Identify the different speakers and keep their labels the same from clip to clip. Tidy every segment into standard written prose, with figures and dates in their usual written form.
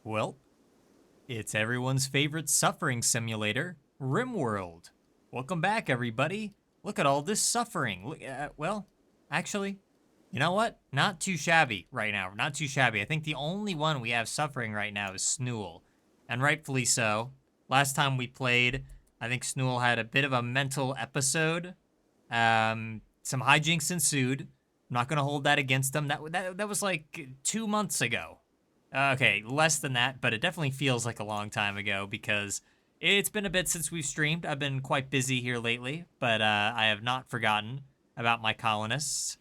Speaker 1: Well, it's everyone's favorite suffering simulator, RimWorld. Welcome back, everybody. Look at all this suffering. Well, actually, you know what? Not too shabby right now. Not too shabby. I think the only one we have suffering right now is Snool, and rightfully so. Last time we played, I think Snool had a bit of a mental episode. Some hijinks ensued. I'm not gonna hold that against him. That was like 2 months ago. Okay, less than that, but it definitely feels like a long time ago because it's been a bit since we've streamed. I've been quite busy here lately, but I have not forgotten about my colonists,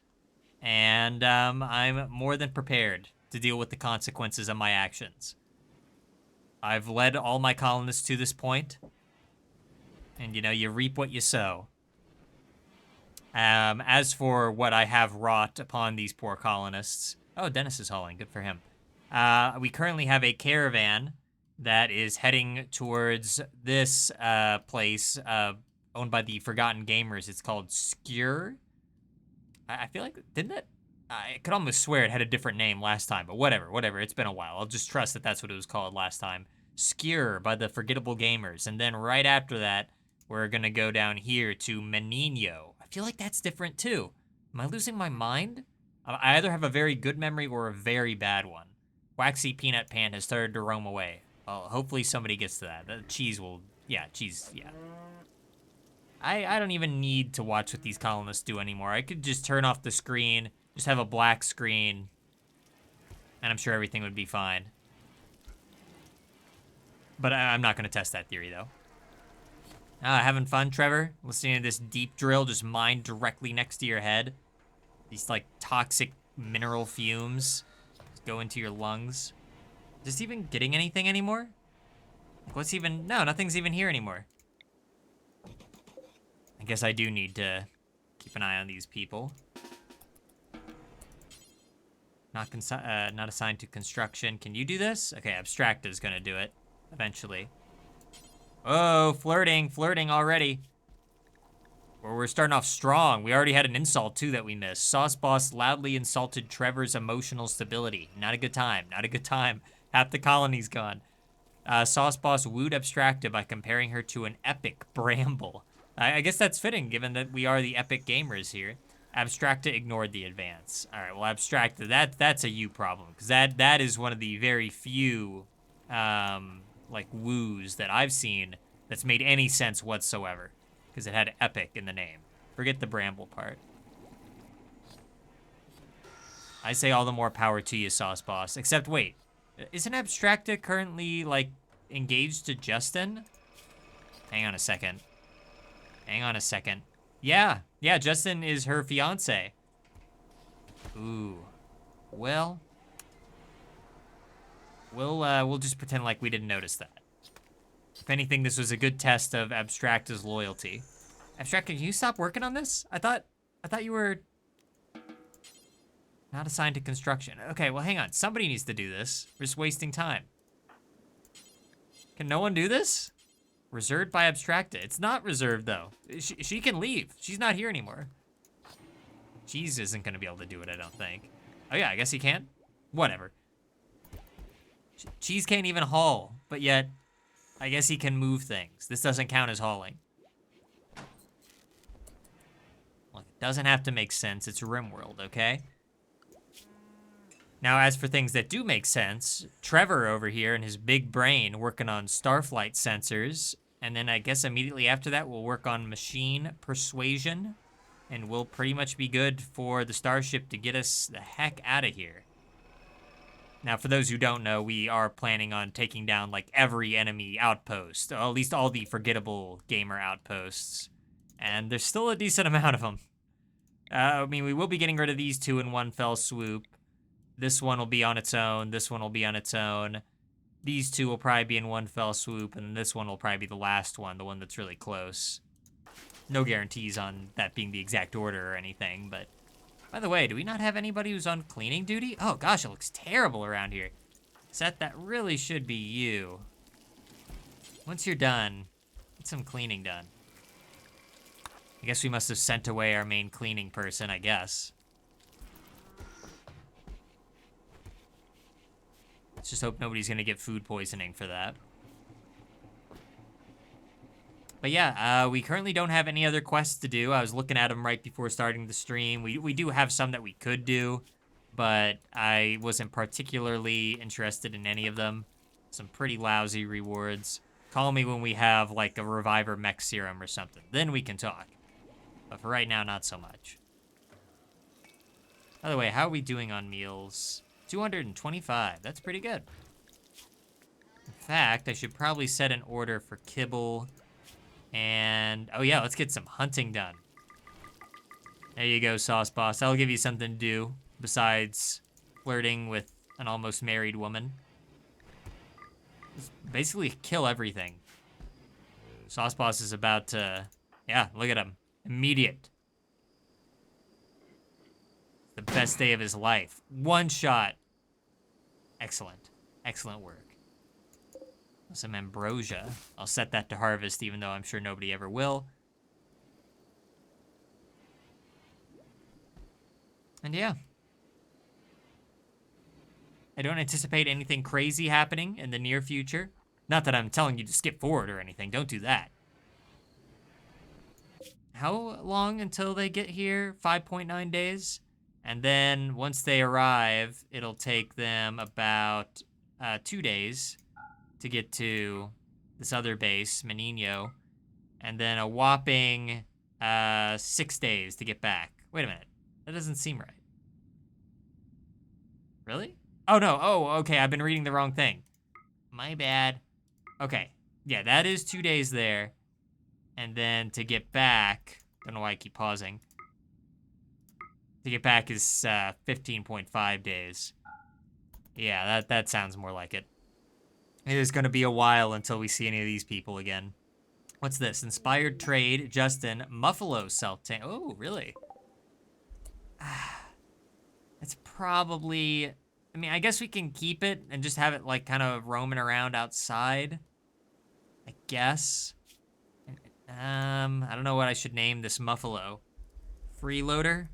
Speaker 1: and I'm more than prepared to deal with the consequences of my actions. I've led all my colonists to this point, and you reap what you sow. As for what I have wrought upon these poor colonists, oh, Dennis is hauling. Good for him. We currently have a caravan that is heading towards this place owned by the Forgotten Gamers. It's called Skjur. I feel like, didn't it? I could almost swear it had a different name last time, but whatever. It's been a while. I'll just trust that that's what it was called last time. Skjur by the Forgettable Gamers. And then right after that, we're going to go down here to Menino. I feel like that's different too. Am I losing my mind? I either have a very good memory or a very bad one. Waxy Peanut Pan has started to roam away. Oh, hopefully somebody gets to that. The cheese will... Yeah, cheese, yeah. I don't even need to watch what these colonists do anymore. I could just turn off the screen, just have a black screen, and I'm sure everything would be fine. But I'm not going to test that theory, though. Having fun, Trevor? Listening to this deep drill just mine directly next to your head? These, like, toxic mineral fumes go into your lungs. Is this even getting anything anymore? Like, what's even... No, nothing's even here anymore. I guess I do need to keep an eye on these people. Not assigned to construction. Can you do this? Okay, Abstract is gonna do it eventually. Oh, flirting already. We're starting off strong. We already had an insult, too, that we missed. Sauce Boss loudly insulted Trevor's emotional stability. Not a good time. Not a good time. Half the colony's gone. Sauce Boss wooed Abstracta by comparing her to an epic bramble. I guess that's fitting, given that we are the epic gamers here. Abstracta ignored the advance. All right, well, Abstracta, that's a you problem, because that is one of the very few, like, woos that I've seen that's made any sense whatsoever. Because it had epic in the name. Forget the bramble part. I say all the more power to you, Sauce Boss. Except, wait. Isn't Abstracta currently, like, engaged to Justin? Hang on a second. Yeah, Justin is her fiance. Ooh. Well. We'll just pretend like we didn't notice that. If anything, this was a good test of Abstracta's loyalty. Abstracta, can you stop working on this? I thought you were not assigned to construction. Okay, well, hang on. Somebody needs to do this. We're just wasting time. Can no one do this? Reserved by Abstracta. It's not reserved, though. She can leave. She's not here anymore. Cheese isn't going to be able to do it, I don't think. Oh, yeah, I guess he can. Whatever. Cheese can't even haul, but yet... I guess he can move things. This doesn't count as hauling. Look, it doesn't have to make sense. It's RimWorld, okay? Now, as for things that do make sense, Trevor over here and his big brain working on starflight sensors. And then I guess immediately after that, we'll work on machine persuasion. And we'll pretty much be good for the starship to get us the heck out of here. Now, for those who don't know, we are planning on taking down, like, every enemy outpost. Or at least all the forgettable gamer outposts. And there's still a decent amount of them. I mean, we will be getting rid of these two in one fell swoop. This one will be on its own. This one will be on its own. These two will probably be in one fell swoop. And this one will probably be the last one, the one that's really close. No guarantees on that being the exact order or anything, but... By the way, do we not have anybody who's on cleaning duty? Oh gosh, it looks terrible around here. Seth, that really should be you. Once you're done, get some cleaning done. I guess we must have sent away our main cleaning person, I guess. Let's just hope nobody's gonna get food poisoning for that. But yeah, we currently don't have any other quests to do. I was looking at them right before starting the stream. We do have some that we could do, but I wasn't particularly interested in any of them. Some pretty lousy rewards. Call me when we have like a Reviver Mech Serum or something. Then we can talk. But for right now, not so much. By the way, how are we doing on meals? 225. That's pretty good. In fact, I should probably set an order for kibble. And, oh yeah, let's get some hunting done. There you go, Sauce Boss. That'll give you something to do besides flirting with an almost married woman. Just basically kill everything. Sauce Boss is about to, yeah, look at him. Immediate. The best day of his life. One shot. Excellent. Excellent work. Some ambrosia. I'll set that to harvest, even though I'm sure nobody ever will. And yeah. I don't anticipate anything crazy happening in the near future. Not that I'm telling you to skip forward or anything. Don't do that. How long until they get here? 5.9 days? And then once they arrive, it'll take them about 2 days to get to this other base, Menino, and then a whopping 6 days to get back. Wait a minute. That doesn't seem right. Really? Oh, no. Oh, okay. I've been reading the wrong thing. My bad. Okay. Yeah, that is 2 days there. And then to get back, don't know why I keep pausing. To get back is 15.5 days. Yeah, that sounds more like it. It is going to be a while until we see any of these people again. What's this? Inspired trade, Justin, Muffalo self-tank. Oh, really? It's probably... I mean, I guess we can keep it and just have it, like, kind of roaming around outside. I guess. I don't know what I should name this Muffalo. Freeloader?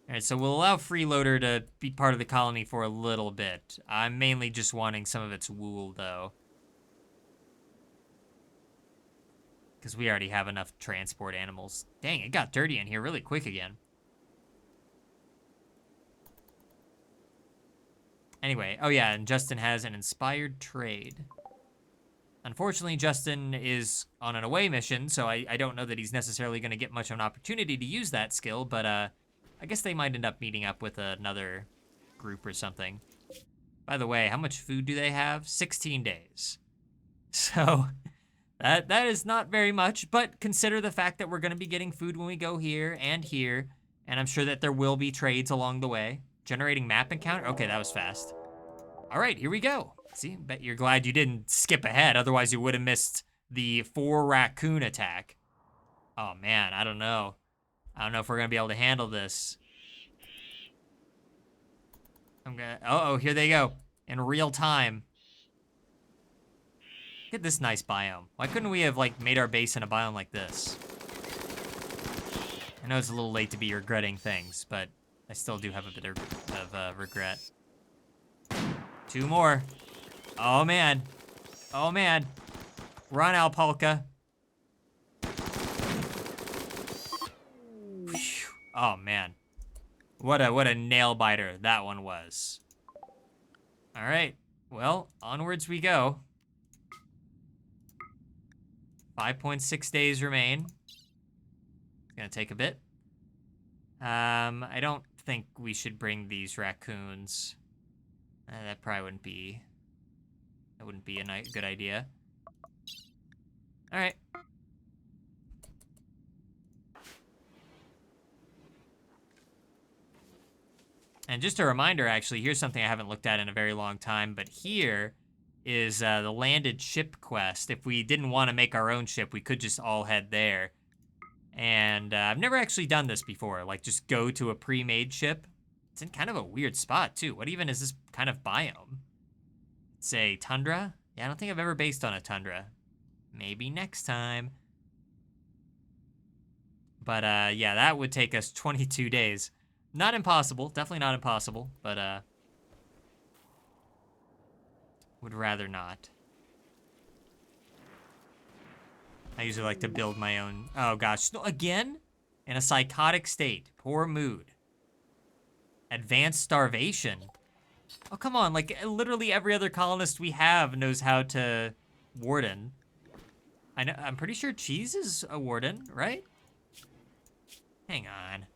Speaker 1: Alright, so we'll allow Freeloader to be part of the colony for a little bit. I'm mainly just wanting some of its wool, though. Because we already have enough transport animals. Dang, it got dirty in here really quick again. Anyway, oh yeah, and Justin has an inspired trade. Unfortunately, Justin is on an away mission, so I don't know that he's necessarily going to get much of an opportunity to use that skill, but I guess they might end up meeting up with another group or something. By the way, how much food do they have? 16 days. So that is not very much, but consider the fact that we're going to be getting food when we go here, and I'm sure that there will be trades along the way. Generating map encounter? Okay, that was fast. All right, here we go. See, bet you're glad you didn't skip ahead, otherwise you would have missed the 4 raccoon attack. Oh man, I don't know. I don't know if we're gonna be able to handle this. Uh-oh, here they go. In real time. Look at this nice biome. Why couldn't we have, like, made our base in a biome like this? I know it's a little late to be regretting things, but I still do have a bit of regret. 2 more. Oh, man. Oh, man. Run, Alpalka. Whew. Oh, man. What a nail biter that one was. All right. Well, onwards we go. 5.6 days remain. It's gonna take a bit. I don't think we should bring these raccoons. That probably wouldn't be a good idea. All right. And just a reminder, actually, here's something I haven't looked at in a very long time, but here is the landed ship quest. If we didn't want to make our own ship, we could just all head there. And I've never actually done this before, like just go to a pre-made ship. It's in kind of a weird spot, too. What even is this kind of biome? It's a tundra? Yeah, I don't think I've ever based on a tundra. Maybe next time. But yeah, that would take us 22 days. Not impossible, definitely not impossible, but Would rather not. I usually like to build my own. Oh gosh, again? In a psychotic state, poor mood. Advanced starvation. Oh, come on, like literally every other colonist we have knows how to warden. I'm pretty sure Cheese is a warden, right? Hang on.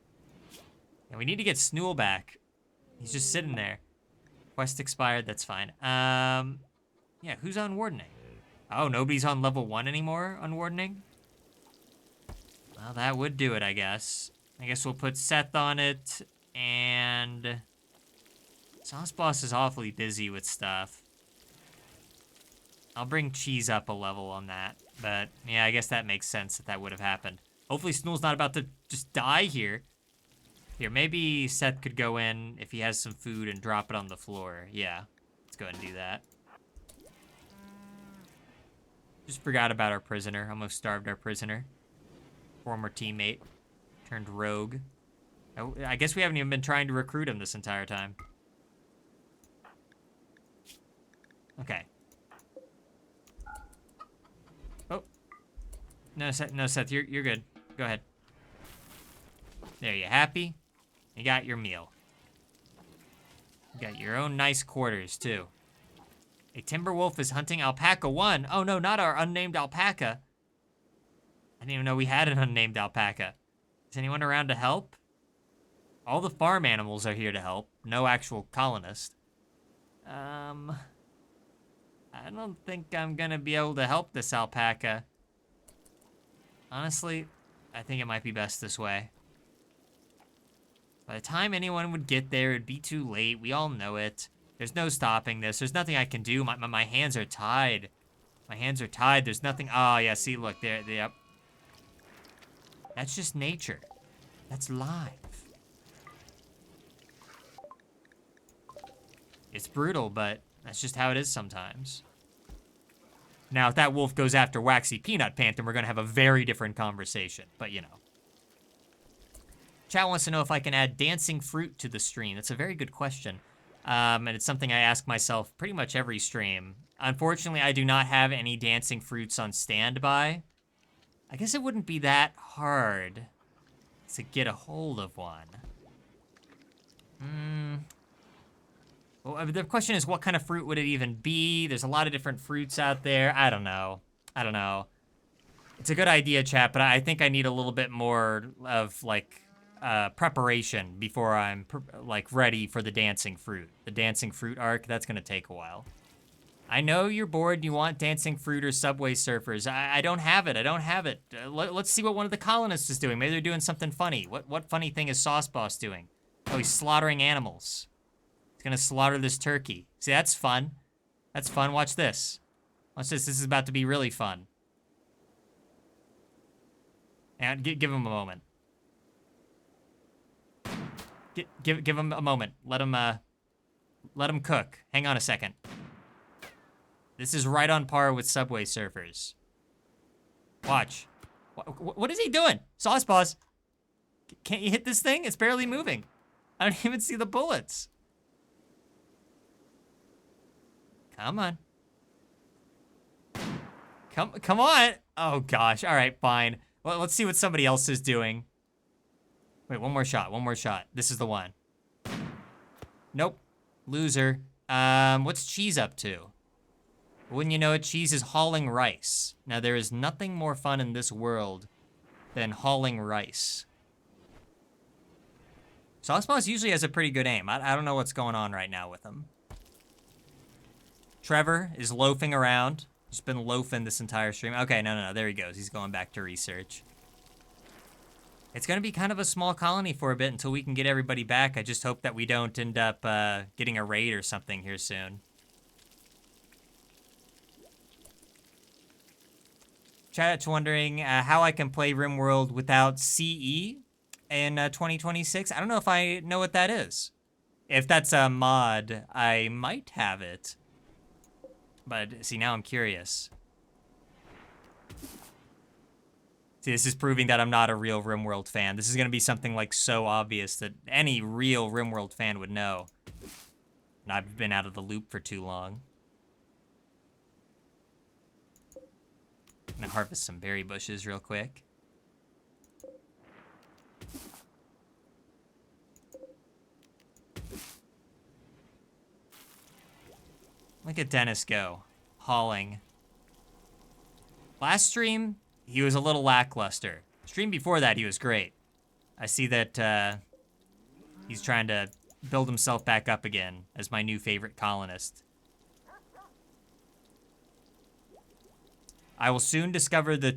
Speaker 1: Yeah, we need to get Snool back. He's just sitting there. Quest expired, that's fine. Yeah, who's on wardening? Oh, nobody's on level 1 anymore on wardening? Well, that would do it, I guess. I guess we'll put Seth on it, and... Sauce Boss is awfully busy with stuff. I'll bring Cheese up a level on that, but yeah, I guess that makes sense that would have happened. Hopefully Snool's not about to just die here. Here, maybe Seth could go in if he has some food and drop it on the floor. Yeah, let's go ahead and do that. Just forgot about our prisoner. Almost starved our prisoner. Former teammate. Turned rogue. Oh, I guess we haven't even been trying to recruit him this entire time. Okay. Oh. No, Seth, you're good. Go ahead. There, you happy? You got your meal. You got your own nice quarters, too. A timber wolf is hunting alpaca 1. Oh, no, not our unnamed alpaca. I didn't even know we had an unnamed alpaca. Is anyone around to help? All the farm animals are here to help. No actual colonist. I don't think I'm gonna be able to help this alpaca. Honestly, I think it might be best this way. By the time anyone would get there, it'd be too late. We all know it. There's no stopping this. There's nothing I can do. My hands are tied. My hands are tied. There's nothing. Oh, yeah, see, look, there, yep. That's just nature. That's live. It's brutal, but that's just how it is sometimes. Now, if that wolf goes after Waxy Peanut Pant, then we're going to have a very different conversation. But, you know. Chat wants to know if I can add dancing fruit to the stream. That's a very good question. And it's something I ask myself pretty much every stream. Unfortunately, I do not have any dancing fruits on standby. I guess it wouldn't be that hard to get a hold of one. Well, the question is, what kind of fruit would it even be? There's a lot of different fruits out there. I don't know. It's a good idea, chat, but I think I need a little bit more of, like, preparation before I'm, ready for the dancing fruit. The dancing fruit arc, that's gonna take a while. I know you're bored and you want dancing fruit or subway surfers. I don't have it. Let's see what one of the colonists is doing. Maybe they're doing something funny. What funny thing is Sauce Boss doing? Oh, he's slaughtering animals. He's gonna slaughter this turkey. See, that's fun. That's fun. Watch this. Watch this. This is about to be really fun. And give him a moment. Give him a moment. Let him cook. Hang on a second. This is right on par with Subway Surfers. Watch. What is he doing? Sauce Boss. Can't you hit this thing? It's barely moving. I don't even see the bullets. Come on. Come on. Oh gosh. All right, fine. Well, let's see what somebody else is doing. Wait, one more shot. This is the one. Nope. Loser. What's Cheese up to? Wouldn't you know it, Cheese is hauling rice. Now, there is nothing more fun in this world than hauling rice. Sauce Boss usually has a pretty good aim. I don't know what's going on right now with him. Trevor is loafing around. He's been loafing this entire stream. Okay, no. There he goes. He's going back to research. It's going to be kind of a small colony for a bit until we can get everybody back. I just hope that we don't end up getting a raid or something here soon. Chat's wondering how I can play RimWorld without CE in 2026. I don't know if I know what that is. If that's a mod, I might have it. But see, now I'm curious. See, this is proving that I'm not a real RimWorld fan. This is going to be something like so obvious that any real RimWorld fan would know. And I've been out of the loop for too long. I'm gonna harvest some berry bushes real quick. Look at Dennis go, hauling. Last stream, he was a little lackluster. Stream before that, he was great. I see that he's trying to build himself back up again as my new favorite colonist. I will soon discover the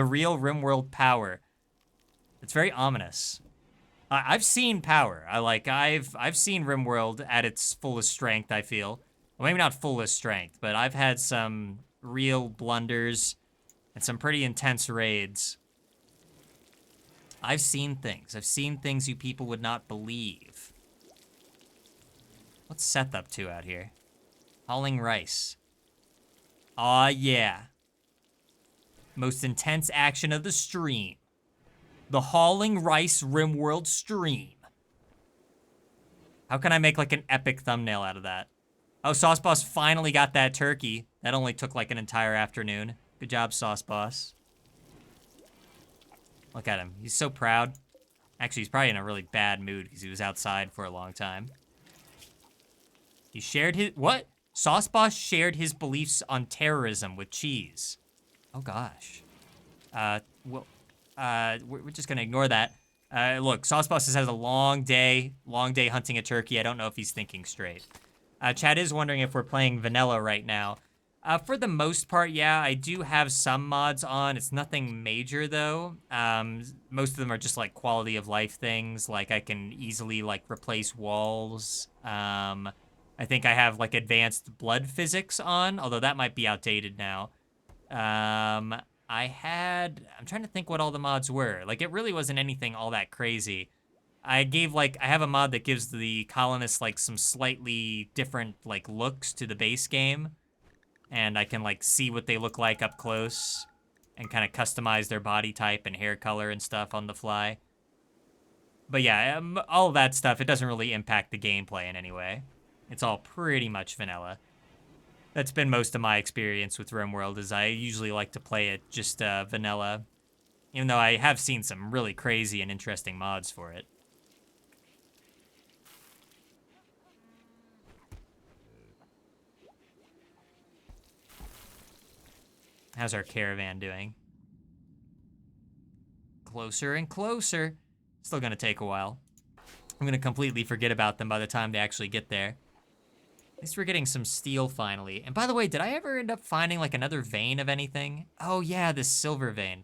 Speaker 1: real RimWorld power. It's very ominous. I've seen power. I've seen RimWorld at its fullest strength, I feel. Well, maybe not fullest strength, but I've had some real blunders and some pretty intense raids. I've seen things. I've seen things you people would not believe. What's Seth up to out here? Hauling rice. Aw, yeah. Most intense action of the stream. The hauling rice RimWorld stream. How can I make like an epic thumbnail out of that? Oh, Sauce Boss finally got that turkey. That only took like an entire afternoon. Good job, Sauce Boss. Look at him. He's so proud. Actually, he's probably in a really bad mood because he was outside for a long time. He shared his... What? Sauce Boss shared his beliefs on terrorism with cheese. Oh, gosh. We're just going to ignore that. Look, Sauce Boss has had a long day hunting a turkey. I don't know if he's thinking straight. Chad is wondering if we're playing vanilla right now. For the most part, yeah, I do have some mods on. It's nothing major, though. Most of them are just, like, quality of life things. Like, I can easily, like, replace walls. I think I have, like, advanced blood physics on, although that might be outdated now. I'm trying to think what all the mods were. Like, it really wasn't anything all that crazy. I have a mod that gives the colonists, like, some slightly different, like, looks to the base game. And I can, like, see what they look like up close and kind of customize their body type and hair color and stuff on the fly. But yeah, all that stuff, it doesn't really impact the gameplay in any way. It's all pretty much vanilla. That's been most of my experience with RimWorld, is I usually like to play it just vanilla. Even though I have seen some really crazy and interesting mods for it. How's our caravan doing? Closer and closer. Still gonna take a while. I'm gonna completely forget about them by the time they actually get there. At least we're getting some steel finally. And by the way, did I ever end up finding like another vein of anything? Oh yeah, this silver vein.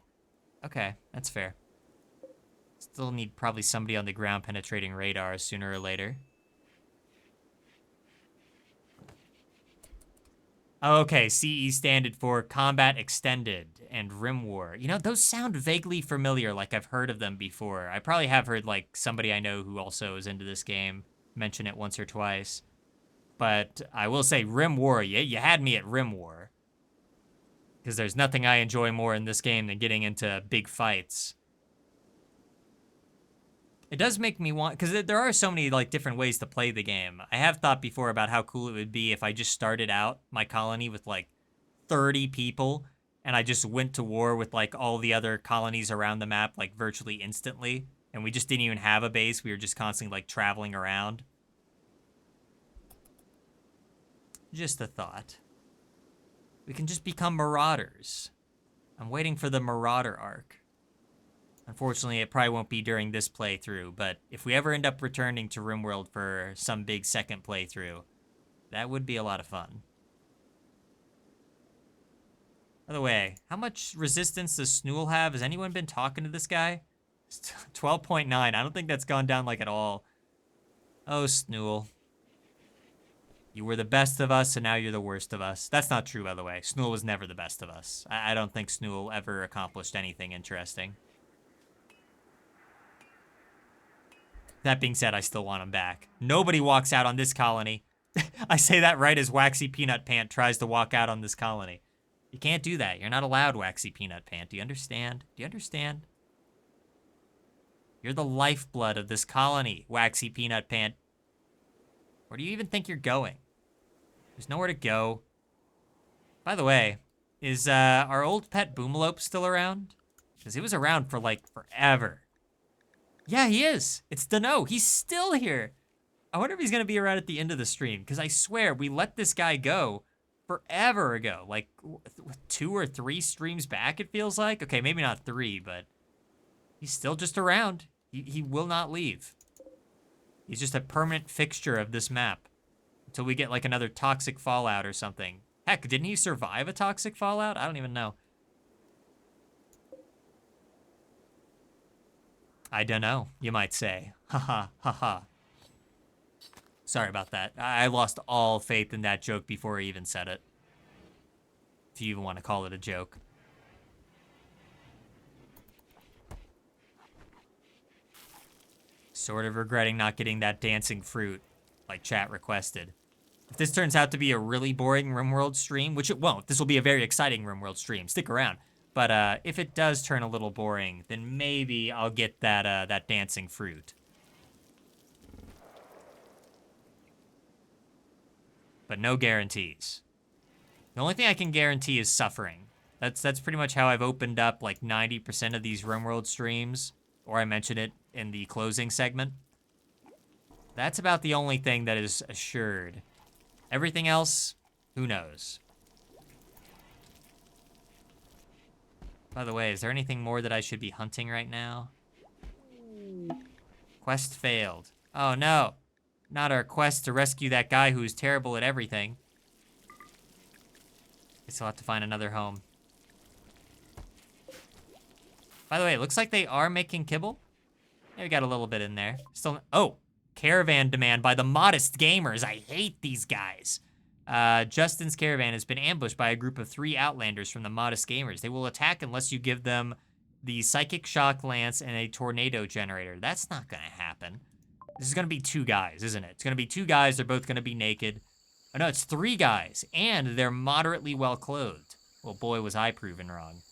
Speaker 1: Okay, that's fair. Still need probably somebody on the ground penetrating radar sooner or later. Okay, CE standard for Combat Extended and RimWar. You know, those sound vaguely familiar, like I've heard of them before. I probably have heard, like, somebody I know who also is into this game mention it once or twice. But I will say, RimWar, you had me at RimWar. Because there's nothing I enjoy more in this game than getting into big fights. It does make me want, because there are so many like different ways to play the game. I have thought before about how cool it would be if I just started out my colony with like 30 people and I just went to war with like all the other colonies around the map like virtually instantly, and we just didn't even have a base. We were just constantly like traveling around. Just a thought. We can just become marauders. I'm waiting for the marauder arc. Unfortunately, it probably won't be during this playthrough, but if we ever end up returning to RimWorld for some big second playthrough, that would be a lot of fun. By the way, how much resistance does Snool have? Has anyone been talking to this guy? 12.9. I don't think that's gone down like at all. Oh, Snool. You were the best of us, and now you're the worst of us. That's not true, by the way. Snool was never the best of us. I don't think Snool ever accomplished anything interesting. That being said, I still want him back. Nobody walks out on this colony. I say that right as Waxy Peanut Pant tries to walk out on this colony. You can't do that. You're not allowed, Waxy Peanut Pant. Do you understand? Do you understand? You're the lifeblood of this colony, Waxy Peanut Pant. Where do you even think you're going? There's nowhere to go. By the way, Is our old pet Boomalope still around? Because he was around for like forever. Yeah, he is. It's Dano. He's still here. I wonder if he's gonna be around at the end of the stream, because I swear we let this guy go forever ago. Like 2 or 3 streams back, it feels like. Okay, maybe not 3, but he's still just around. He will not leave. He's just a permanent fixture of this map until we get like another toxic fallout or something. Heck, didn't he survive a toxic fallout? I don't even know. I don't know, you might say. Haha, haha. Sorry about that. I lost all faith in that joke before I even said it. If you even want to call it a joke. Sort of regretting not getting that dancing fruit, like chat requested. If this turns out to be a really boring RimWorld stream, which it won't, this will be a very exciting RimWorld stream, stick around. But if it does turn a little boring, then maybe I'll get that dancing fruit. But no guarantees. The only thing I can guarantee is suffering. That's pretty much how I've opened up like 90% of these RimWorld streams, or I mention it in the closing segment. That's about the only thing that is assured. Everything else, who knows? By the way, is there anything more that I should be hunting right now? Quest failed. Oh no. Not our quest to rescue that guy who's terrible at everything. I still have to find another home. By the way, it looks like they are making kibble. Yeah, we got a little bit in there. Still, oh, caravan demand by the modest gamers. I hate these guys. Justin's caravan has been ambushed by a group of 3 outlanders from the modest gamers. They will attack unless you give them the psychic shock lance and a tornado generator. That's not gonna happen. This is gonna be 2 guys, isn't it? It's gonna be 2 guys. They're both gonna be naked. Oh no, it's 3 guys, and they're moderately well clothed. Well, boy, was I proven wrong.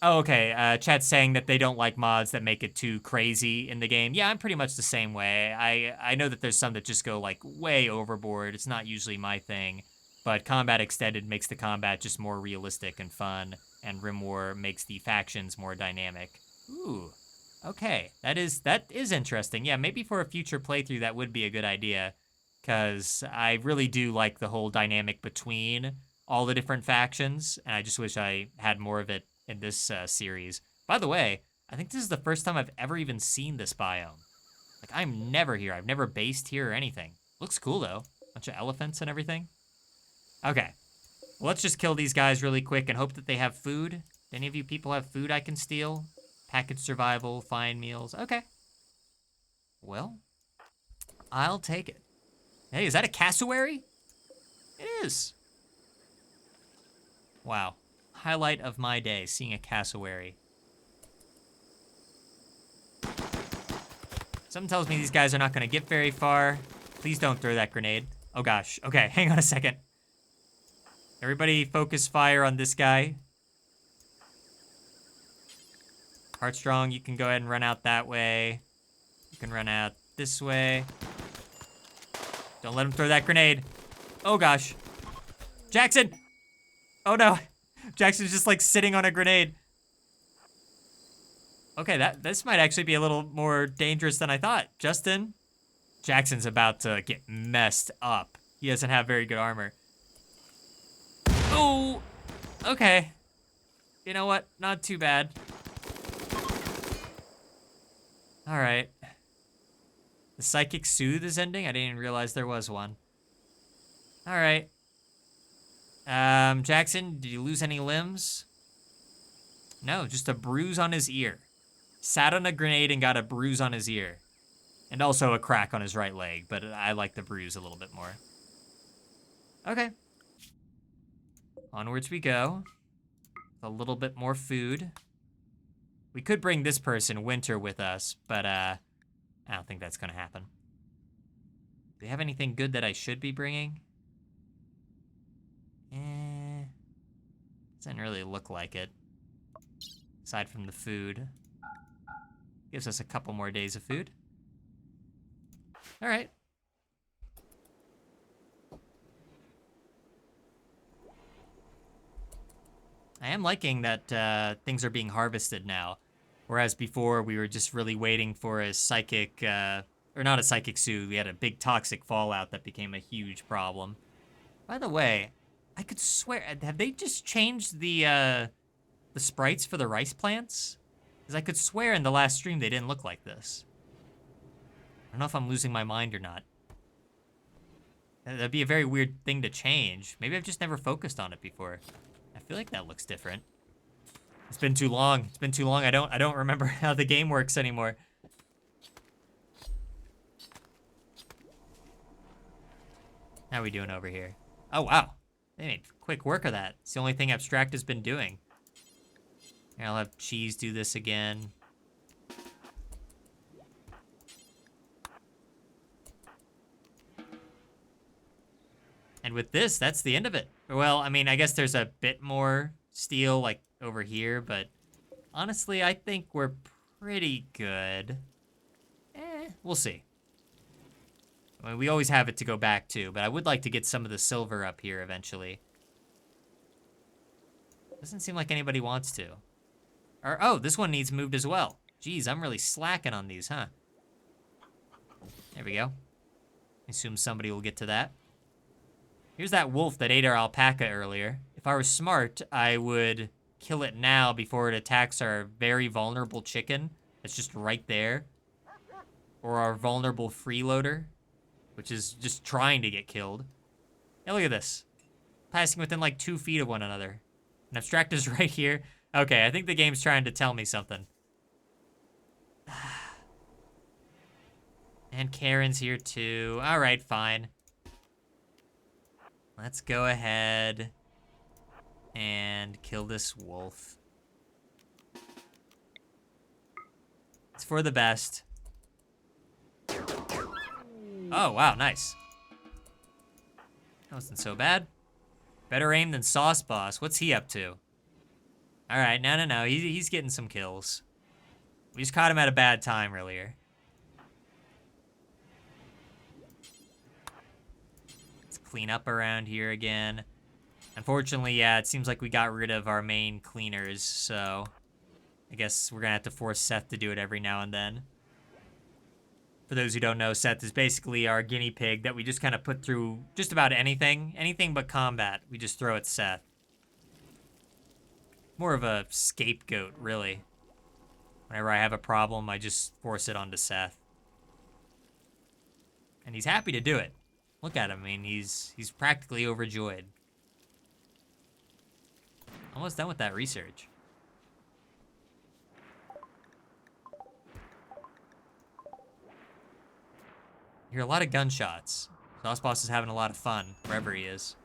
Speaker 1: Oh, okay. Chat's saying that they don't like mods that make it too crazy in the game. Yeah, I'm pretty much the same way. I know that there's some that just go like way overboard. It's not usually my thing, but Combat Extended makes the combat just more realistic and fun, and RimWar makes the factions more dynamic. Ooh, okay. That is interesting. Yeah, maybe for a future playthrough that would be a good idea, because I really do like the whole dynamic between all the different factions, and I just wish I had more of it in this series. By the way, I think this is the first time I've ever even seen this biome. Like, I'm never here. I've never based here or anything. Looks cool, though. Bunch of elephants and everything. Okay. Well, let's just kill these guys really quick and hope that they have food. Do any of you people have food I can steal? Package survival, fine meals. Okay. Well, I'll take it. Hey, is that a cassowary? It is. Wow. Highlight of my day, seeing a cassowary. Something tells me these guys are not gonna get very far. Please don't throw that grenade. Oh gosh, okay, hang on a second. Everybody focus fire on this guy. Heartstrong, you can go ahead and run out that way. You can run out this way. Don't let him throw that grenade. Oh gosh. Jackson! Oh no. Jackson's just like sitting on a grenade. Okay, this might actually be a little more dangerous than I thought. Justin, Jackson's about to get messed up. He doesn't have very good armor. Oh, okay. You know what? Not too bad. All right. The Psychic Soothe is ending? I didn't even realize there was one. All right. Jackson, did you lose any limbs? No, just a bruise on his ear. Sat on a grenade and got a bruise on his ear. And also a crack on his right leg, but I like the bruise a little bit more. Okay. Onwards we go. A little bit more food. We could bring this person, Winter, with us, but I don't think that's gonna happen. Do they have anything good that I should be bringing? Doesn't really look like it. Aside from the food. Gives us a couple more days of food. All right. I am liking that things are being harvested now. Whereas before we were just really waiting for a psychic, or not a psychic suit. We had a big toxic fallout that became a huge problem. By the way, I could swear, have they just changed the sprites for the rice plants? Because I could swear in the last stream they didn't look like this. I don't know if I'm losing my mind or not. That'd be a very weird thing to change. Maybe I've just never focused on it before. I feel like that looks different. It's been too long. It's been too long. I don't remember how the game works anymore. How are we doing over here? Oh, wow. They made quick work of that. It's the only thing Abstract has been doing. Here, I'll have Cheese do this again. And with this, that's the end of it. Well, I mean, I guess there's a bit more steel, like, over here, but honestly, I think we're pretty good. We'll see. I mean, we always have it to go back to, but I would like to get some of the silver up here eventually. Doesn't seem like anybody wants to. Or, oh, this one needs moved as well. Geez, I'm really slacking on these, huh? There we go. I assume somebody will get to that. Here's that wolf that ate our alpaca earlier. If I were smart, I would kill it now before it attacks our very vulnerable chicken that's just right there. Or our vulnerable freeloader, which is just trying to get killed. Hey, look at this. Passing within like 2 feet of one another. And Abstract is right here. Okay, I think the game's trying to tell me something. And Karen's here too. All right, fine. Let's go ahead and kill this wolf. It's for the best. Oh, wow, nice. That wasn't so bad. Better aim than Sauce Boss. What's he up to? All right, no. He's getting some kills. We just caught him at a bad time earlier. Clean up around here again. Unfortunately, yeah, it seems like we got rid of our main cleaners, so I guess we're gonna have to force Seth to do it every now and then. For those who don't know, Seth is basically our guinea pig that we just kind of put through just about anything but combat. We just throw at Seth. More of a scapegoat, really. Whenever I have a problem, I just force it onto Seth. And he's happy to do it. Look at him, I mean, he's practically overjoyed. Almost done with that research. You hear a lot of gunshots. Sauce Boss is having a lot of fun, wherever he is.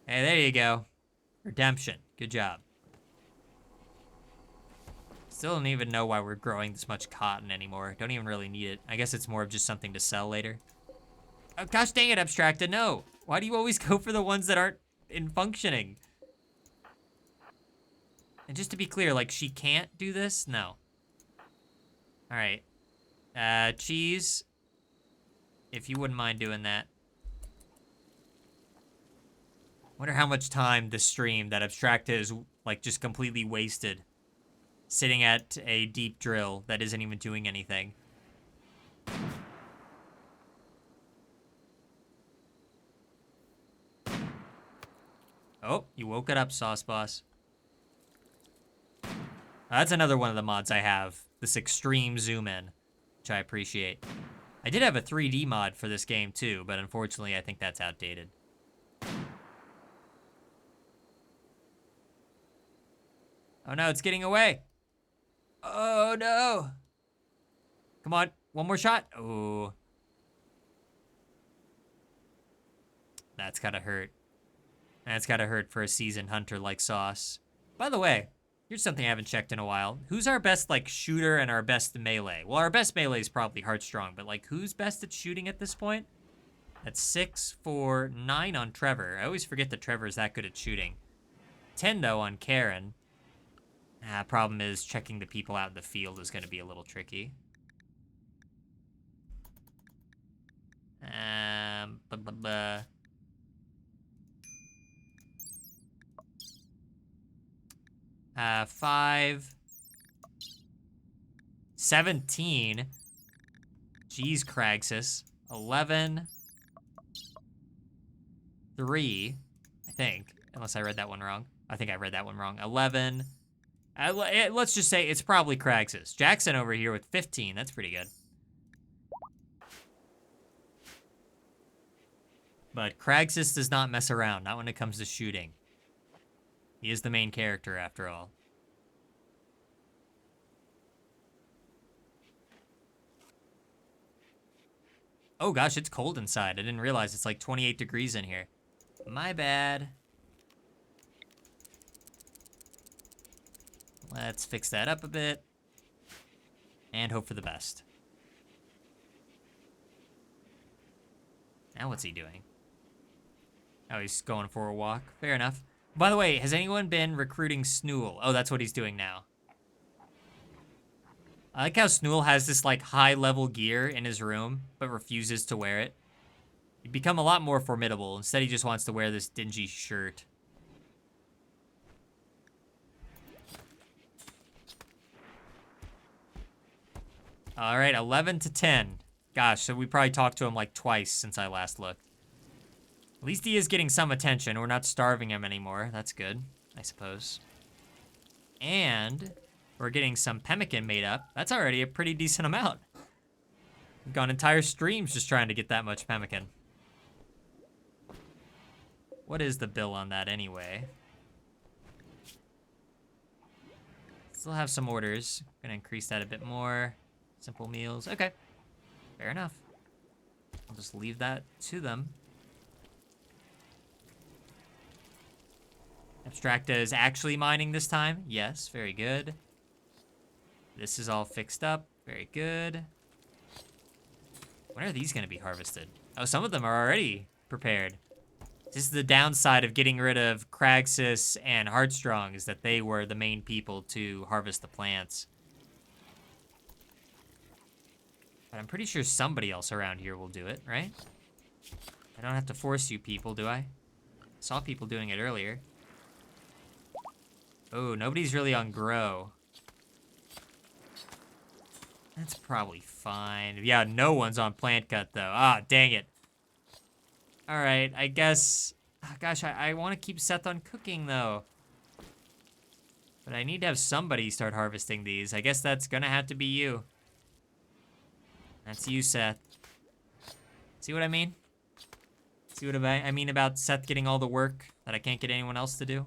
Speaker 1: Hey, there you go. Redemption, good job. Still don't even know why we're growing this much cotton anymore. Don't even really need it. I guess it's more of just something to sell later. Oh, gosh dang it, Abstracta, no. Why do you always go for the ones that aren't in functioning? And just to be clear, like, she can't do this? No. All right. Cheese, if you wouldn't mind doing that. Wonder how much time this stream that Abstracta is, like, just completely wasted. Sitting at a deep drill that isn't even doing anything. Oh, you woke it up, Sauce Boss. That's another one of the mods I have. This extreme zoom in, which I appreciate. I did have a 3D mod for this game too, but unfortunately I think that's outdated. Oh no, it's getting away. Oh no. Come on, one more shot. Oh. That's gotta hurt. That's gotta hurt for a seasoned hunter like Sauce. By the way, here's something I haven't checked in a while. Who's our best, like, shooter and our best melee? Well, our best melee is probably Heartstrong, but, like, who's best at shooting at this point? That's 6 for 9 on Trevor. I always forget that Trevor is that good at shooting. 10, though, on Karen. Problem is, checking the people out in the field is gonna be a little tricky. 5, 17. Jeez, Craxus. 11, 3, I think, unless I read that one wrong. I think I read that one wrong. 11. Let's just say it's probably Craxus. Jackson over here with 15. That's pretty good. But Craxus does not mess around, not when it comes to shooting. He is the main character, after all. Oh gosh, it's cold inside. I didn't realize it's like 28 degrees in here. My bad. Let's fix that up a bit. And hope for the best. Now what's he doing? Oh, he's going for a walk. Fair enough. By the way, has anyone been recruiting Snool? Oh, that's what he's doing now. I like how Snool has this, like, high-level gear in his room, but refuses to wear it. He'd become a lot more formidable. Instead, he just wants to wear this dingy shirt. All right, 11 to 10. Gosh, so we probably talked to him, like, twice since I last looked. At least he is getting some attention. We're not starving him anymore. That's good, I suppose. And we're getting some pemmican made up. That's already a pretty decent amount. We've gone entire streams just trying to get that much pemmican. What is the bill on that anyway? Still have some orders. Gonna increase that a bit more. Simple meals. Okay. Fair enough. I'll just leave that to them. Abstracta is actually mining this time. Yes, very good. This is all fixed up. Very good. When are these going to be harvested? Oh, some of them are already prepared. This is the downside of getting rid of Craxus and Heartstrong, is that they were the main people to harvest the plants. But I'm pretty sure somebody else around here will do it, right? I don't have to force you people, do I? Saw people doing it earlier. Oh, nobody's really on grow. That's probably fine. Yeah, no one's on plant cut, though. Ah, dang it. All right, I guess... Oh, gosh, I want to keep Seth on cooking, though. But I need to have somebody start harvesting these. I guess that's gonna have to be you. That's you, Seth. See what I mean? See what I mean about Seth getting all the work that I can't get anyone else to do?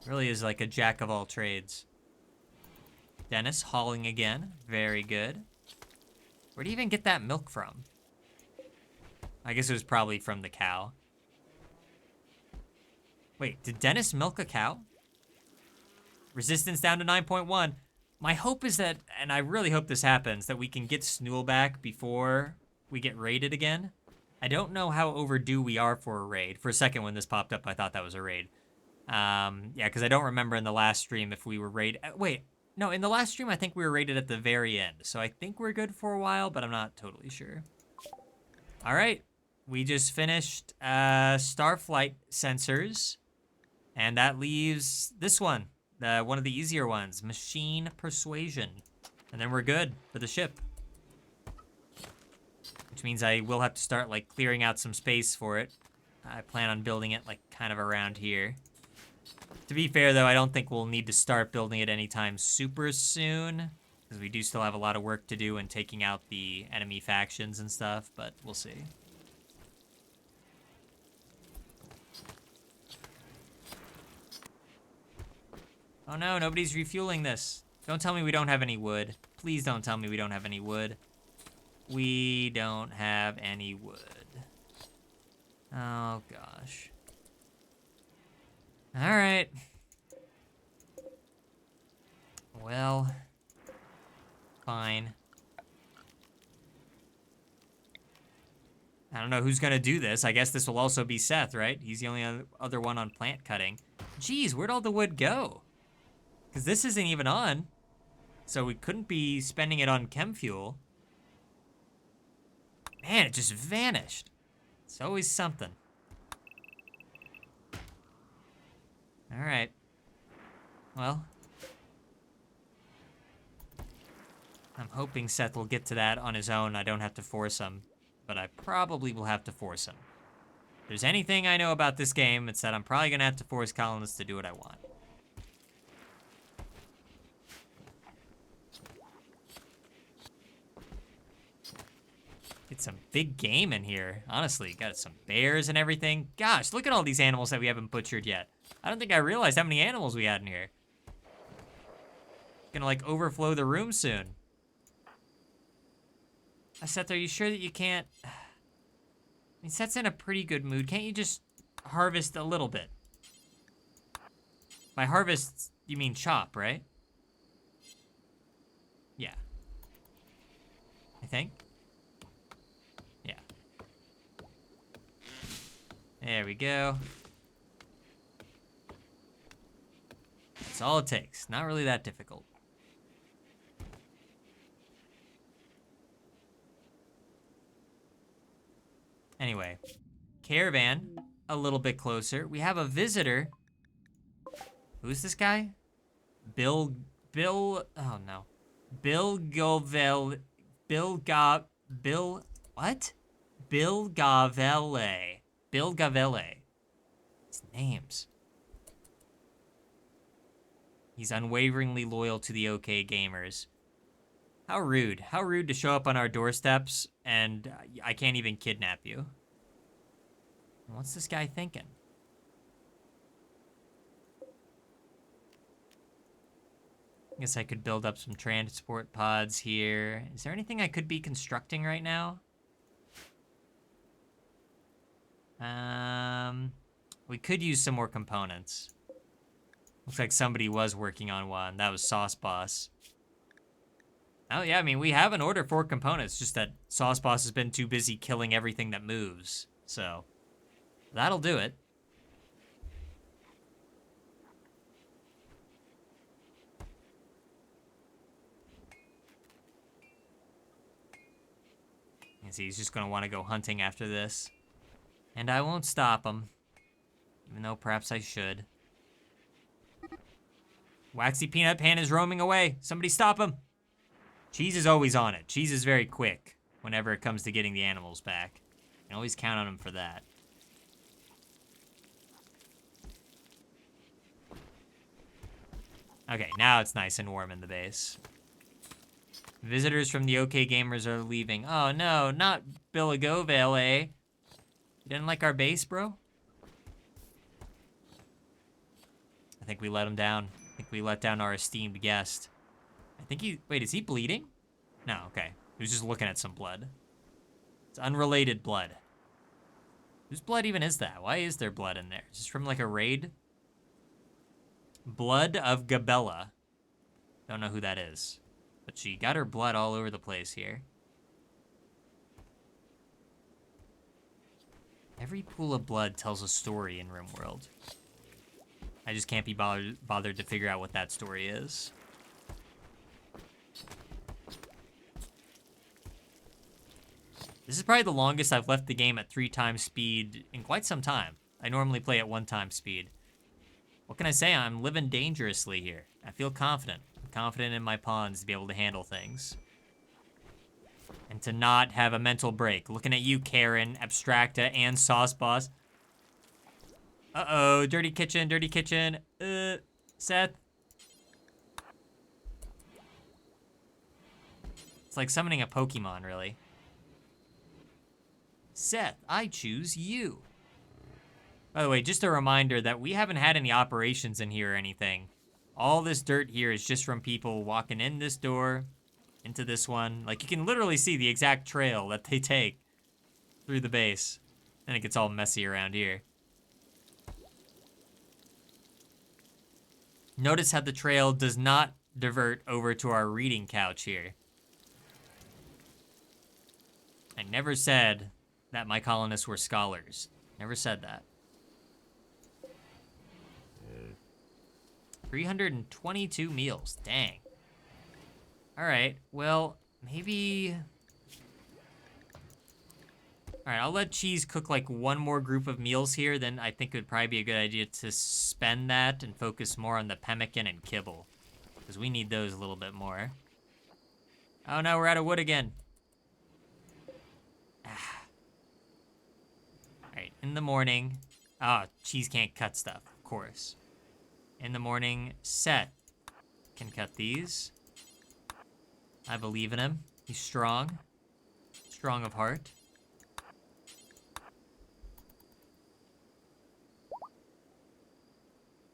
Speaker 1: Really is like a jack of all trades. Dennis hauling again. Very good. Where'd he even get that milk from? I guess it was probably from the cow. Wait, did Dennis milk a cow? Resistance down to 9.1. My hope is that, and I really hope this happens, that we can get Snool back before we get raided again. I don't know how overdue we are for a raid. For a second when this popped up, I thought that was a raid. Yeah, because I don't remember in the last stream if we were raided. Wait, no, in the last stream, I think we were raided at the very end. So I think we're good for a while, but I'm not totally sure. All right, we just finished Starflight sensors. And that leaves this one, one of the easier ones, Machine Persuasion. And then we're good for the ship. Which means I will have to start, like, clearing out some space for it. I plan on building it, like, kind of around here. To be fair, though, I don't think we'll need to start building it anytime super soon, because we do still have a lot of work to do in taking out the enemy factions and stuff, but we'll see. Oh no, nobody's refueling this. Don't tell me we don't have any wood. Please don't tell me we don't have any wood. We don't have any wood. Oh gosh. All right. Well, fine. I don't know who's gonna do this. I guess this will also be Seth, right? He's the only other one on plant cutting. Jeez, where'd all the wood go? Because this isn't even on. So we couldn't be spending it on chem fuel. Man, it just vanished. It's always something. All right. Well, I'm hoping Seth will get to that on his own. I don't have to force him, but I probably will have to force him. If there's anything I know about this game, it's that I'm probably going to have to force colonists to do what I want. Get some big game in here. Honestly, got some bears and everything. Gosh, look at all these animals that we haven't butchered yet. I don't think I realized how many animals we had in here. Gonna like overflow the room soon. Seth, are you sure that you can't? I mean, Seth's in a pretty good mood. Can't you just harvest a little bit? By harvest, you mean chop, right? Yeah. I think. Yeah. There we go. That's all it takes. Not really that difficult. Anyway, caravan, a little bit closer. We have a visitor. Who's this guy? Bill, oh no. Bill Gavelle. Bill Gavelle. His names. He's unwaveringly loyal to the OK gamers. How rude. How rude to show up on our doorsteps and I can't even kidnap you. What's this guy thinking? I guess I could build up some transport pods here. Is there anything I could be constructing right now? We could use some more components. Looks like somebody was working on one. That was Sauce Boss. Oh yeah, I mean, we have an order for components, just that Sauce Boss has been too busy killing everything that moves. So, that'll do it. You see, he's just gonna want to go hunting after this. And I won't stop him. Even though perhaps I should. Waxy Peanut Pan is roaming away. Somebody stop him. Cheese is always on it. Cheese is very quick whenever it comes to getting the animals back. You can always count on him for that. Okay, now it's nice and warm in the base. Visitors from the OK Gamers are leaving. Oh no, not Billigove, eh? You didn't like our base, bro? I think we let him down. I think we let down our esteemed guest. I think he... Wait, is he bleeding? No, okay. He was just looking at some blood. It's unrelated blood. Whose blood even is that? Why is there blood in there? Is this from like a raid? Blood of Gabella. Don't know who that is. But she got her blood all over the place here. Every pool of blood tells a story in RimWorld. I just can't be bothered to figure out what that story is. This is probably the longest I've left the game at 3 times speed in quite some time. I normally play at 1 time speed. What can I say? I'm living dangerously here. I feel confident. I'm confident in my pawns to be able to handle things. And to not have a mental break. Looking at you, Karen, Abstracta, and Sauce Boss. Uh-oh, dirty kitchen, dirty kitchen. Seth. It's like summoning a Pokemon, really. Seth, I choose you. By the way, just a reminder that we haven't had any operations in here or anything. All this dirt here is just from people walking in this door, into this one. Like, you can literally see the exact trail that they take through the base. And it gets all messy around here. Notice how the trail does not divert over to our reading couch here. I never said that my colonists were scholars. Never said that. 322 meals. Dang. All right. Well, maybe All right, I'll let Cheese cook like one more group of meals here. Then I think it would probably be a good idea to spend that and focus more on the pemmican and kibble, because we need those a little bit more. Oh no, we're out of wood again. All right, in the morning. Oh, Cheese can't cut stuff, of course. In the morning, Set can cut these. I believe in him. He's strong. Strong of heart.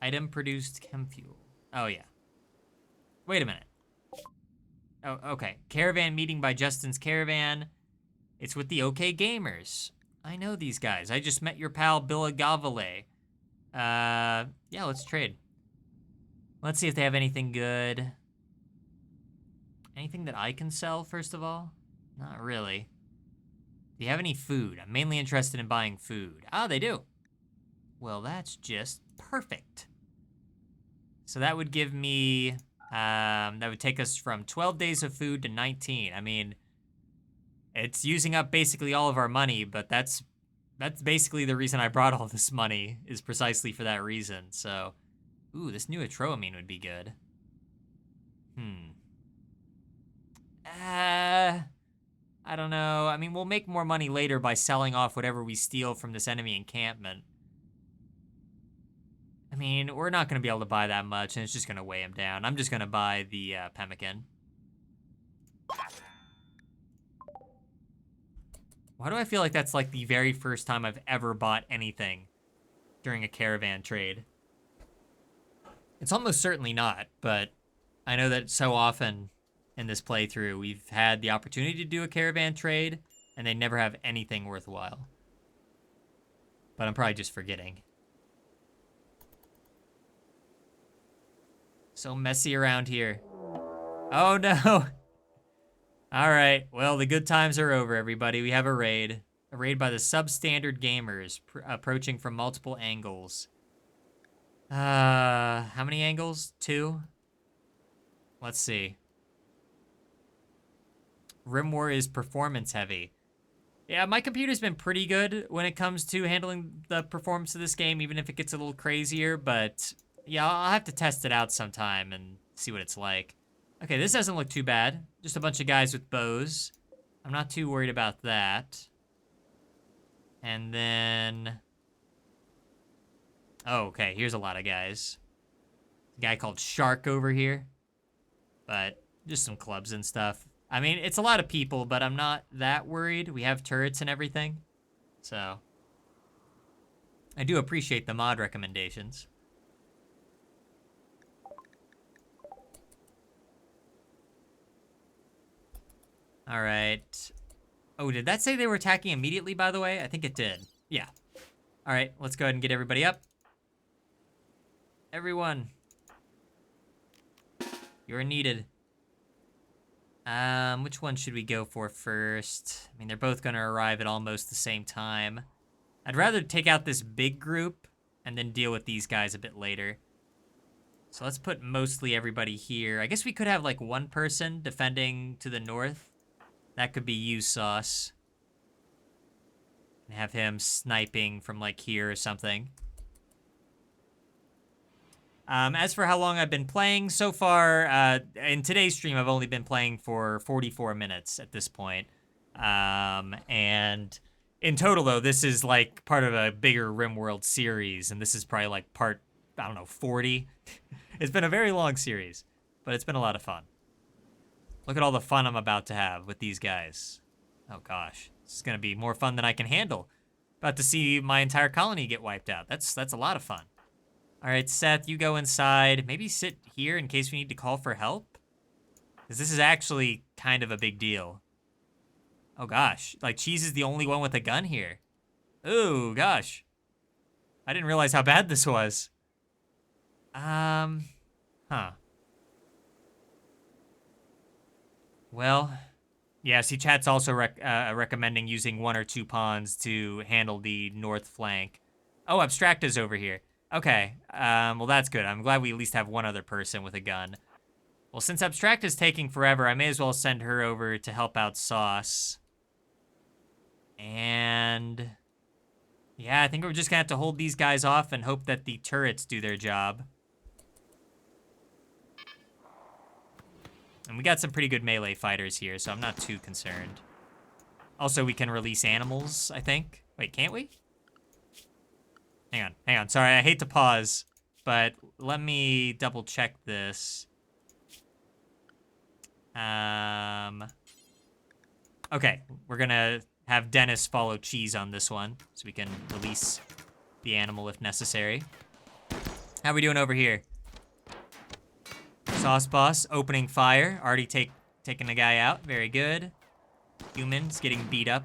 Speaker 1: Item produced chem fuel. Oh, yeah. Wait a minute. Oh, okay. Caravan meeting by Justin's Caravan. It's with the OK Gamers. I know these guys. I just met your pal Bilagavale. Yeah, let's trade. Let's see if they have anything good. Anything that I can sell, first of all? Not really. Do you have any food? I'm mainly interested in buying food. Oh, they do. Well, that's just perfect. So that would give me, that would take us from 12 days of food to 19. I mean, it's using up basically all of our money, but that's basically the reason I brought all this money, is precisely for that reason. So, ooh, this new atroamine would be good. I don't know. I mean, we'll make more money later by selling off whatever we steal from this enemy encampment. I mean, we're not going to be able to buy that much, and it's just going to weigh him down. I'm just going to buy the pemmican. Why do I feel like that's like the very first time I've ever bought anything during a caravan trade? It's almost certainly not, but I know that so often in this playthrough, we've had the opportunity to do a caravan trade, and they never have anything worthwhile. But I'm probably just forgetting. So messy around here. Oh no! Alright, well, the good times are over, everybody. We have a raid. A raid by the substandard gamers, approaching from multiple angles. How many angles? 2? Let's see. RimWorld is performance heavy. Yeah, my computer's been pretty good when it comes to handling the performance of this game, even if it gets a little crazier, but yeah, I'll have to test it out sometime and see what it's like. Okay, this doesn't look too bad. Just a bunch of guys with bows. I'm not too worried about that. And then... oh, okay, here's a lot of guys. A guy called Shark over here. But just some clubs and stuff. I mean, it's a lot of people, but I'm not that worried. We have turrets and everything. So, I do appreciate the mod recommendations. All right. Oh, did that say they were attacking immediately, by the way? I think it did. Yeah. All right, let's go ahead and get everybody up. Everyone. You're needed. Which one should we go for first? I mean, they're both going to arrive at almost the same time. I'd rather take out this big group and then deal with these guys a bit later. So let's put mostly everybody here. I guess we could have like one person defending to the north. That could be you, Sauce. And have him sniping from like here or something. As for how long I've been playing, so far, in today's stream, I've only been playing for 44 minutes at this point. And in total, though, this is like part of a bigger RimWorld series, and this is probably like part, I don't know, 40. It's been a very long series, but it's been a lot of fun. Look at all the fun I'm about to have with these guys. Oh gosh, this is gonna be more fun than I can handle. About to see my entire colony get wiped out. That's a lot of fun. All right, Seth, you go inside. Maybe sit here in case we need to call for help. Because this is actually kind of a big deal. Oh gosh, like Cheese is the only one with a gun here. Oh gosh. I didn't realize how bad this was. Huh. Well, yeah, see, chat's also recommending using 1 or 2 pawns to handle the north flank. Oh, Abstracta's over here. Okay, well, that's good. I'm glad we at least have one other person with a gun. Well, since Abstracta's taking forever, I may as well send her over to help out Sauce. And Yeah, I think we're just gonna have to hold these guys off and hope that the turrets do their job. And we got some pretty good melee fighters here, so I'm not too concerned. Also, we can release animals, I think. Wait, can't we? Hang on. Sorry, I hate to pause, but let me double check this. Okay, we're gonna have Dennis follow Cheese on this one, so we can release the animal if necessary. How we doing over here? Sauce Boss opening fire, already taking the guy out. Very good. Humans getting beat up.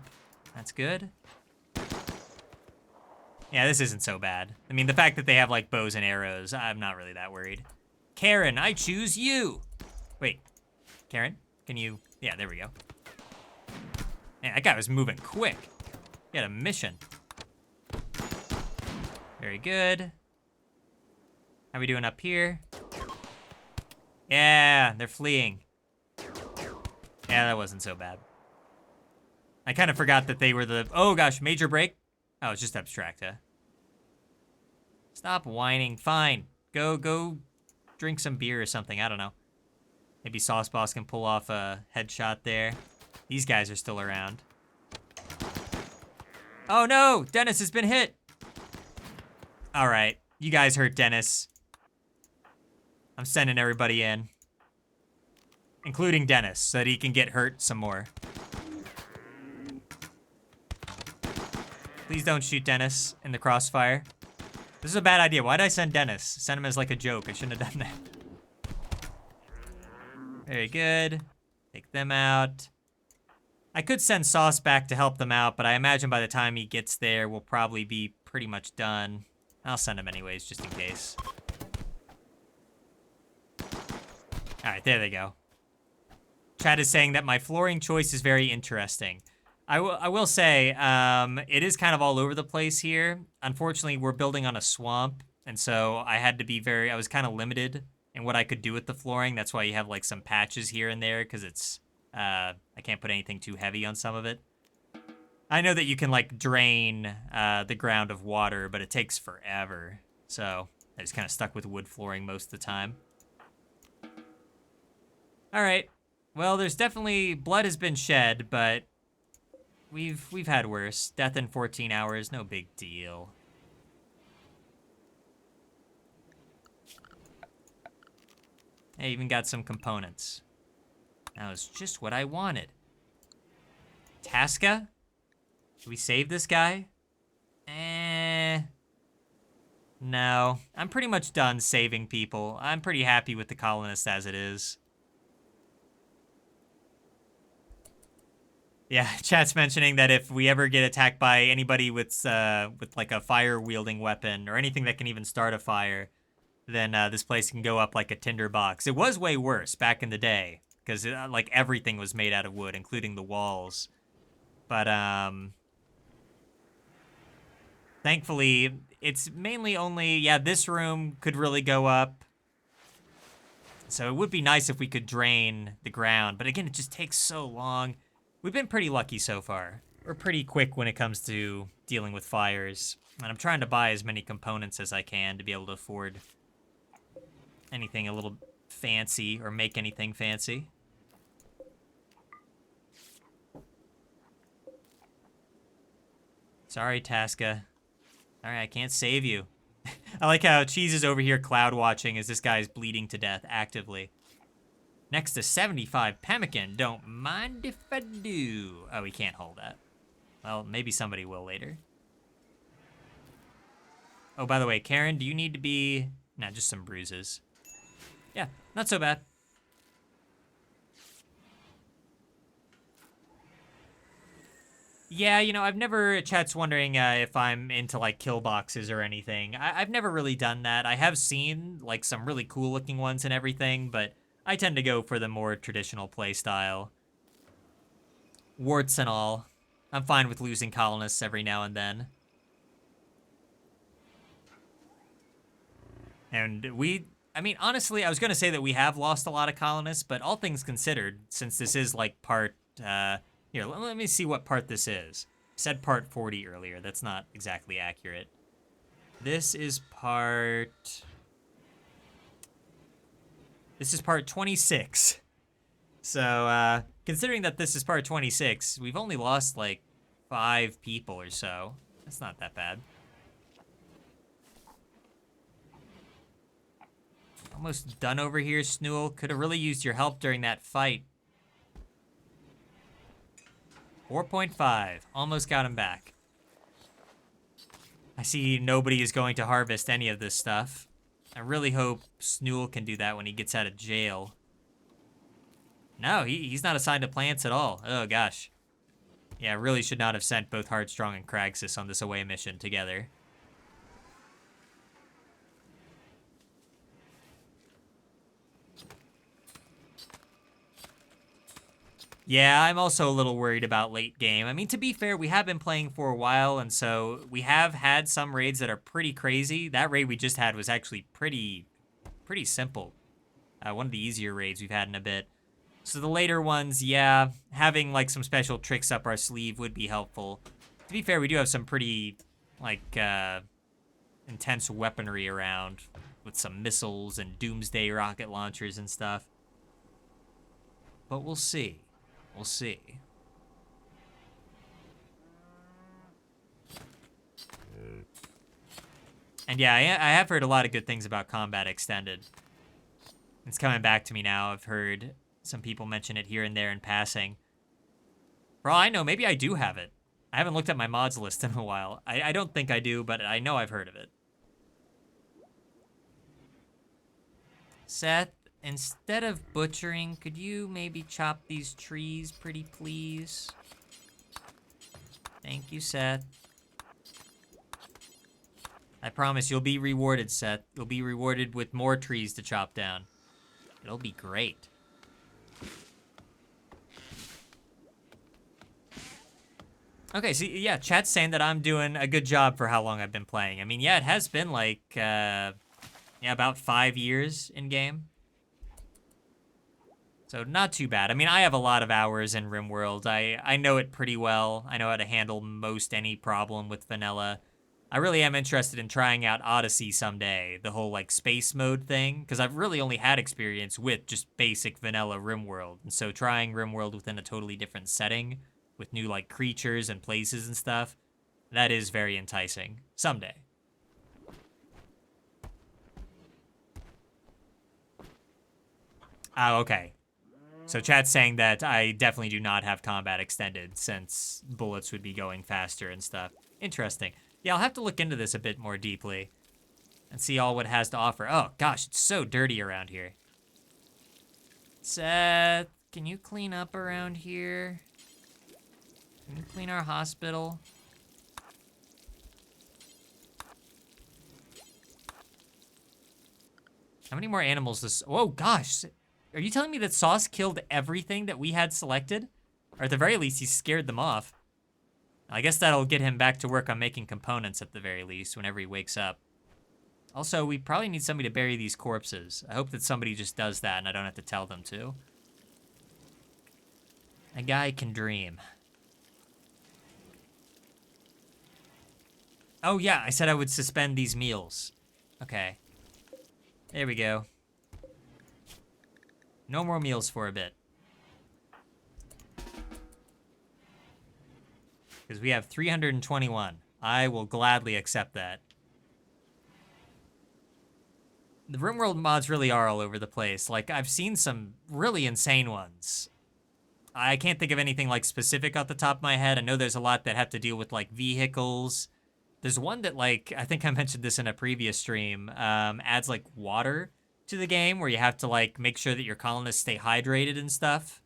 Speaker 1: That's good. Yeah, this isn't so bad. I mean, the fact that they have like bows and arrows, I'm not really that worried. Karen, I choose you. Wait, Karen, can you? Yeah, there we go. Man, that guy was moving quick. He had a mission. Very good. How we doing up here? Yeah, they're fleeing. Yeah, that wasn't so bad. I kind of forgot that they were the... Oh, gosh, major break? Oh, it's just abstract, huh? Stop whining. Fine. Go drink some beer or something. I don't know. Maybe Sauce Boss can pull off a headshot there. These guys are still around. Oh, no! Dennis has been hit! All right. You guys hurt Dennis. I'm sending everybody in. Including Dennis, so that he can get hurt some more. Please don't shoot Dennis in the crossfire. This is a bad idea. Why did I send Dennis? Send him as like a joke. I shouldn't have done that. Very good. Take them out. I could send Sauce back to help them out, but I imagine by the time he gets there, we'll probably be pretty much done. I'll send him anyways, just in case. All right, there they go. Chad is saying that my flooring choice is very interesting. I will say, it is kind of all over the place here. Unfortunately, we're building on a swamp, and so I had to be I was kind of limited in what I could do with the flooring. That's why you have like some patches here and there, because it's, I can't put anything too heavy on some of it. I know that you can like drain the ground of water, but it takes forever. So I just kind of stuck with wood flooring most of the time. All right. Well, there's definitely blood has been shed, but we've had worse. Death in 14 hours, no big deal. I even got some components. That was just what I wanted. Tasca? Should we save this guy? No. I'm pretty much done saving people. I'm pretty happy with the colonists as it is. Yeah, chat's mentioning that if we ever get attacked by anybody with like a fire-wielding weapon or anything that can even start a fire, then this place can go up like a tinder box. It was way worse back in the day because like everything was made out of wood, including the walls. But thankfully, it's mainly only, yeah, this room could really go up. So it would be nice if we could drain the ground. But again, it just takes so long. We've been pretty lucky so far. We're pretty quick when it comes to dealing with fires. And I'm trying to buy as many components as I can to be able to afford anything a little fancy or make anything fancy. Sorry, Tasca. Sorry, I can't save you. I like how Cheese is over here cloud watching as this guy's bleeding to death actively. Next to 75 pemmican. Don't mind if I do. Oh, we can't hold that. Well, maybe somebody will later. Oh, by the way, Karen, do you need to be... Nah, just some bruises. Yeah, not so bad. Yeah, you know, I've never... Chat's wondering if I'm into, like, kill boxes or anything. I've never really done that. I have seen, like, some really cool-looking ones and everything, but I tend to go for the more traditional play style. Warts and all. I'm fine with losing colonists every now and then. And I mean, honestly, I was going to say that we have lost a lot of colonists, but all things considered, since this is like part, here, let me see what part this is. Said part 40 earlier. That's not exactly accurate. This is part 26. So, considering that this is part 26, we've only lost like 5 people or so. That's not that bad. Almost done over here, Snool. Could have really used your help during that fight. 4.5. Almost got him back. I see nobody is going to harvest any of this stuff. I really hope Snool can do that when he gets out of jail. No, he's not assigned to plants at all. Oh, gosh. Yeah, I really should not have sent both Heartstrong and Kraxus on this away mission together. Yeah, I'm also a little worried about late game. I mean, to be fair, we have been playing for a while, and so we have had some raids that are pretty crazy. That raid we just had was actually pretty simple. One of the easier raids we've had in a bit. So the later ones, yeah, having like some special tricks up our sleeve would be helpful. To be fair, we do have some pretty, like, intense weaponry around with some missiles and doomsday rocket launchers and stuff. But we'll see. We'll see. And yeah, I have heard a lot of good things about Combat Extended. It's coming back to me now. I've heard some people mention it here and there in passing. For all I know, maybe I do have it. I haven't looked at my mods list in a while. I don't think I do, but I know I've heard of it. Seth, instead of butchering, could you maybe chop these trees, pretty please? Thank you, Seth. I promise you'll be rewarded, Seth. You'll be rewarded with more trees to chop down. It'll be great. Okay, so yeah, chat's saying that I'm doing a good job for how long I've been playing. I mean, yeah, it has been like, yeah, about 5 years in game. So not too bad. I mean, I have a lot of hours in RimWorld. I know it pretty well. I know how to handle most any problem with vanilla. I really am interested in trying out Odyssey someday, the whole like space mode thing, because I've really only had experience with just basic vanilla RimWorld. And so trying RimWorld within a totally different setting with new like creatures and places and stuff, that is very enticing. Someday. Oh, okay. So chat's saying that I definitely do not have Combat Extended since bullets would be going faster and stuff. Interesting. Yeah, I'll have to look into this a bit more deeply and see all what it has to offer. Oh, gosh, it's so dirty around here. Seth, can you clean up around here? Can you clean our hospital? How many more animals this... Oh, gosh. Are you telling me that Sauce killed everything that we had selected? Or at the very least, he scared them off. I guess that'll get him back to work on making components at the very least whenever he wakes up. Also, we probably need somebody to bury these corpses. I hope that somebody just does that and I don't have to tell them to. A guy can dream. Oh yeah, I said I would suspend these meals. Okay. There we go. No more meals for a bit. Because we have 321. I will gladly accept that. The RimWorld mods really are all over the place. Like, I've seen some really insane ones. I can't think of anything, like, specific off the top of my head. I know there's a lot that have to deal with, like, vehicles. There's one that, like, I think I mentioned this in a previous stream, adds, like, water to the game where you have to, like, make sure that your colonists stay hydrated and stuff.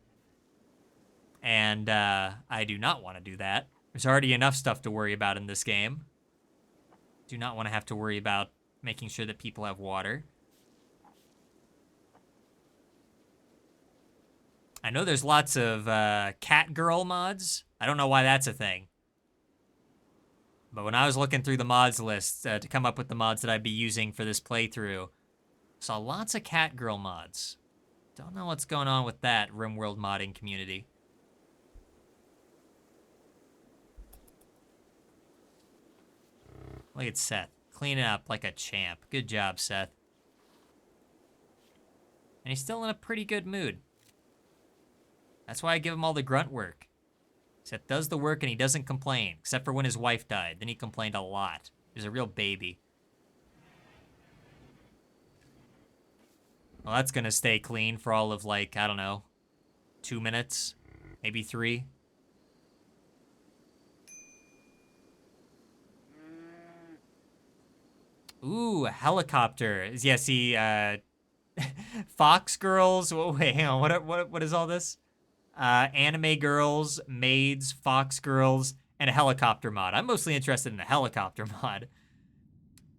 Speaker 1: And, I do not want to do that. There's already enough stuff to worry about in this game. Do not want to have to worry about making sure that people have water. I know there's lots of cat girl mods. I don't know why that's a thing. But when I was looking through the mods list to come up with the mods that I'd be using for this playthrough, saw lots of cat girl mods. Don't know what's going on with that RimWorld modding community. Look at Seth. Cleaning up like a champ. Good job, Seth. And he's still in a pretty good mood. That's why I give him all the grunt work. Seth does the work and he doesn't complain, except for when his wife died. Then he complained a lot. He was a real baby. Well, that's gonna stay clean for all of, like, I don't know, 2 minutes, maybe 3. Ooh, a helicopter. Yeah, see, Fox girls. Wait, hang on. What is all this? Anime girls, maids, Fox girls, and a helicopter mod. I'm mostly interested in the helicopter mod.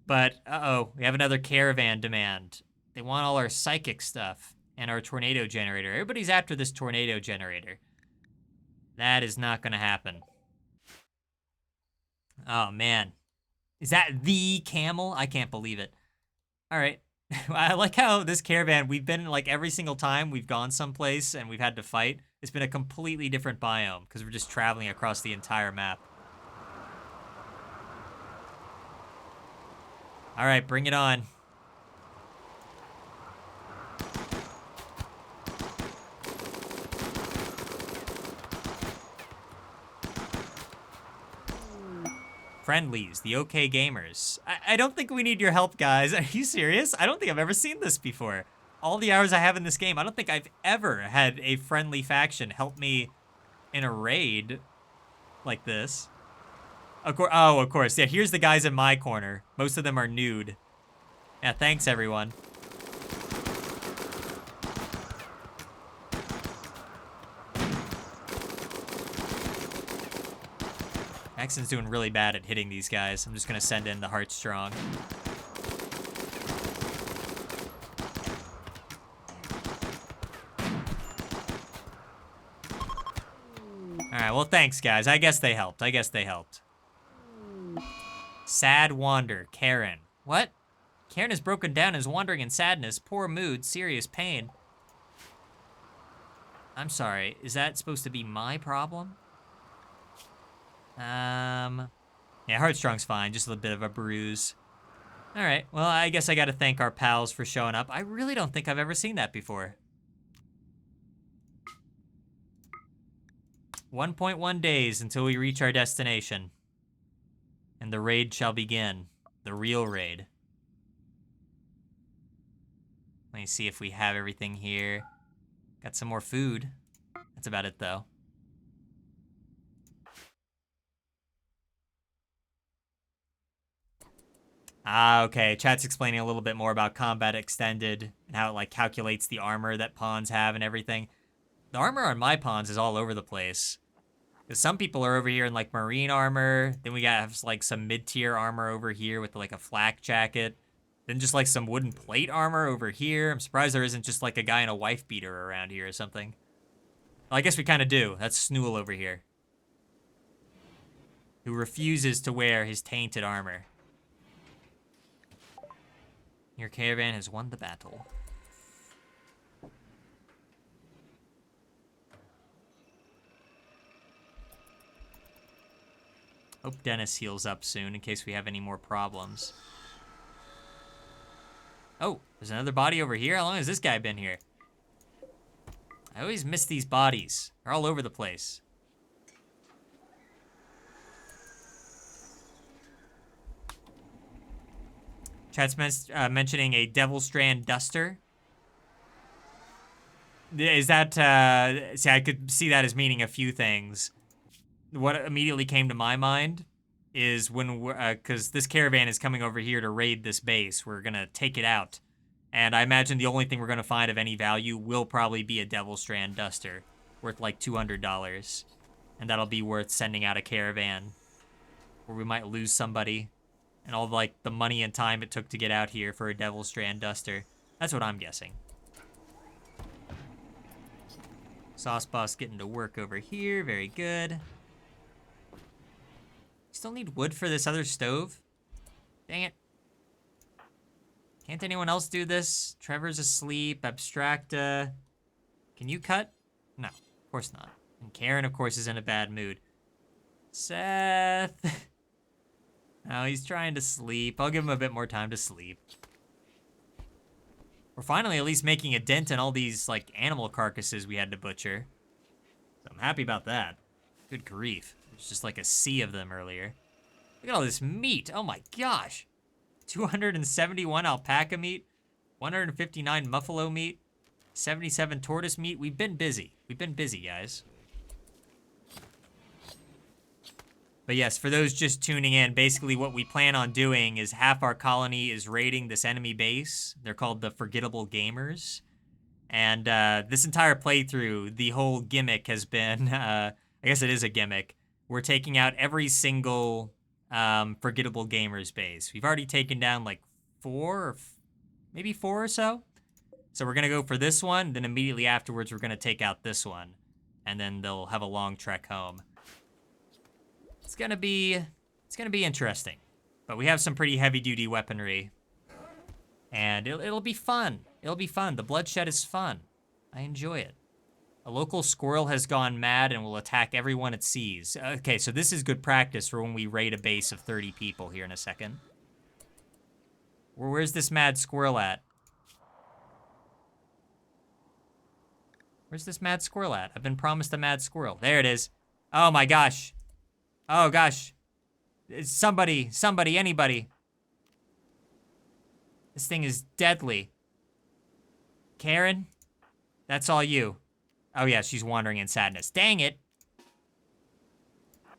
Speaker 1: But, uh-oh, we have another caravan demand. They want all our psychic stuff and our tornado generator. Everybody's after this tornado generator. That is not going to happen. Oh, man. Is that the camel? I can't believe it. All right. I like how this caravan, we've been, like, every single time we've gone someplace and we've had to fight, it's been a completely different biome because we're just traveling across the entire map. All right, bring it on. Friendlies, the OK Gamers. I don't think we need your help, guys. Are you serious? I don't think I've ever seen this before. All the hours I have in this game, I don't think I've ever had a friendly faction help me in a raid like this. Of course. Yeah, here's the guys in my corner. Most of them are nude. Yeah, thanks, everyone. Axon's doing really bad at hitting these guys. I'm just gonna send in the Heartstrong. Alright, well, thanks, guys. I guess they helped. Sad Wander, Karen. What? Karen is broken down and is wandering in sadness, poor mood, serious pain. I'm sorry, is that supposed to be my problem? Yeah, Heartstrong's fine, just a little bit of a bruise. All right, well, I guess I gotta thank our pals for showing up. I really don't think I've ever seen that before. 1.1 days until we reach our destination. And the raid shall begin. The real raid. Let me see if we have everything here. Got some more food. That's about it, though. Ah, okay. Chat's explaining a little bit more about Combat Extended and how it, like, calculates the armor that pawns have and everything. The armor on my pawns is all over the place. Because some people are over here in, like, marine armor. Then we got, like, some mid-tier armor over here with, like, a flak jacket. Then just, like, some wooden plate armor over here. I'm surprised there isn't just, like, a guy in a wife beater around here or something. Well, I guess we kind of do. That's Snool over here, who refuses to wear his tainted armor. Your caravan has won the battle. Hope Dennis heals up soon in case we have any more problems. Oh, there's another body over here? How long has this guy been here? I always miss these bodies. They're all over the place. Chat's mentioning a Devil Strand Duster. Is that, see, I could see that as meaning a few things. What immediately came to my mind is when we're, because this caravan is coming over here to raid this base. We're going to take it out. And I imagine the only thing we're going to find of any value will probably be a Devil Strand Duster, worth like $200. And that'll be worth sending out a caravan. Or we might lose somebody. And all, like, the money and time it took to get out here for a Devil Strand Duster. That's what I'm guessing. Sauce Boss getting to work over here. Very good. Still need wood for this other stove? Dang it. Can't anyone else do this? Trevor's asleep. Abstracta. Can you cut? No, of course not. And Karen, of course, is in a bad mood. Seth. No, he's trying to sleep. I'll give him a bit more time to sleep. We're finally at least making a dent in all these, like, animal carcasses we had to butcher. So I'm happy about that. Good grief. There's just like a sea of them earlier. Look at all this meat. Oh my gosh. 271 alpaca meat, 159 buffalo meat, 77 tortoise meat. We've been busy. We've been busy, guys. But yes, for those just tuning in, basically what we plan on doing is half our colony is raiding this enemy base. They're called the Forgettable Gamers. And this entire playthrough, the whole gimmick has been, I guess it is a gimmick. We're taking out every single Forgettable Gamers base. We've already taken down like maybe four or so. So we're going to go for this one. Then immediately afterwards, we're going to take out this one. And then they'll have a long trek home. It's gonna be interesting, but we have some pretty heavy-duty weaponry, and it'll be fun. It'll be fun. The bloodshed is fun. I enjoy it. A local squirrel has gone mad and will attack everyone it sees. Okay, so this is good practice for when we raid a base of 30 people here in a second. Where's this mad squirrel at? Where's this mad squirrel at? I've been promised a mad squirrel. There it is. Oh my gosh. Oh gosh. It's somebody, anybody. This thing is deadly. Karen? That's all you. Oh yeah, she's wandering in sadness. Dang it.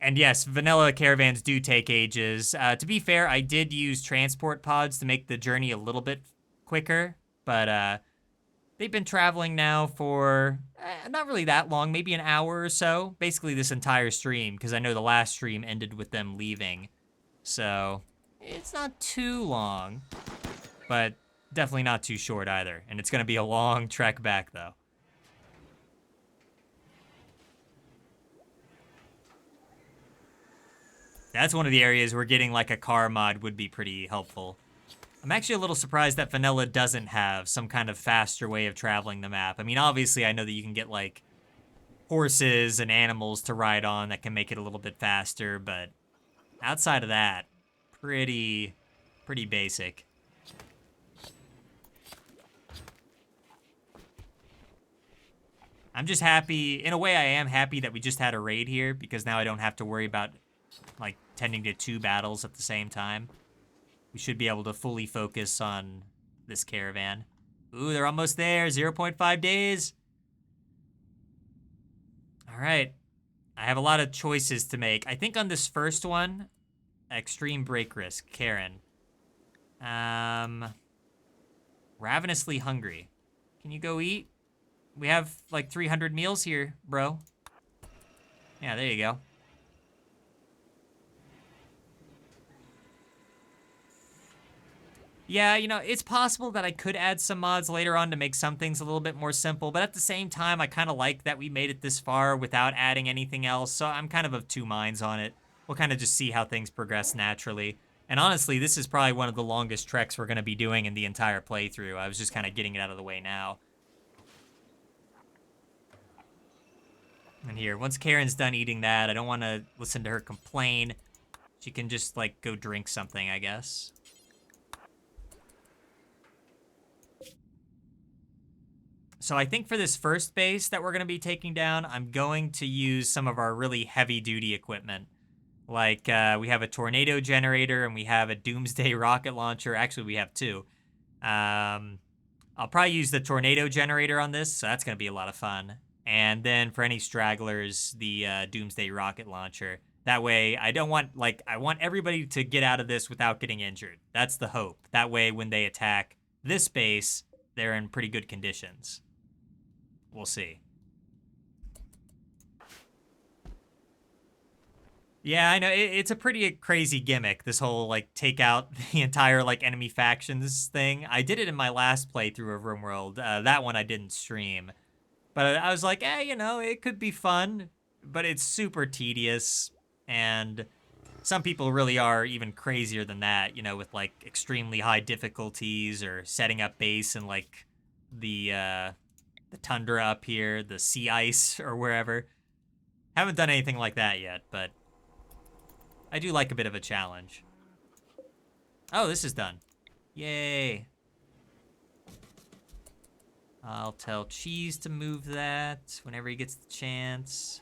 Speaker 1: And yes, vanilla caravans do take ages. To be fair, I did use transport pods to make the journey a little bit quicker, but they've been traveling now for not really that long, maybe an hour or so. Basically this entire stream, because I know the last stream ended with them leaving. So it's not too long, but definitely not too short either. And it's going to be a long trek back, though. That's one of the areas where getting like a car mod would be pretty helpful. I'm actually a little surprised that vanilla doesn't have some kind of faster way of traveling the map. I mean, obviously, I know that you can get, like, horses and animals to ride on that can make it a little bit faster, but outside of that, pretty basic. I'm just happy, in a way I am happy that we just had a raid here, because now I don't have to worry about, like, tending to 2 battles at the same time. We should be able to fully focus on this caravan. Ooh, they're almost there. 0.5 days. All right. I have a lot of choices to make. I think on this first one, extreme break risk, Karen. Ravenously hungry. Can you go eat? We have like 300 meals here, bro. Yeah, there you go. Yeah, you know, it's possible that I could add some mods later on to make some things a little bit more simple, but at the same time, I kind of like that we made it this far without adding anything else, so I'm kind of 2 minds on it. We'll kind of just see how things progress naturally. And honestly, this is probably one of the longest treks we're going to be doing in the entire playthrough. I was just kind of getting it out of the way now. And here, once Karen's done eating that, I don't want to listen to her complain. She can just, like, go drink something, I guess. So I think for this first base that we're going to be taking down, I'm going to use some of our really heavy-duty equipment. Like, we have a tornado generator and we have a doomsday rocket launcher. Actually, we have 2. I'll probably use the tornado generator on this, so that's going to be a lot of fun. And then for any stragglers, the doomsday rocket launcher. That way, I want everybody to get out of this without getting injured. That's the hope. That way, when they attack this base, they're in pretty good conditions. We'll see. Yeah, I know. It's a pretty crazy gimmick, this whole, like, take out the entire, like, enemy factions thing. I did it in my last playthrough of RimWorld. That one I didn't stream. But I was like, you know, it could be fun. But it's super tedious. And some people really are even crazier than that, you know, with, like, extremely high difficulties or setting up base in, like, the tundra up here, the sea ice, or wherever. Haven't done anything like that yet, but I do like a bit of a challenge. Oh, this is done. Yay. I'll tell Cheese to move that whenever he gets the chance.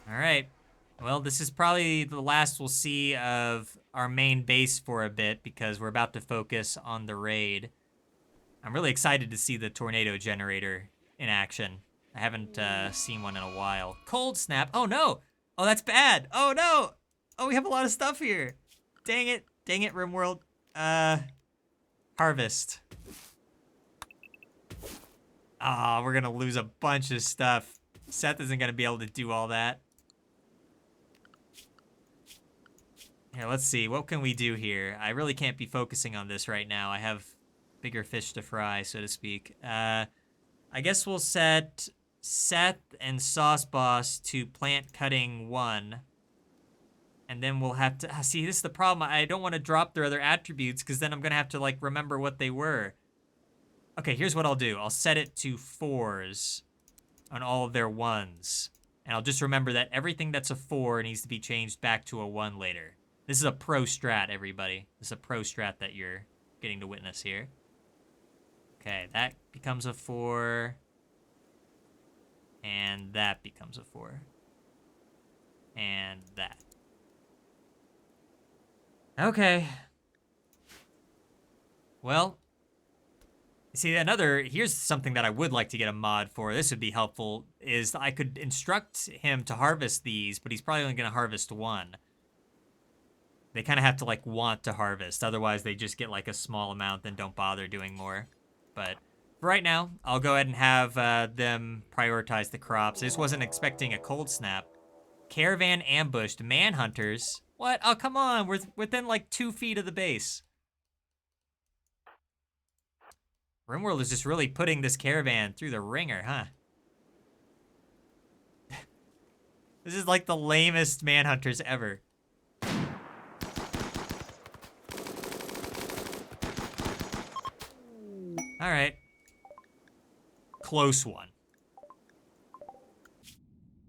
Speaker 1: All right. Well, this is probably the last we'll see of our main base for a bit because we're about to focus on the raid. I'm really excited to see the tornado generator in action. I haven't seen one in a while. Cold snap. Oh, no. Oh, that's bad. Oh, no. Oh, we have a lot of stuff here. Dang it. Dang it, RimWorld. Harvest. Ah, we're going to lose a bunch of stuff. Seth isn't going to be able to do all that. Here, let's see. What can we do here? I really can't be focusing on this right now. I have bigger fish to fry, so to speak. I guess we'll set Seth and Sauce Boss to plant cutting 1. And then we'll have to... See, this is the problem. I don't want to drop their other attributes because then I'm going to have to, like, remember what they were. Okay, here's what I'll do. I'll set it to 4s on all of their 1s. And I'll just remember that everything that's a 4 needs to be changed back to a 1 later. This is a pro strat, everybody. This is a pro strat that you're getting to witness here. Okay, that becomes a 4. And that becomes a 4. And that. Okay. Well, see, here's something that I would like to get a mod for. This would be helpful, is I could instruct him to harvest these, but he's probably only going to harvest 1. They kind of have to, like, want to harvest. Otherwise, they just get, like, a small amount, then don't bother doing more. But for right now, I'll go ahead and have them prioritize the crops. I just wasn't expecting a cold snap. Caravan ambushed. Manhunters. What? Oh, come on. We're within, like, 2 feet of the base. RimWorld is just really putting this caravan through the ringer, huh? This is, like, the lamest manhunters ever. All right. Close one.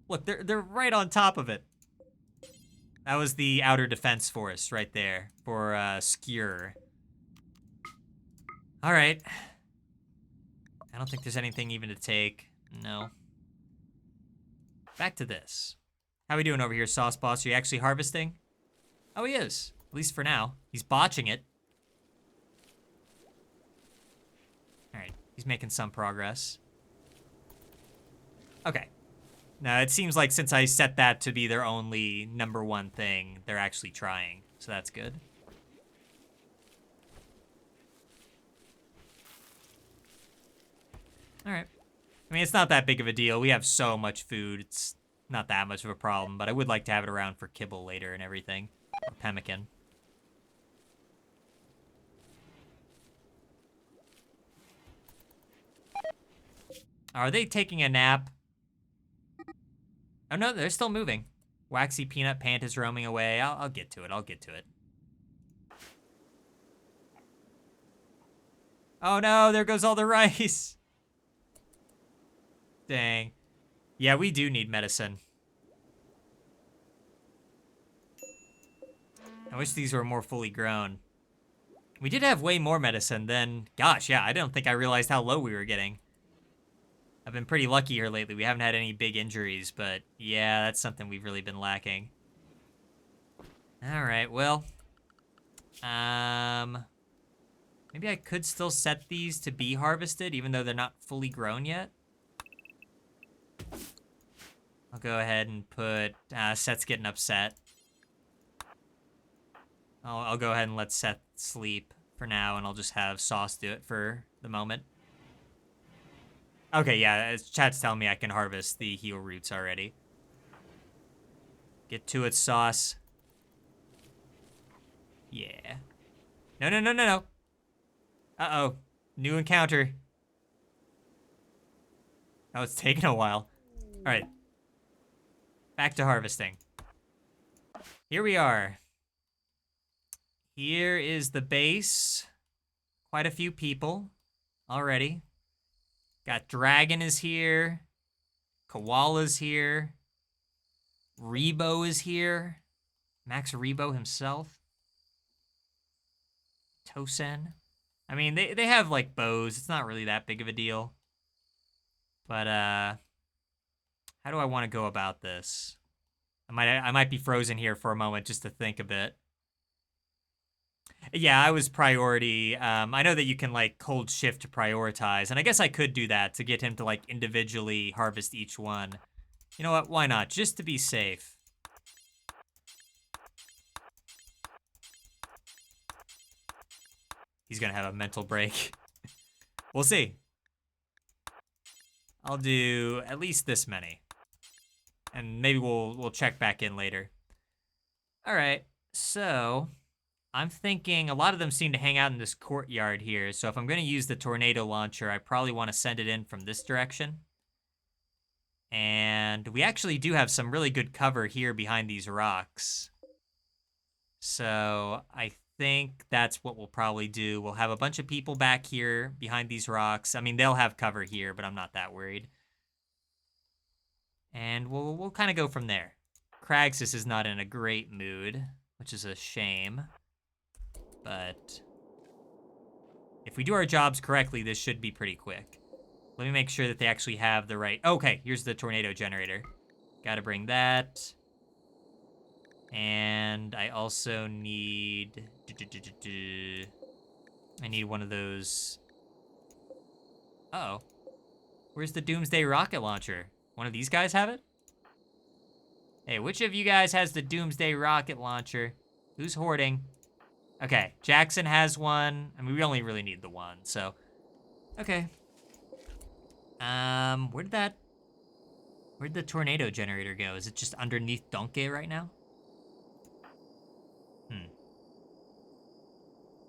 Speaker 1: Look, they're right on top of it. That was the outer defense force right there for Skewer. All right. I don't think there's anything even to take. No. Back to this. How we doing over here, Sauce Boss? Are you actually harvesting? Oh, he is. At least for now. He's botching it. All right. He's making some progress. Okay. Now, it seems like since I set that to be their only #1 thing, they're actually trying. So that's good. All right. I mean, it's not that big of a deal. We have so much food. It's not that much of a problem, but I would like to have it around for kibble later and everything. Or pemmican. Are they taking a nap? Oh, no, they're still moving. Waxy Peanut Pant is roaming away. I'll get to it. I'll get to it. Oh, no, there goes all the rice. Dang. Yeah, we do need medicine. I wish these were more fully grown. We did have way more medicine than... Gosh, yeah, I don't think I realized how low we were getting. I've been pretty lucky here lately. We haven't had any big injuries, but yeah, that's something we've really been lacking. All right, well... Maybe I could still set these to be harvested, even though they're not fully grown yet. I'll go ahead and put... Seth's getting upset. I'll go ahead and let Seth sleep for now, and I'll just have Sauce do it for the moment. Okay, yeah, chat's telling me I can harvest the heal roots already. Get to it, Sauce. Yeah. No, no, no, no, no. Uh-oh. New encounter. Oh, it's taking a while. All right. Back to harvesting. Here we are. Here is the base. Quite a few people already. Got Dragon is here. Koala's here. Rebo is here. Max Rebo himself. Tosen. I mean, they have, like, bows. It's not really that big of a deal. But, how do I want to go about this? I might be frozen here for a moment just to think a bit. Yeah, I was priority. I know that you can, like, hold shift to prioritize, and I guess I could do that to get him to, like, individually harvest each one. You know what? Why not? Just to be safe. He's gonna have a mental break. We'll see. I'll do at least this many. And maybe we'll check back in later. All right, so I'm thinking a lot of them seem to hang out in this courtyard here. So if I'm going to use the tornado launcher, I probably want to send it in from this direction. And we actually do have some really good cover here behind these rocks. So I think that's what we'll probably do. We'll have a bunch of people back here behind these rocks. I mean, they'll have cover here, but I'm not that worried. And we'll kind of go from there. Kraxus is not in a great mood, which is a shame. But if we do our jobs correctly, this should be pretty quick. Let me make sure that they actually have the right... Okay, here's the tornado generator. Gotta bring that. And I also need... I need one of those... Uh-oh. Where's the Doomsday rocket launcher? One of these guys have it? Hey, which of you guys has the Doomsday rocket launcher? Who's hoarding? Okay, Jackson has one. I mean, we only really need the one, so... Okay. Where'd the tornado generator go? Is it just underneath Donkey right now?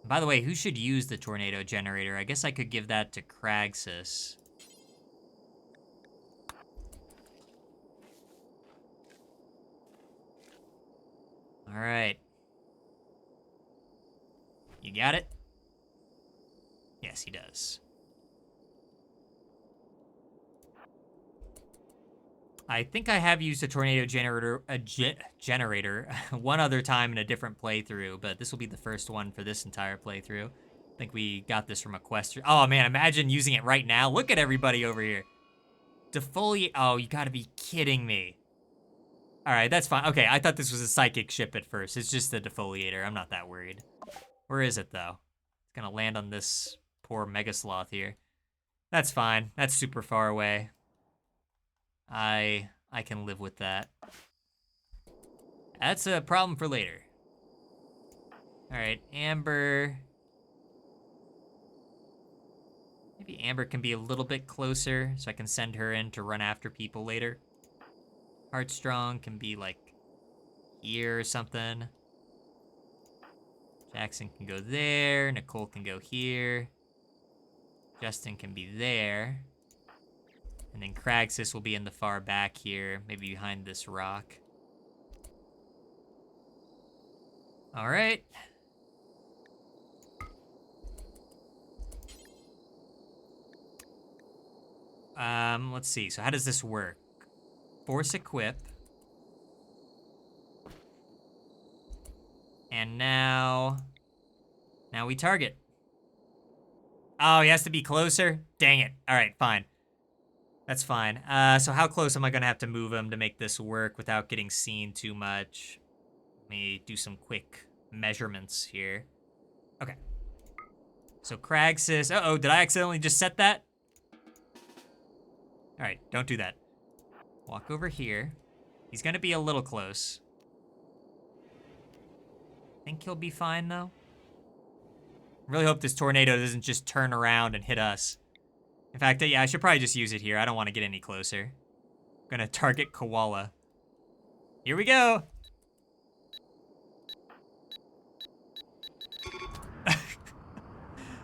Speaker 1: By the way, who should use the tornado generator? I guess I could give that to Kraxus. All right. You got it? Yes, he does. I think I have used a tornado generator one other time in a different playthrough, but this will be the first one for this entire playthrough. I think we got this from a quest. Oh man, imagine using it right now. Look at everybody over here. Defoliate. Oh, you gotta be kidding me. All right, that's fine. Okay, I thought this was a psychic ship at first. It's just a defoliator. I'm not that worried. Where is it, though? It's gonna land on this poor mega sloth here. That's fine. That's super far away. I can live with that. That's a problem for later. All right, Amber. Maybe Amber can be a little bit closer so I can send her in to run after people later. Heartstrong can be like here or something. Jackson can go there. Nicole can go here. Justin can be there. And then Kraxus will be in the far back here, maybe behind this rock. All right. Let's see. So how does this work? Force equip. And now we target. Oh, he has to be closer? Dang it. All right, fine. That's fine. So how close am I gonna have to move him to make this work without getting seen too much? Let me do some quick measurements here. Okay. So Kraxus, uh-oh, did I accidentally just set that? All right, don't do that. Walk over here. He's gonna be a little close. Think he'll be fine though. Really hope this tornado doesn't just turn around and hit us. In fact, yeah, I should probably just use it here. I don't want to get any closer. I'm gonna target Koala. Here we go.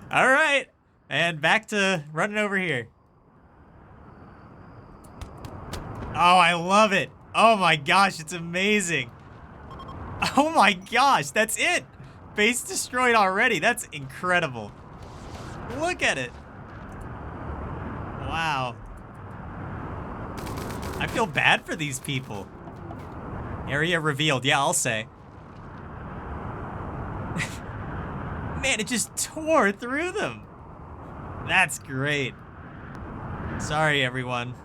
Speaker 1: All right, and back to running over here. Oh, I love it. Oh my gosh, it's amazing. Oh my gosh, that's it. Base destroyed already. That's incredible. Look at it. Wow. I feel bad for these people. Area revealed. Yeah, I'll say. Man, it just tore through them. That's great. Sorry, everyone.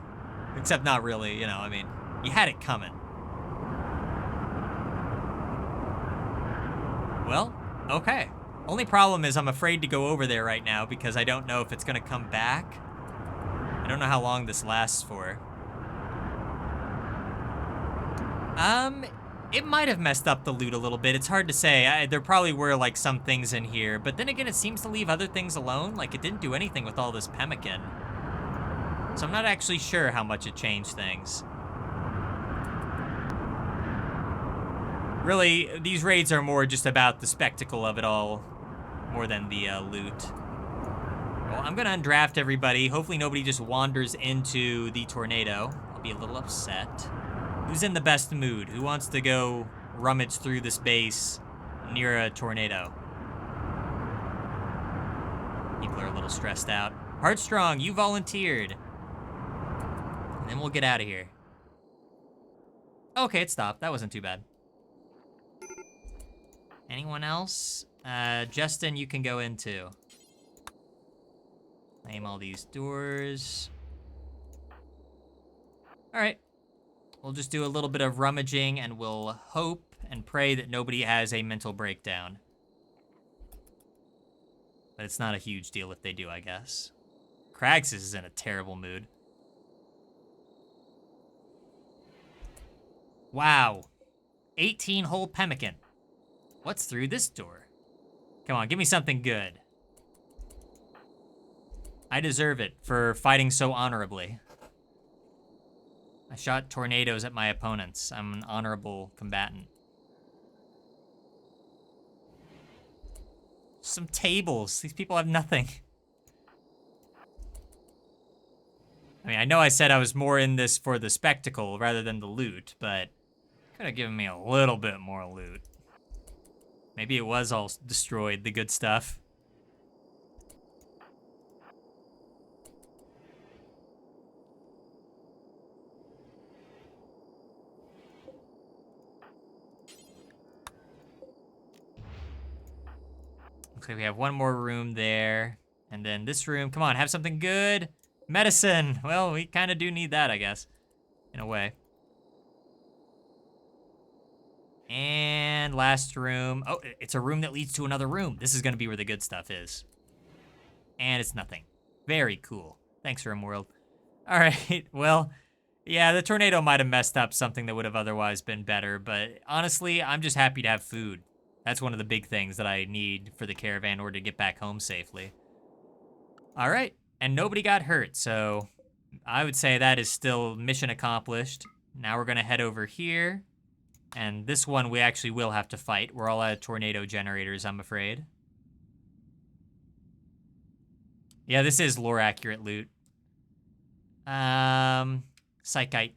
Speaker 1: Except not really, you know, I mean, you had it coming. Well, okay. Only problem is I'm afraid to go over there right now because I don't know if it's gonna come back. I don't know how long this lasts for. It might have messed up the loot a little bit. It's hard to say. There probably were, like, some things in here. But then again, it seems to leave other things alone. Like, it didn't do anything with all this pemmican. So I'm not actually sure how much it changed things. Really, these raids are more just about the spectacle of it all, more than the loot. Well, I'm gonna undraft everybody. Hopefully nobody just wanders into the tornado. I'll be a little upset. Who's in the best mood? Who wants to go rummage through this base near a tornado? People are a little stressed out. Heartstrong, you volunteered. And then we'll get out of here. Okay, it stopped. That wasn't too bad. Anyone else? Justin, you can go in too. Name all these doors. All right. We'll just do a little bit of rummaging and we'll hope and pray that nobody has a mental breakdown. But it's not a huge deal if they do, I guess. Krags is in a terrible mood. Wow. 18 whole pemmican. What's through this door? Come on, give me something good. I deserve it for fighting so honorably. I shot tornadoes at my opponents. I'm an honorable combatant. Some tables. These people have nothing. I mean, I know I said I was more in this for the spectacle rather than the loot, but could have given me a little bit more loot. Maybe it was all destroyed, the good stuff. Looks like we have one more room there. And then this room, come on, have something good. Medicine. Well, we kind of do need that, I guess, in a way. And last room. Oh, it's a room that leads to another room. This is going to be where the good stuff is. And it's nothing. Very cool. Thanks, RimWorld. All right, well, yeah, the tornado might have messed up something that would have otherwise been better, but honestly, I'm just happy to have food. That's one of the big things that I need for the caravan in order to get back home safely. All right, and nobody got hurt, so I would say that is still mission accomplished. Now we're going to head over here. And this one we actually will have to fight. We're all out of tornado generators, I'm afraid. Yeah, this is lore-accurate loot. Psychite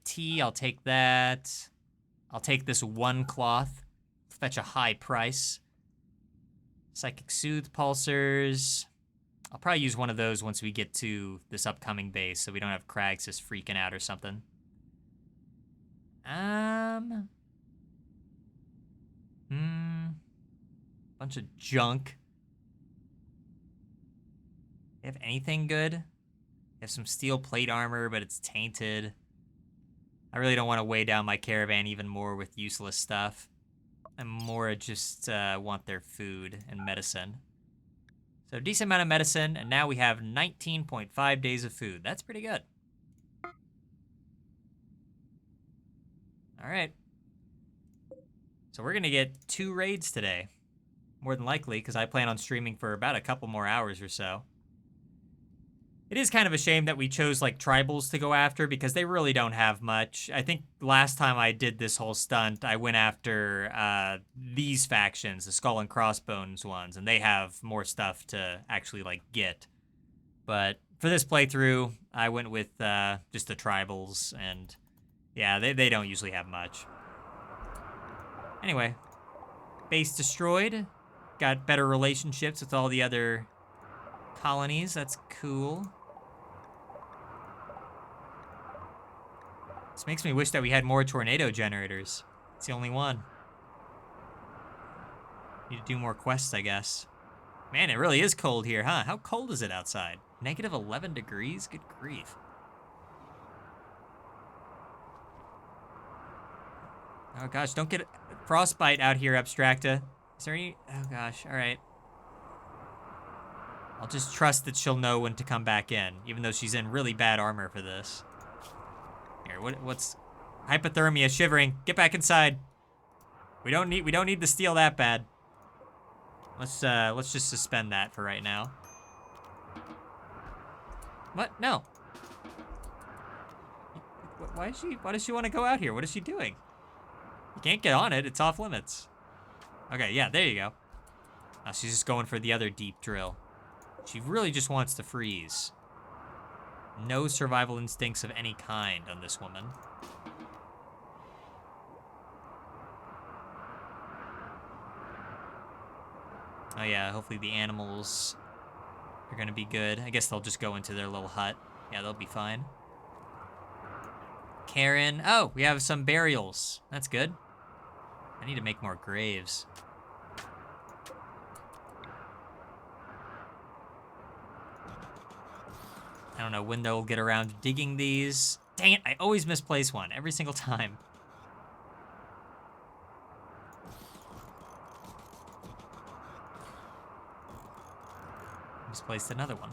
Speaker 1: tea, I'll take that. I'll take this one cloth. Fetch a high price. Psychic Soothe pulsers. I'll probably use one of those once we get to this upcoming base so we don't have Krags just freaking out or something. Bunch of junk. You have anything good? You have some steel plate armor, but it's tainted. I really don't want to weigh down my caravan even more with useless stuff. I'm more just want their food and medicine. So decent amount of medicine, and now we have 19.5 days of food. That's pretty good. All right. So we're going to get 2 raids today. More than likely, because I plan on streaming for about a couple more hours or so. It is kind of a shame that we chose, like, tribals to go after, because they really don't have much. I think last time I did this whole stunt, I went after these factions, the Skull and Crossbones ones, and they have more stuff to actually, like, get. But for this playthrough, I went with just the tribals, and yeah, they don't usually have much. Anyway, base destroyed. Got better relationships with all the other colonies. That's cool. This makes me wish that we had more tornado generators. It's the only one. Need to do more quests, I guess. Man, it really is cold here, huh? How cold is it outside? Negative 11 degrees? Good grief. Oh gosh, don't get frostbite out here, Abstracta. Is there any... Oh gosh, alright. I'll just trust that she'll know when to come back in, even though she's in really bad armor for this. Here, what's... Hypothermia, shivering. Get back inside. We don't need the steel that bad. Let's just suspend that for right now. What? No. Why does she want to go out here? What is she doing? You can't get on it. It's off limits. Okay, yeah, there you go. Oh, she's just going for the other deep drill. She really just wants to freeze. No survival instincts of any kind on this woman. Oh yeah, hopefully the animals are gonna be good. I guess they'll just go into their little hut. Yeah, they'll be fine. Karen. Oh, we have some burials. That's good. I need to make more graves. I don't know when they'll get around to digging these. Dang it, I always misplace one every single time. Misplaced another one.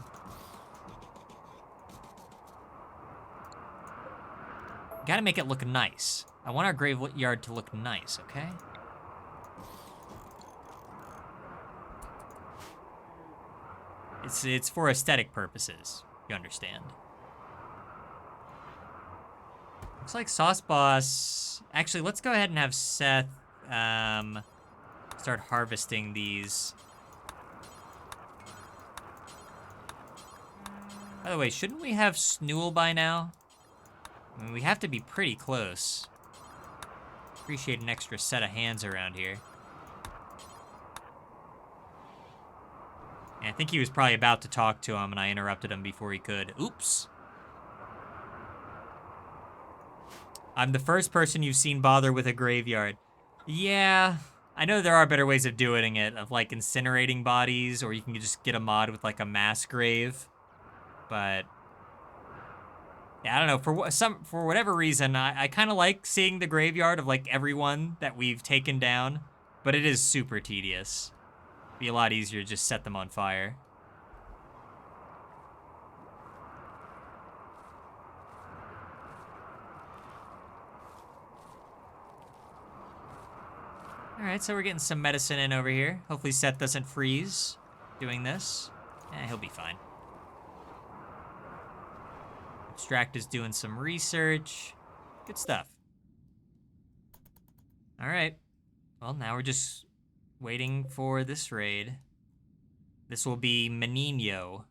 Speaker 1: Gotta make it look nice. I want our graveyard to look nice, okay? It's for aesthetic purposes, you understand. Looks like Sauce Boss... Actually, let's go ahead and have Seth start harvesting these. By the way, shouldn't we have Snool by now? I mean, we have to be pretty close. Appreciate an extra set of hands around here. And I think he was probably about to talk to him and I interrupted him before he could. Oops. I'm the first person you've seen bother with a graveyard. Yeah, I know there are better ways of doing it, of like incinerating bodies, or you can just get a mod with like a mass grave. But yeah, I don't know, for whatever reason, I kind of like seeing the graveyard of like everyone that we've taken down, but it is super tedious. It'd be a lot easier to just set them on fire. All right, so we're getting some medicine in over here. Hopefully Seth doesn't freeze doing this. He'll be fine. Abstract is doing some research. Good stuff. All right. Well, now we're just waiting for this raid. This will be Menino.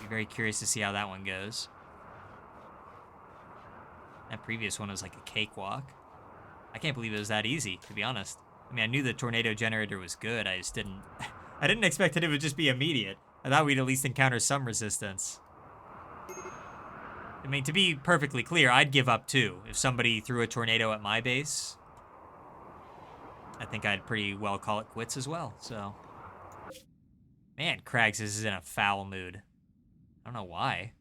Speaker 1: Be very curious to see how that one goes. That previous one was like a cakewalk. I can't believe it was that easy, to be honest. I mean, I knew the tornado generator was good. I just didn't... I didn't expect that it would just be immediate. I thought we'd at least encounter some resistance. I mean, to be perfectly clear, I'd give up too. If somebody threw a tornado at my base, I think I'd pretty well call it quits as well, so. Man, Krags is in a foul mood. I don't know why.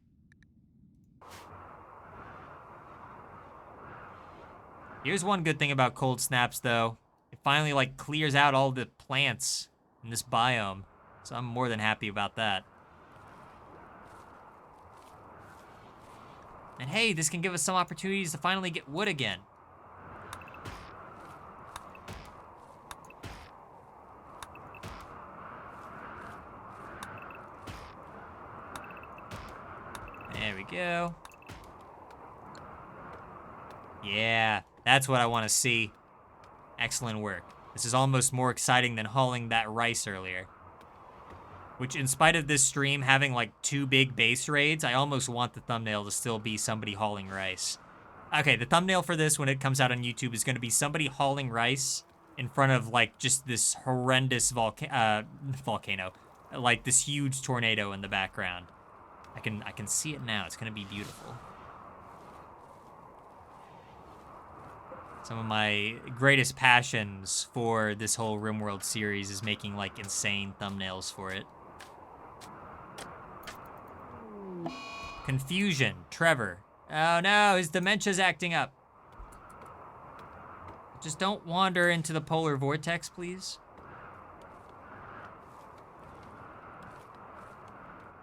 Speaker 1: Here's one good thing about cold snaps, though. It finally, like, clears out all the plants in this biome. So I'm more than happy about that. And hey, this can give us some opportunities to finally get wood again. There we go. Yeah, that's what I want to see. Excellent work. This is almost more exciting than hauling that rice earlier. Which, in spite of this stream having like 2 big base raids, I almost want the thumbnail to still be somebody hauling rice. Okay, the thumbnail for this when it comes out on YouTube is going to be somebody hauling rice in front of like just this horrendous volcano. Like this huge tornado in the background. I can see it now. It's going to be beautiful. Some of my greatest passions for this whole RimWorld series is making, like, insane thumbnails for it. Confusion. Trevor. Oh no, his dementia's acting up. Just don't wander into the polar vortex, please.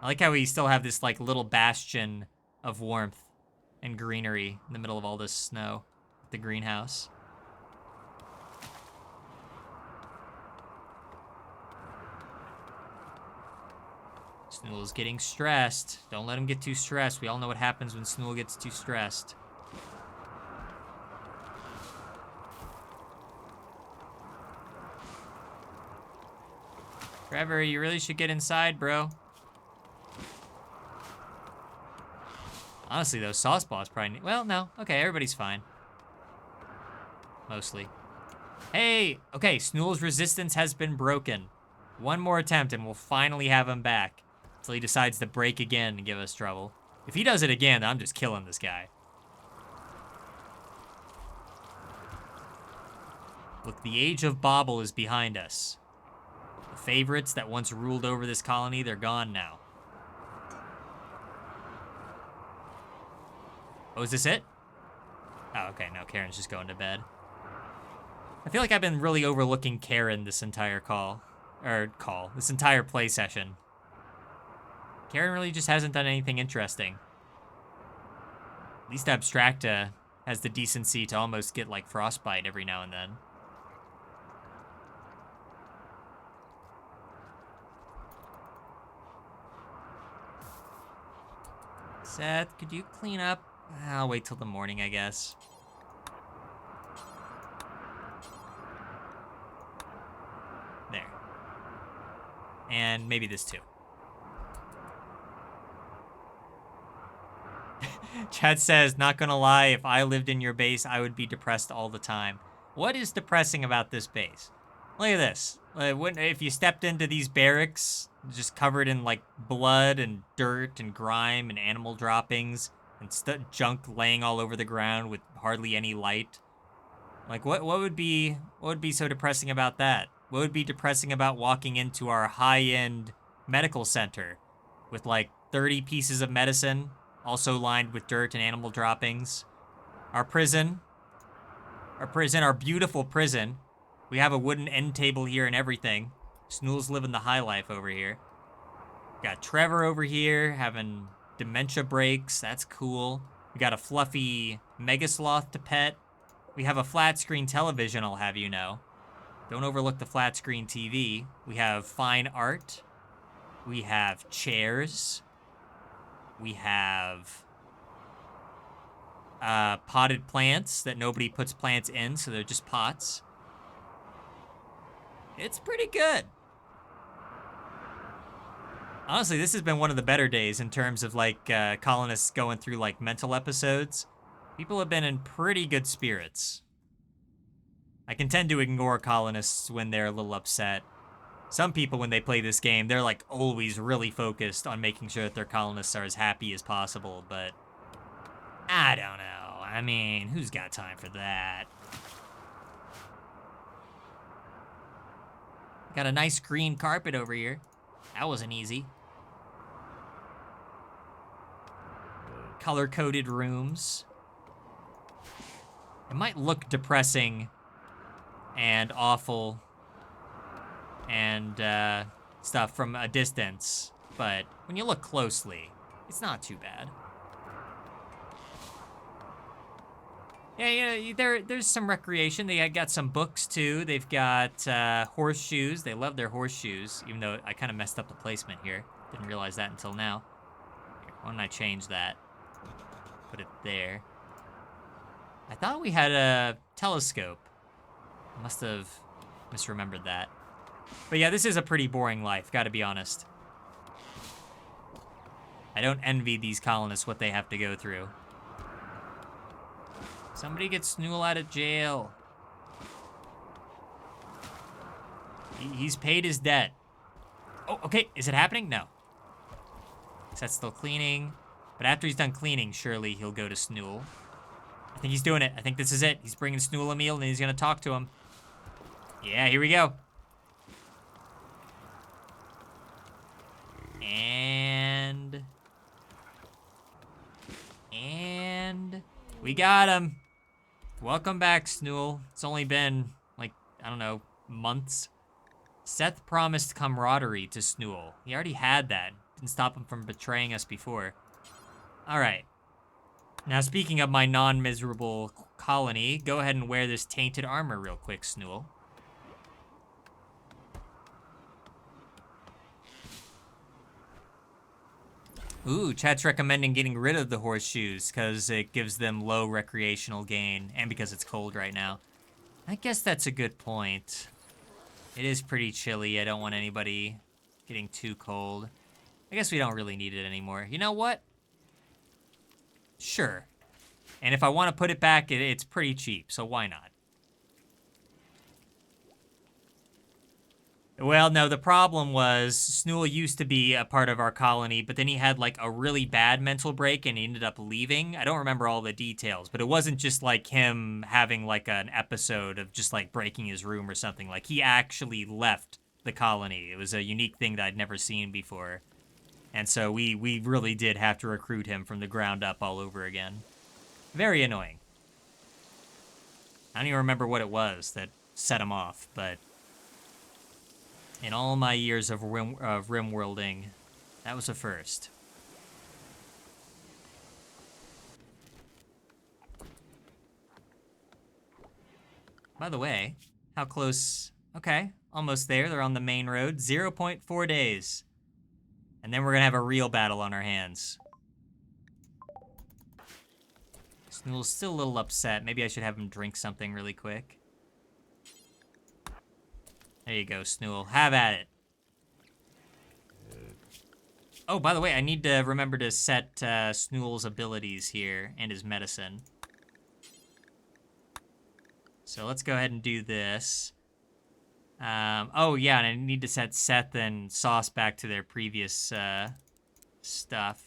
Speaker 1: I like how we still have this, like, little bastion of warmth and greenery in the middle of all this snow. The greenhouse. Snool's getting stressed. Don't let him get too stressed. We all know what happens when Snool gets too stressed. Trevor, you really should get inside, bro. Honestly, though, Sauceball's probably... Well, no. Okay, everybody's fine. Mostly. Hey! Okay, Snool's resistance has been broken. One more attempt and we'll finally have him back. Until he decides to break again and give us trouble. If he does it again, I'm just killing this guy. Look, the age of Bobble is behind us. The favorites that once ruled over this colony, they're gone now. Oh, is this it? Oh, okay, no, Karen's just going to bed. I feel like I've been really overlooking Karen this entire this entire play session. Karen really just hasn't done anything interesting. At least Abstracta has the decency to almost get, like, frostbite every now and then. Seth, could you clean up? I'll wait till the morning, I guess. There. And maybe this too. Chad says, not gonna lie, if I lived in your base, I would be depressed all the time. What is depressing about this base? Look at this. If you stepped into these barracks, just covered in, like, blood and dirt and grime and animal droppings and junk laying all over the ground with hardly any light. Like, what would be so depressing about that? What would be depressing about walking into our high-end medical center with, like, 30 pieces of medicine, also lined with dirt and animal droppings? Our beautiful prison. We have a wooden end table here and everything. Snool's living the high life over here. Got Trevor over here having dementia breaks. That's cool. We got a fluffy mega sloth to pet. We have a flat screen television, I'll have you know. Don't overlook the flat screen TV. We have fine art. We have chairs. We have potted plants that nobody puts plants in, so they're just pots. It's pretty good. Honestly, this has been one of the better days in terms of, like, colonists going through, like, mental episodes. People have been in pretty good spirits. I can tend to ignore colonists when they're a little upset. Some people, when they play this game, they're, like, always really focused on making sure that their colonists are as happy as possible, but I don't know. I mean, who's got time for that? Got a nice green carpet over here. That wasn't easy. Color-coded rooms. It might look depressing and awful and stuff from a distance, but when you look closely, it's not too bad. Yeah, there's some recreation. They got some books, too. They've got horseshoes. They love their horseshoes, even though I kind of messed up the placement here. Didn't realize that until now. Here, why don't I change that? Put it there. I thought we had a telescope. I must have misremembered that. But yeah, this is a pretty boring life, gotta be honest. I don't envy these colonists what they have to go through. Somebody get Snool out of jail. He's paid his debt. Oh, okay. Is it happening? No. Is that still cleaning? But after he's done cleaning, surely he'll go to Snool. I think he's doing it. I think this is it. He's bringing Snool a meal, and he's going to talk to him. Yeah, here we go. And we got him. Welcome back, Snool. It's only been, like, I don't know, months. Seth promised camaraderie to Snool. He already had that. Didn't stop him from betraying us before. All right. Now, speaking of my non-miserable colony, go ahead and wear this tainted armor real quick, Snool. Ooh, chat's recommending getting rid of the horseshoes because it gives them low recreational gain and because it's cold right now. I guess that's a good point. It is pretty chilly. I don't want anybody getting too cold. I guess we don't really need it anymore. You know what? Sure. And if I want to put it back, it's pretty cheap, so why not? Well, no, the problem was Snool used to be a part of our colony, but then he had like a really bad mental break and he ended up leaving. I don't remember all the details, but it wasn't just like him having like an episode of just like breaking his room or something. Like he actually left the colony. It was a unique thing that I'd never seen before. And so we really did have to recruit him from the ground up all over again. Very annoying. I don't even remember what it was that set him off, but in all my years of RimWorlding, that was a first. By the way, how close? Okay, almost there. They're on the main road. 0.4 days. And then we're gonna have a real battle on our hands. Snool's still a little upset. Maybe I should have him drink something really quick. There you go, Snool. Have at it. Oh, by the way, I need to remember to set Snool's abilities here and his medicine. So let's go ahead and do this. Oh, yeah, and I need to set Seth and Sauce back to their previous stuff.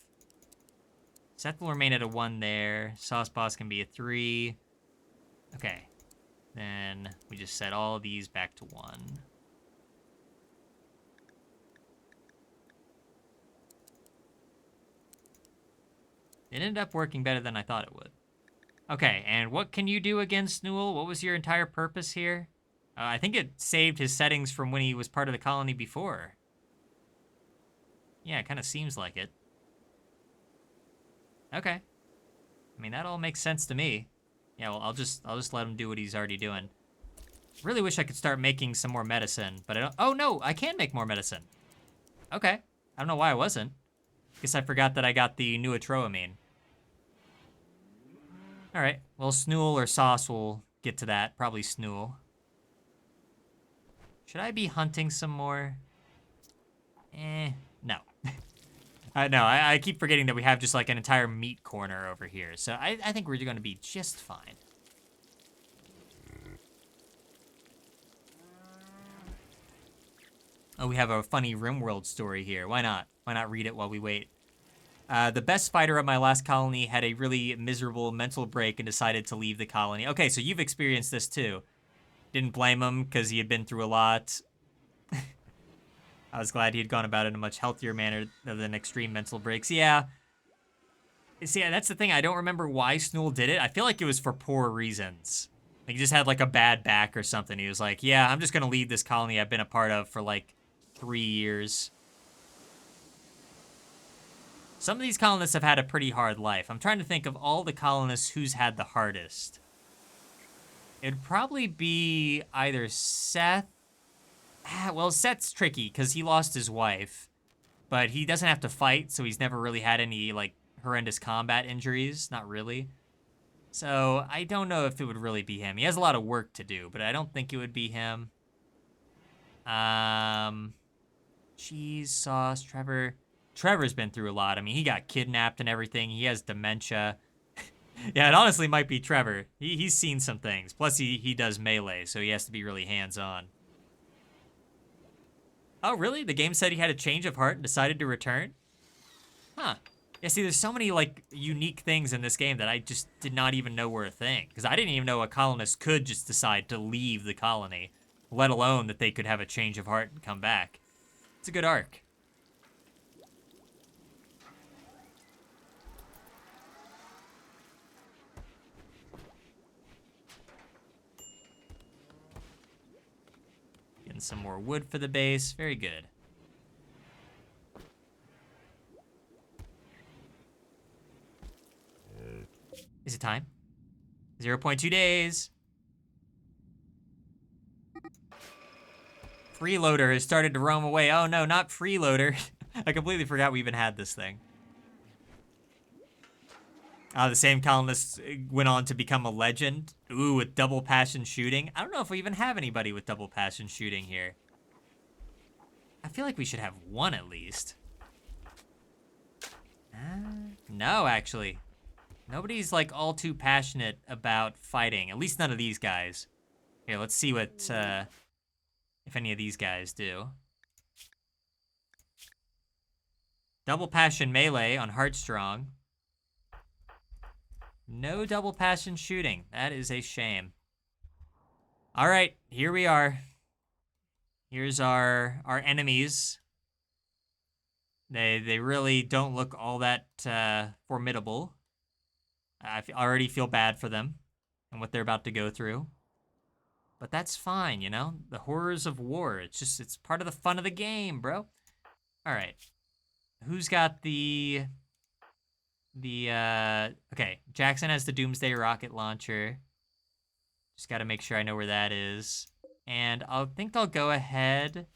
Speaker 1: Seth will remain at a 1 there. Sauce Boss can be a 3. Okay. Then we just set all of these back to 1. It ended up working better than I thought it would. Okay, and what can you do again, Snool? What was your entire purpose here? I think it saved his settings from when he was part of the colony before. Yeah, it kind of seems like it. Okay. I mean, that all makes sense to me. Yeah, well, I'll just let him do what he's already doing. Really wish I could start making some more medicine, but I don't. Oh no, I can make more medicine. Okay. I don't know why I wasn't. Guess I forgot that I got the new atroamine. All right. Well, Snool or Sauce will get to that. Probably Snool. Should I be hunting some more? No. No, I keep forgetting that we have just like an entire meat corner over here. So I think we're going to be just fine. Oh, we have a funny RimWorld story here. Why not? Why not read it while we wait? The best fighter of my last colony had a really miserable mental break and decided to leave the colony. Okay, so you've experienced this too. Didn't blame him because he had been through a lot. I was glad he had gone about it in a much healthier manner than extreme mental breaks. Yeah. See, that's the thing. I don't remember why Snool did it. I feel like it was for poor reasons. Like, he just had, like, a bad back or something. He was like, yeah, I'm just going to leave this colony I've been a part of for, like, 3 years. Some of these colonists have had a pretty hard life. I'm trying to think of all the colonists who's had the hardest. It'd probably be either Seth. Well, Seth's tricky because he lost his wife, but he doesn't have to fight, so he's never really had any, like, horrendous combat injuries. Not really. So I don't know if it would really be him. He has a lot of work to do, but I don't think it would be him. Cheese, Sauce, Trevor. Trevor's been through a lot. I mean, he got kidnapped and everything. He has dementia. Yeah, it honestly might be Trevor. He's seen some things. Plus, he does melee, so he has to be really hands-on. Oh, really? The game said he had a change of heart and decided to return? Huh. Yeah, see, there's so many, like, unique things in this game that I just did not even know were a thing. Because I didn't even know a colonist could just decide to leave the colony, let alone that they could have a change of heart and come back. It's a good arc. Getting some more wood for the base. Very good. Is it time? 0.2 days. Freeloader has started to roam away. Oh no, not freeloader. I completely forgot we even had this thing. The same colonist went on to become a legend. Ooh, with double passion shooting. I don't know if we even have anybody with double passion shooting here. I feel like we should have one at least. No, actually. Nobody's like all too passionate about fighting. At least none of these guys. Here, let's see what, if any of these guys do. Double passion melee on Heartstrong. No double passion shooting. That is a shame. All right, here we are. Here's our enemies. They really don't look all that formidable. I already feel bad for them and what they're about to go through. But that's fine, you know? The horrors of war. It's part of the fun of the game, bro. All right. Who's got the okay, Jackson has the Doomsday rocket launcher. Just got to make sure I know where that is. And I think I'll go ahead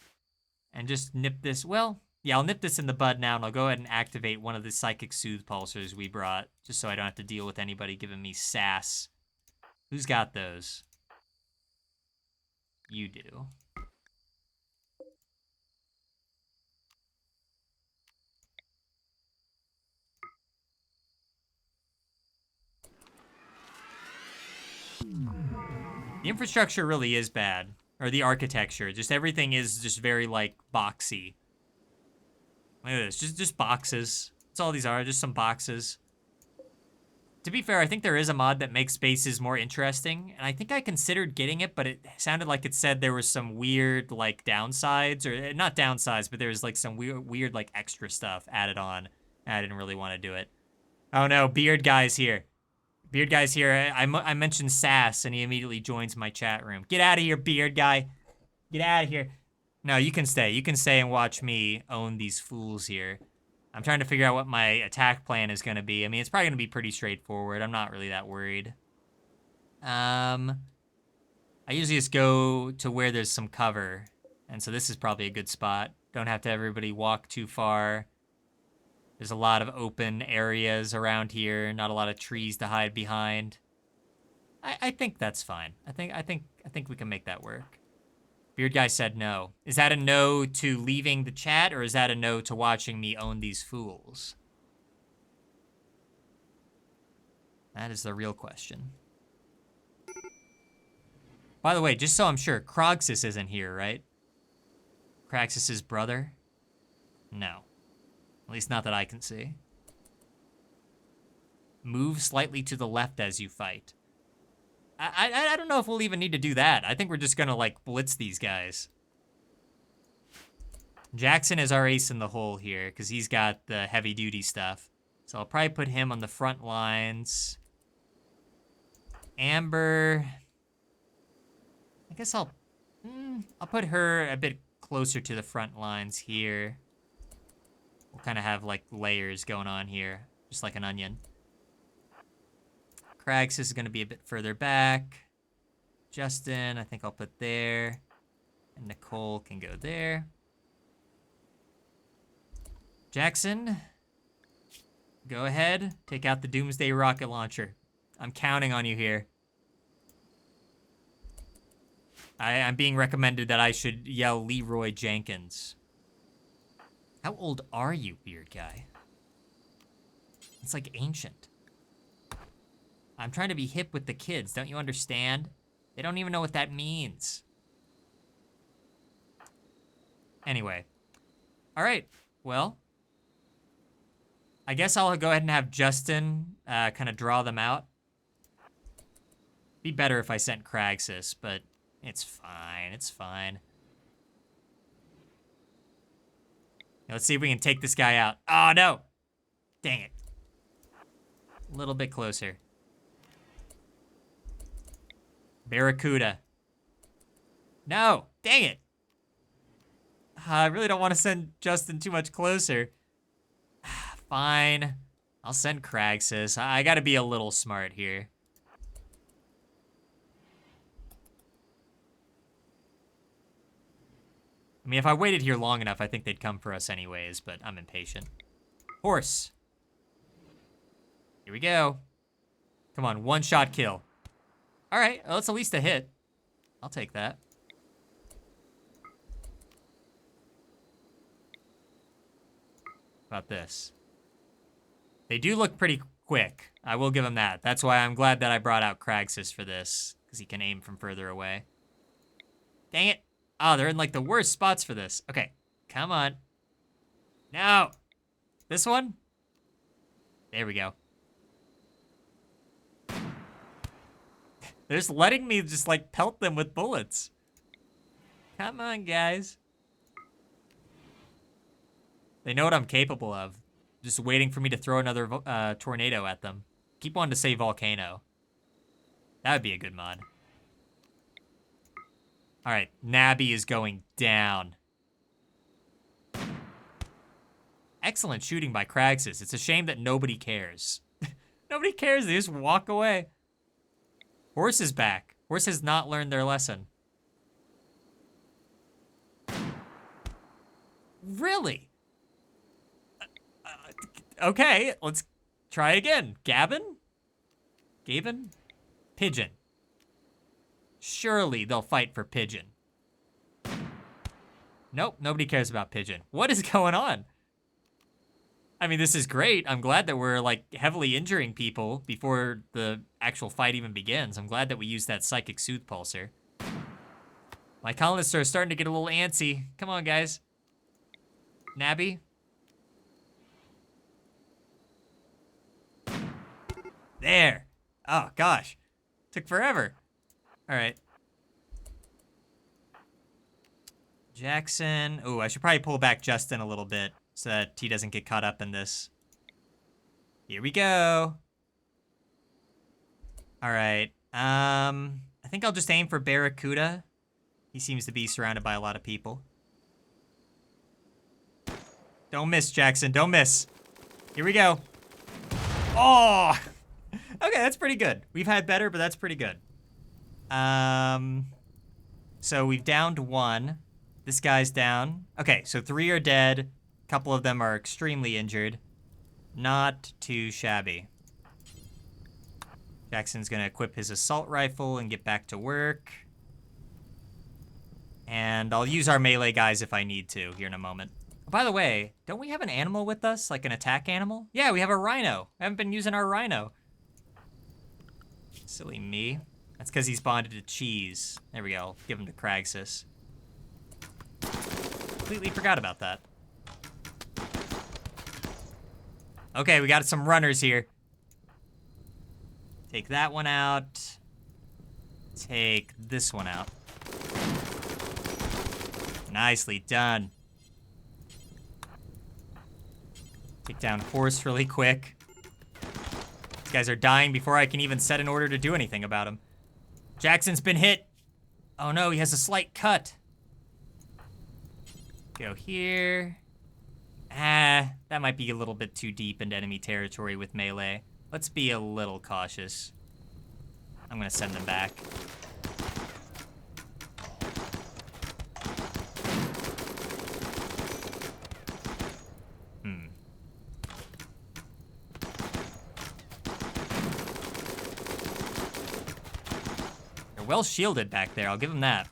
Speaker 1: and just nip this. Well, yeah, I'll nip this in the bud now, and I'll go ahead and activate one of the Psychic Soothe pulsers we brought, just so I don't have to deal with anybody giving me sass. Who's got those? You do. The infrastructure really is bad. Or the architecture. Just everything is just very, like, boxy. Look at this. Just boxes. That's all these are. Just some boxes. To be fair, I think there is a mod that makes spaces more interesting. And I think I considered getting it, but it sounded like it said there was some weird, like, downsides. Or, not downsides, but there was, like, some weird like, extra stuff added on. And I didn't really want to do it. Oh, no. Beard Guy's here. Beard Guy's here. I mentioned Sass, and he immediately joins my chat room. Get out of here, Beard Guy. Get out of here. No, you can stay. You can stay and watch me own these fools here. I'm trying to figure out what my attack plan is going to be. I mean, it's probably going to be pretty straightforward. I'm not really that worried. I usually just go to where there's some cover. And so this is probably a good spot. Don't have to have everybody walk too far. There's a lot of open areas around here, not a lot of trees to hide behind. I think that's fine. I think we can make that work. Beard Guy said no. Is that a no to leaving the chat, or is that a no to watching me own these fools? That is the real question. By the way, just so I'm sure, Krogsis isn't here, right? Kraxis' brother? No. At least not that I can see. Move slightly to the left as you fight. I don't know if we'll even need to do that. I think we're just gonna, like, blitz these guys. Jackson is our ace in the hole here, because he's got the heavy-duty stuff. So I'll probably put him on the front lines. Amber... I guess I'll put her a bit closer to the front lines here. We'll kind of have, like, layers going on here, just like an onion. Kraxis is going to be a bit further back. Justin, I think I'll put there. And Nicole can go there. Jackson, go ahead. Take out the Doomsday rocket launcher. I'm counting on you here. I'm being recommended that I should yell Leroy Jenkins. How old are you, Beard Guy? It's like ancient. I'm trying to be hip with the kids, don't you understand? They don't even know what that means. Anyway. All right, well. I guess I'll go ahead and have Justin kind of draw them out. Be better if I sent Kraxus, but it's fine. It's fine. Now, let's see if we can take this guy out. Oh, no. Dang it. A little bit closer. Barracuda. No. Dang it. I really don't want to send Justin too much closer. Fine. I'll send Kraxus. I gotta be a little smart here. I mean, if I waited here long enough, I think they'd come for us anyways, but I'm impatient. Horse. Here we go. Come on, one-shot kill. All right, well, that's at least a hit. I'll take that. How about this? They do look pretty quick. I will give them that. That's why I'm glad that I brought out Kraxus for this, because he can aim from further away. Dang it. Oh, they're in like the worst spots for this. Okay, come on. No. This one? There we go. They're just letting me just like pelt them with bullets. Come on, guys. They know what I'm capable of. Just waiting for me to throw another tornado at them. Keep wanting to say volcano. That would be a good mod. All right, Nabby is going down. Excellent shooting by Kraxus. It's a shame that nobody cares. Nobody cares. They just walk away. Horse is back. Horse has not learned their lesson. Really? Okay, let's try again. Gavin? Gavin? Pigeon. Surely they'll fight for Pigeon. Nope, nobody cares about Pigeon. What is going on? I mean, this is great. I'm glad that we're, like, heavily injuring people before the actual fight even begins. I'm glad that we used that Psychic Soothe Pulsar. My colonists are starting to get a little antsy. Come on, guys. Nabby? There. Oh, gosh. Took forever. All right. Jackson. Ooh, I should probably pull back Justin a little bit so that he doesn't get caught up in this. Here we go. All right. I think I'll just aim for Barracuda. He seems to be surrounded by a lot of people. Don't miss, Jackson. Don't miss. Here we go. Oh! Okay, that's pretty good. We've had better, but that's pretty good. So we've downed one. This guy's down. Okay, so 3 are dead. A couple of them are extremely injured. Not too shabby. Jackson's gonna equip his assault rifle and get back to work. And I'll use our melee guys if I need to here in a moment. Oh, by the way, don't we have an animal with us? Like an attack animal? Yeah, we have a rhino. I haven't been using our rhino. Silly me. That's because he's bonded to cheese. There we go. I'll give him to Kraxus. Completely forgot about that. Okay, we got some runners here. Take that one out. Take this one out. Nicely done. Take down Horse really quick. These guys are dying before I can even set an order to do anything about them. Jackson's been hit. Oh no, he has a slight cut. Go here. Ah, that might be a little bit too deep into enemy territory with melee. Let's be a little cautious. I'm gonna send them back. They're well shielded back there, I'll give them that.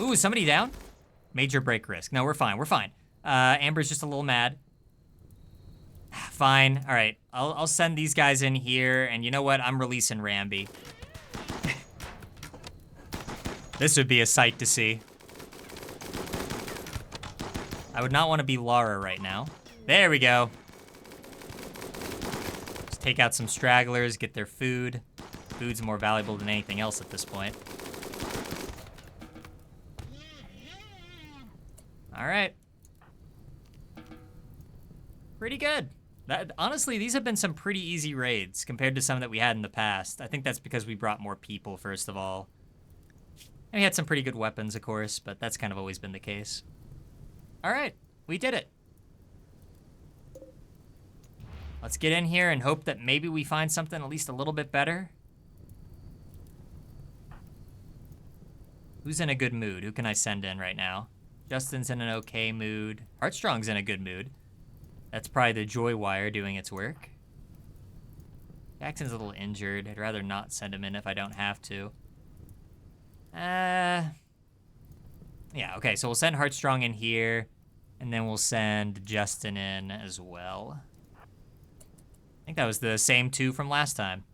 Speaker 1: Ooh, somebody down? Major break risk. No, we're fine, we're fine. Amber's just a little mad. Fine, all right. I'll send these guys in here, and you know what? I'm releasing Ramby. This would be a sight to see. I would not want to be Lara right now. There we go. take out some stragglers, get their food. Food's more valuable than anything else at this point. All right. Pretty good. Honestly, these have been some pretty easy raids compared to some that we had in the past. I think that's because we brought more people, first of all. And we had some pretty good weapons, of course, but that's kind of always been the case. All right, we did it. Let's get in here and hope that maybe we find something at least a little bit better. Who's in a good mood? Who can I send in right now? Justin's in an okay mood. Heartstrong's in a good mood. That's probably the joy wire doing its work. Jackson's a little injured. I'd rather not send him in if I don't have to. Yeah, okay, so we'll send Heartstrong in here, and then we'll send Justin in as well. I think that was the same two from last time.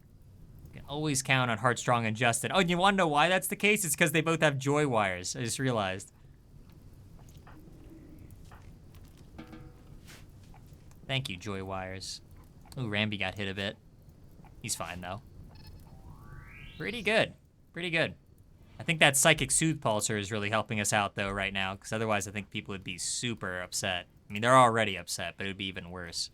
Speaker 1: You can always count on Heartstrong and Justin. Oh, and you want to know why that's the case? It's because they both have joy wires. I just realized. Thank you, joy wires. Ooh, Ramby got hit a bit. He's fine, though. Pretty good. Pretty good. I think that Psychic Soothe Pulsar is really helping us out, though, right now, because otherwise I think people would be super upset. I mean, they're already upset, but it would be even worse.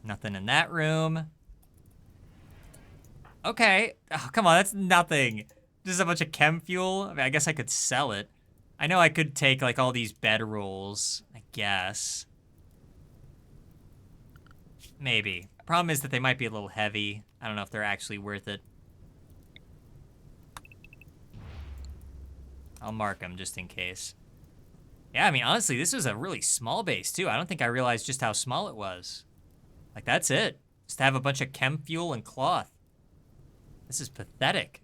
Speaker 1: Nothing in that room. Okay. Oh, come on, that's nothing. Just a bunch of chem fuel. I mean, I guess I could sell it. I know I could take, like, all these bed rolls, I guess. Maybe. Problem is that they might be a little heavy. I don't know if they're actually worth it. I'll mark them just in case. Yeah, I mean, honestly, this was a really small base, too. I don't think I realized just how small it was. Like, that's it. Just to have a bunch of chem fuel and cloth. This is pathetic.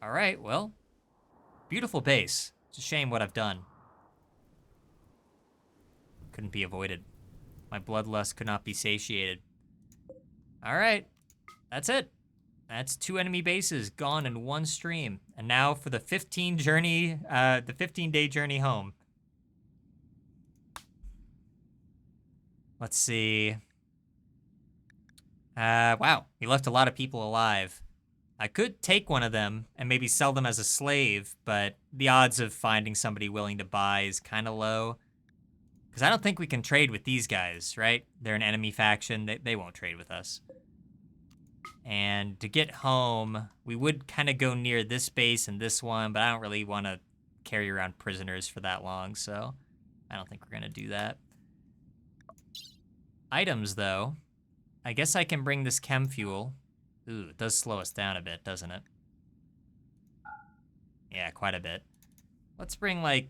Speaker 1: All right, well, beautiful base. It's a shame what I've done. Couldn't be avoided. My bloodlust could not be satiated. All right, that's it. That's 2 enemy bases gone in one stream. And now for the 15-day journey home. Let's see. Wow, he left a lot of people alive. I could take one of them and maybe sell them as a slave, but the odds of finding somebody willing to buy is kind of low. Because I don't think we can trade with these guys, right? They're an enemy faction. They won't trade with us. And to get home, we would kind of go near this base and this one, but I don't really want to carry around prisoners for that long, so I don't think we're going to do that. Items, though. I guess I can bring this chem fuel. Ooh, it does slow us down a bit, doesn't it? Yeah, quite a bit. Let's bring, like,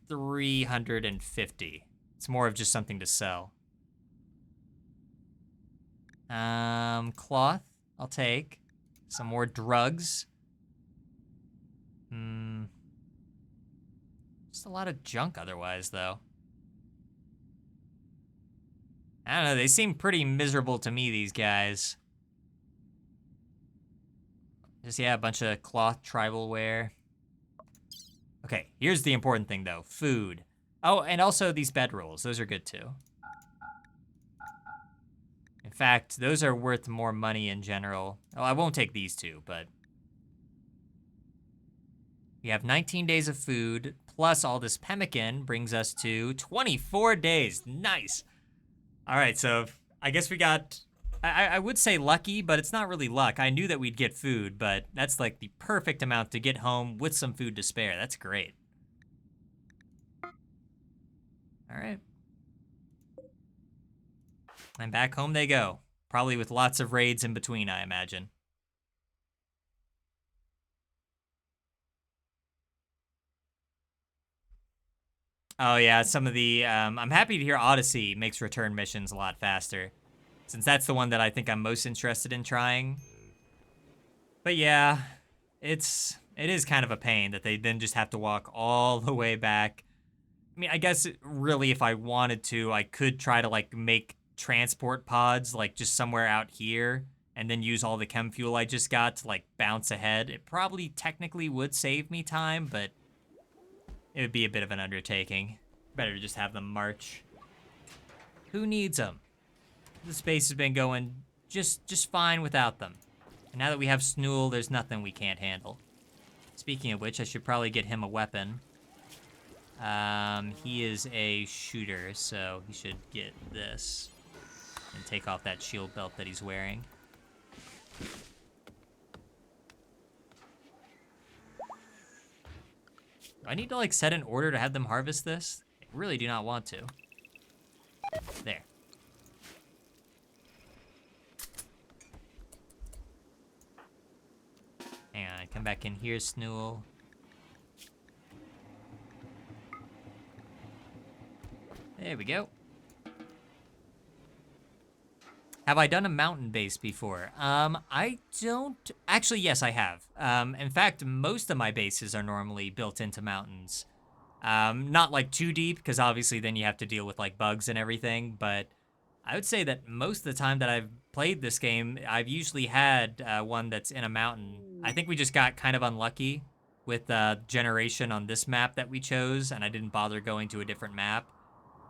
Speaker 1: 350. It's more of just something to sell. Cloth, I'll take. Some more drugs. Just a lot of junk otherwise, though. I don't know, they seem pretty miserable to me, these guys. Just, yeah, a bunch of cloth tribal wear. Okay, here's the important thing, though. Food. Oh, and also these bedrolls. Those are good, too. In fact, those are worth more money in general. Oh, I won't take these two, but... We have 19 days of food, plus all this pemmican brings us to 24 days. Nice! All right, so I guess we got... I would say lucky, but it's not really luck. I knew that we'd get food, but that's like the perfect amount to get home with some food to spare. That's great. All right. And back home they go. Probably with lots of raids in between, I imagine. Oh yeah, some of the, I'm happy to hear Odyssey makes return missions a lot faster, since that's the one that I think I'm most interested in trying. But yeah, it is kind of a pain that they then just have to walk all the way back. I mean, I guess really if I wanted to, I could try to like make transport pods like just somewhere out here and then use all the chem fuel I just got to like bounce ahead. It probably technically would save me time, but it would be a bit of an undertaking. Better to just have them march. Who needs them? The space has been going just fine without them. And now that we have Snool, there's nothing we can't handle. Speaking of which, I should probably get him a weapon. He is a shooter, so he should get this. And take off that shield belt that he's wearing. Do I need to, like, set an order to have them harvest this? I really do not want to. There. Hang on, come back in here, Snool. There we go. Have I done a mountain base before? I don't... Actually, yes, I have. In fact, most of my bases are normally built into mountains. Not, like, too deep, because obviously then you have to deal with, like, bugs and everything, but I would say that most of the time that I've played this game, I've usually had one that's in a mountain. I think we just got kind of unlucky with generation on this map that we chose, and I didn't bother going to a different map.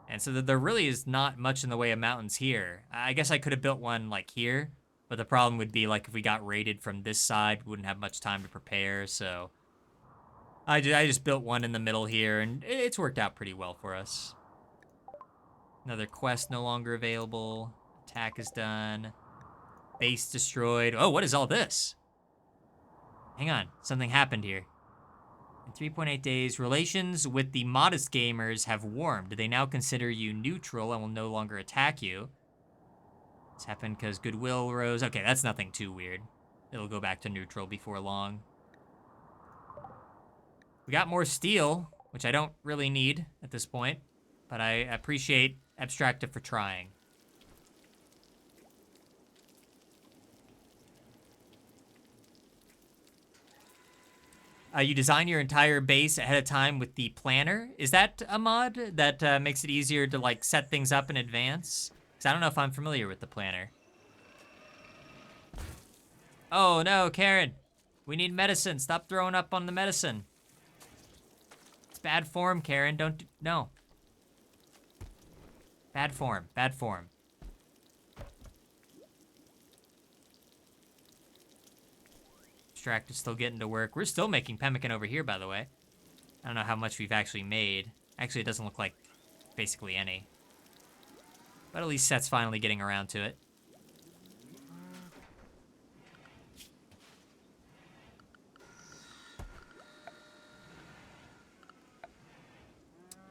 Speaker 1: And so there really is not much in the way of mountains here. I guess I could have built one, like, here, but the problem would be, like, if we got raided from this side, we wouldn't have much time to prepare, so... I just built one in the middle here, and it's worked out pretty well for us. Another quest no longer available. Attack is done. Base destroyed. Oh, what is all this? Hang on, something happened here. In 3.8 days, relations with the modest gamers have warmed. They now consider you neutral and will no longer attack you. This happened because goodwill rose. Okay, that's nothing too weird. It'll go back to neutral before long. We got more steel, which I don't really need at this point, but I appreciate Abstractive for trying. You design your entire base ahead of time with the planner. Is that a mod that makes it easier to, like, set things up in advance? Because I don't know if I'm familiar with the planner. Oh no, Karen. We need medicine. Stop throwing up on the medicine. It's bad form, Karen. No. Bad form. Bad form. Is still getting to work. We're still making pemmican over here, by the way. I don't know how much we've actually made. Actually, it doesn't look like basically any. But at least Seth's finally getting around to it.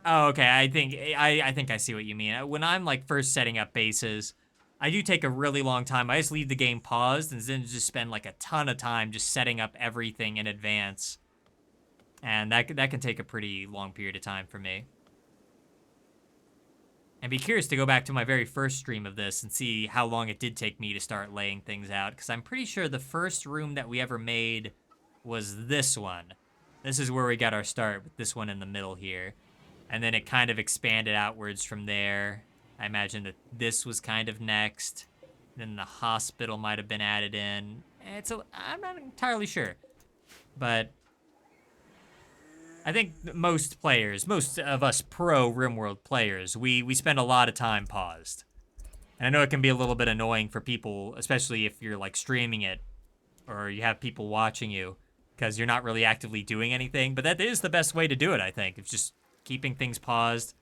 Speaker 1: Oh, okay. I think I see what you mean. When I'm, like, first setting up bases, I do take a really long time. I just leave the game paused and then just spend, like, a ton of time just setting up everything in advance. And that can take a pretty long period of time for me. And be curious to go back to my very first stream of this and see how long it did take me to start laying things out. Because I'm pretty sure the first room that we ever made was this one. This is where we got our start, with this one in the middle here. And then it kind of expanded outwards from there. I imagine that this was kind of next. Then the hospital might have been added in. I'm not entirely sure. But I think most players, most of us pro RimWorld players, we spend a lot of time paused. And I know it can be a little bit annoying for people, especially if you're, like, streaming it or you have people watching you, because you're not really actively doing anything. But that is the best way to do it, I think. It's just keeping things paused,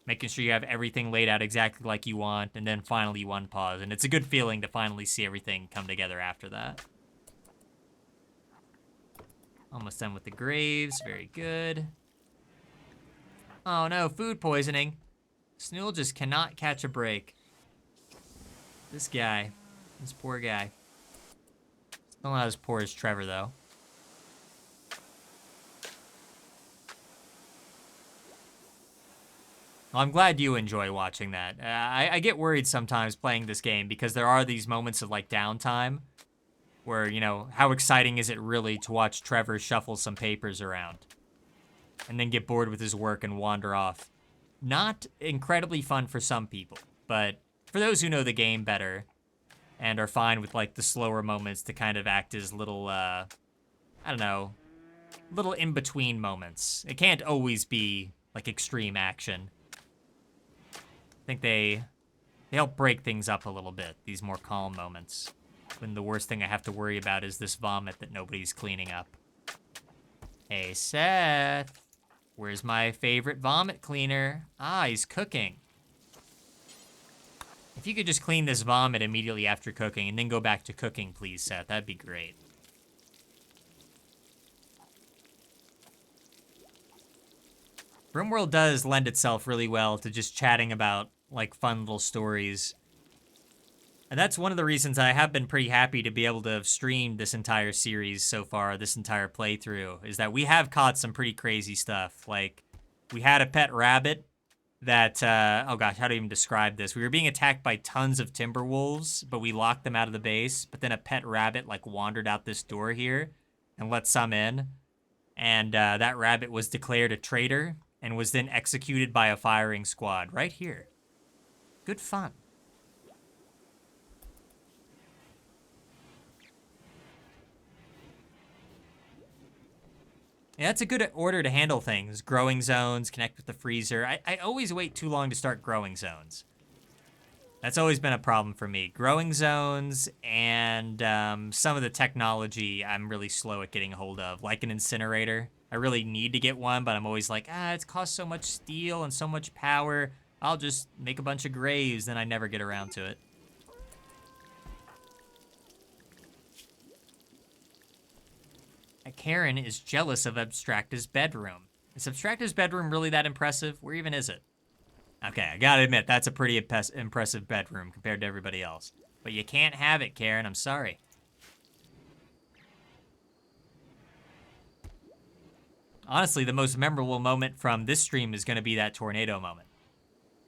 Speaker 1: making sure you have everything laid out exactly like you want, and then finally you unpause. And it's a good feeling to finally see everything come together after that. Almost done with the graves. Very good. Oh no, food poisoning. Snool just cannot catch a break. This guy. This poor guy. Still not as poor as Trevor, though. Well, I'm glad you enjoy watching that. I get worried sometimes playing this game because there are these moments of, like, downtime where, you know, how exciting is it really to watch Trevor shuffle some papers around and then get bored with his work and wander off. Not incredibly fun for some people, but for those who know the game better and are fine with, like, the slower moments to kind of act as little, I don't know, little in-between moments. It can't always be, like, extreme action. I think they help break things up a little bit, these more calm moments. When the worst thing I have to worry about is this vomit that nobody's cleaning up. Hey, Seth. Where's my favorite vomit cleaner? Ah, he's cooking. If you could just clean this vomit immediately after cooking and then go back to cooking, please, Seth. That'd be great. RimWorld does lend itself really well to just chatting about, like, fun little stories. And that's one of the reasons I have been pretty happy to be able to have streamed this entire series so far, this entire playthrough, is that we have caught some pretty crazy stuff. Like, we had a pet rabbit that, oh gosh, how do I even describe this? We were being attacked by tons of timber wolves, but we locked them out of the base. But then a pet rabbit, like, wandered out this door here and let some in. And that rabbit was declared a traitor and was then executed by a firing squad right here. Good fun. Yeah, that's a good order to handle things. Growing zones, connect with the freezer. I always wait too long to start growing zones. That's always been a problem for me. Growing zones and some of the technology I'm really slow at getting a hold of, like an incinerator. I really need to get one, but I'm always like, it costs so much steel and so much power. I'll just make a bunch of graves, then I never get around to it. Karen is jealous of Abstracta's bedroom. Is Abstracta's bedroom really that impressive? Where even is it? Okay, I gotta admit, that's a pretty impressive bedroom compared to everybody else. But you can't have it, Karen. I'm sorry. Honestly, the most memorable moment from this stream is going to be that tornado moment.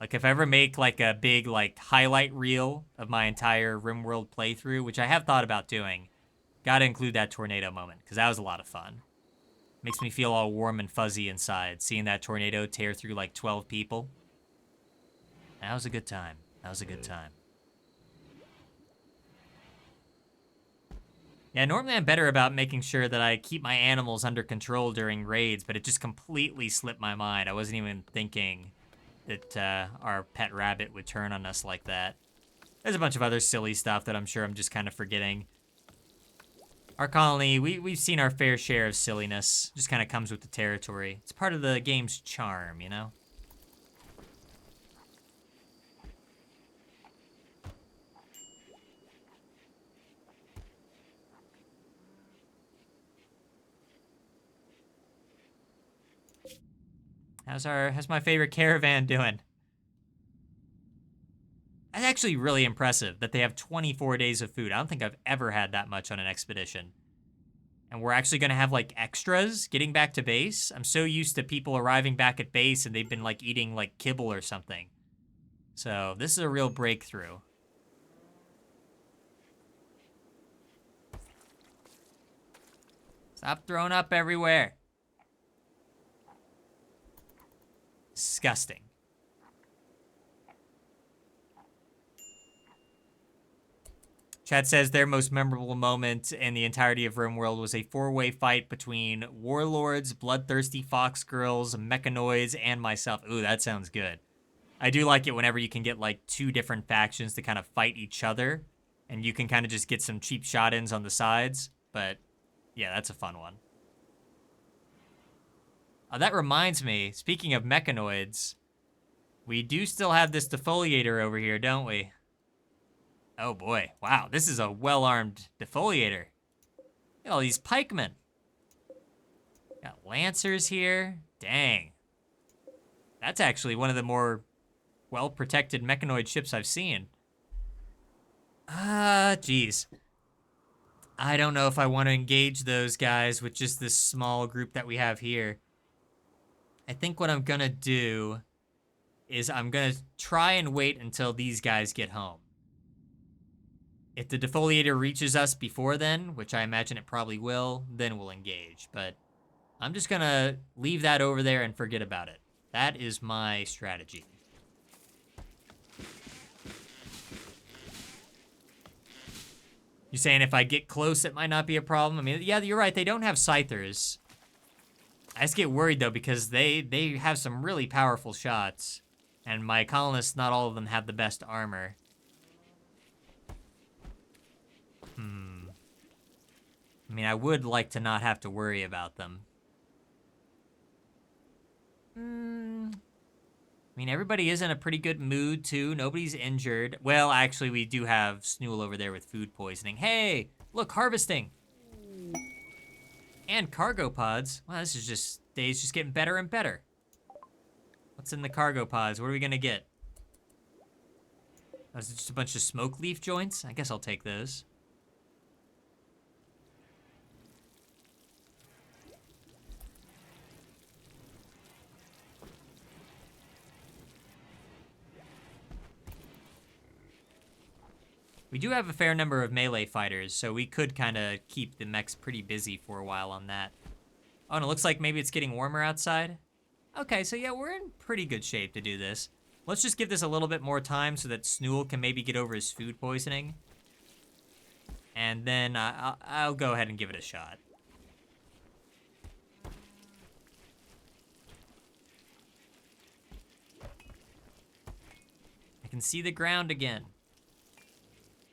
Speaker 1: Like, if I ever make, like, a big, like, highlight reel of my entire RimWorld playthrough, which I have thought about doing, gotta include that tornado moment, because that was a lot of fun. Makes me feel all warm and fuzzy inside, seeing that tornado tear through, like, 12 people. That was a good time. That was a good time. Yeah, normally I'm better about making sure that I keep my animals under control during raids, but it just completely slipped my mind. I wasn't even thinking that our pet rabbit would turn on us like that. There's a bunch of other silly stuff that I'm sure I'm just kind of forgetting. Our colony, we've seen our fair share of silliness. Just kind of comes with the territory. It's part of the game's charm, you know? How's my favorite caravan doing? That's actually really impressive that they have 24 days of food. I don't think I've ever had that much on an expedition. And we're actually going to have, like, extras getting back to base. I'm so used to people arriving back at base and they've been, like, eating, like, kibble or something. So this is a real breakthrough. Stop throwing up everywhere. Disgusting. Chat says their most memorable moment in the entirety of RimWorld was a four-way fight between warlords, bloodthirsty fox girls, mechanoids, and myself. Ooh, that sounds good. I do like it whenever you can get, like, two different factions to kind of fight each other, and you can kind of just get some cheap shot-ins on the sides. But, yeah, that's a fun one. That reminds me, speaking of mechanoids, we do still have this defoliator over here, don't we? Oh boy, wow, this is a well-armed defoliator. Look at all these pikemen. Got lancers here. Dang. That's actually one of the more well-protected mechanoid ships I've seen. Geez. I don't know if I want to engage those guys with just this small group that we have here. I think what I'm gonna do is I'm gonna try and wait until these guys get home. If the defoliator reaches us before then, which I imagine it probably will, then we'll engage. But I'm just gonna leave that over there and forget about it. That is my strategy. You're saying if I get close, it might not be a problem? I mean, yeah, you're right. They don't have scythers. I just get worried though because they have some really powerful shots, and my colonists, not all of them have the best armor. I mean, I would like to not have to worry about them. I mean, everybody is in a pretty good mood, too. Nobody's injured. Well, actually, we do have Snool over there with food poisoning. Hey, look, harvesting. And cargo pods. Wow, this is just, days just getting better and better. What's in the cargo pods? What are we gonna get? Oh, is it just a bunch of smoke leaf joints? I guess I'll take those. We do have a fair number of melee fighters, so we could kind of keep the mechs pretty busy for a while on that. Oh, and it looks like maybe it's getting warmer outside. Okay, so yeah, we're in pretty good shape to do this. Let's just give this a little bit more time so that Snool can maybe get over his food poisoning. And then I'll go ahead and give it a shot. I can see the ground again.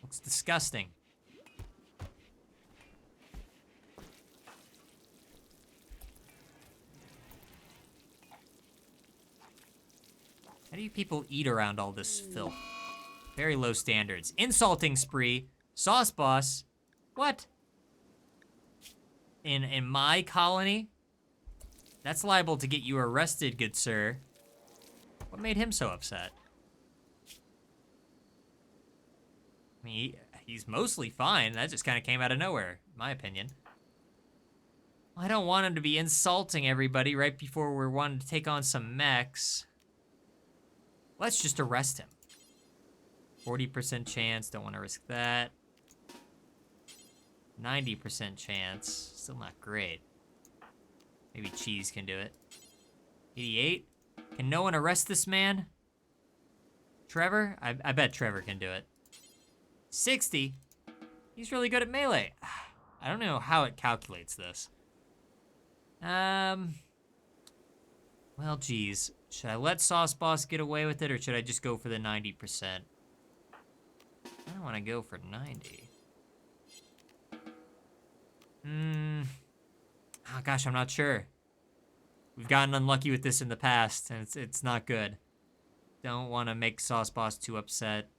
Speaker 1: Looks disgusting. How do you people eat around all this filth? Very low standards. Insulting spree. Sauce boss. What? In my colony? That's liable to get you arrested, good sir. What made him so upset? I mean, he's mostly fine. That just kind of came out of nowhere, in my opinion. I don't want him to be insulting everybody right before we're wanting to take on some mechs. Let's just arrest him. 40% chance, don't want to risk that. 90% chance, still not great. Maybe Cheese can do it. 88? Can no one arrest this man? Trevor? I bet Trevor can do it. 60? He's really good at melee. I don't know how it calculates this. Well, geez. Should I let Sauce Boss get away with it, or should I just go for the 90%? I don't want to go for 90. Oh gosh, I'm not sure. We've gotten unlucky with this in the past, and it's not good. Don't want to make Sauce Boss too upset.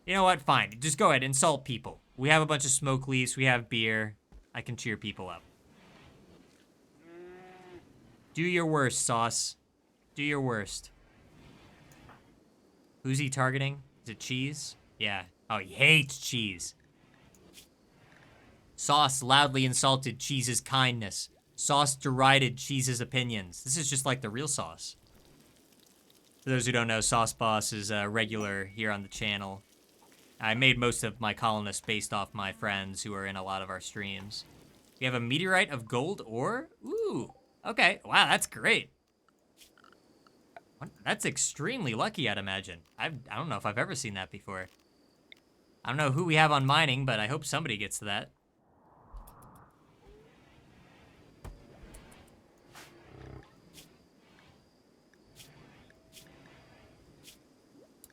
Speaker 1: You know what? Fine. Just go ahead. Insult people. We have a bunch of smoke leaves. We have beer. I can cheer people up. Do your worst, Sauce. Do your worst. Who's he targeting? Is it Cheese? Yeah. Oh, he hates Cheese. Sauce loudly insulted Cheese's kindness. Sauce derided Cheese's opinions. This is just like the real Sauce. For those who don't know, Sauce Boss is a regular here on the channel. I made most of my colonists based off my friends who are in a lot of our streams. We have a meteorite of gold ore? Ooh, okay. Wow, that's great. That's extremely lucky, I'd imagine. I don't know if I've ever seen that before. I don't know who we have on mining, but I hope somebody gets to that.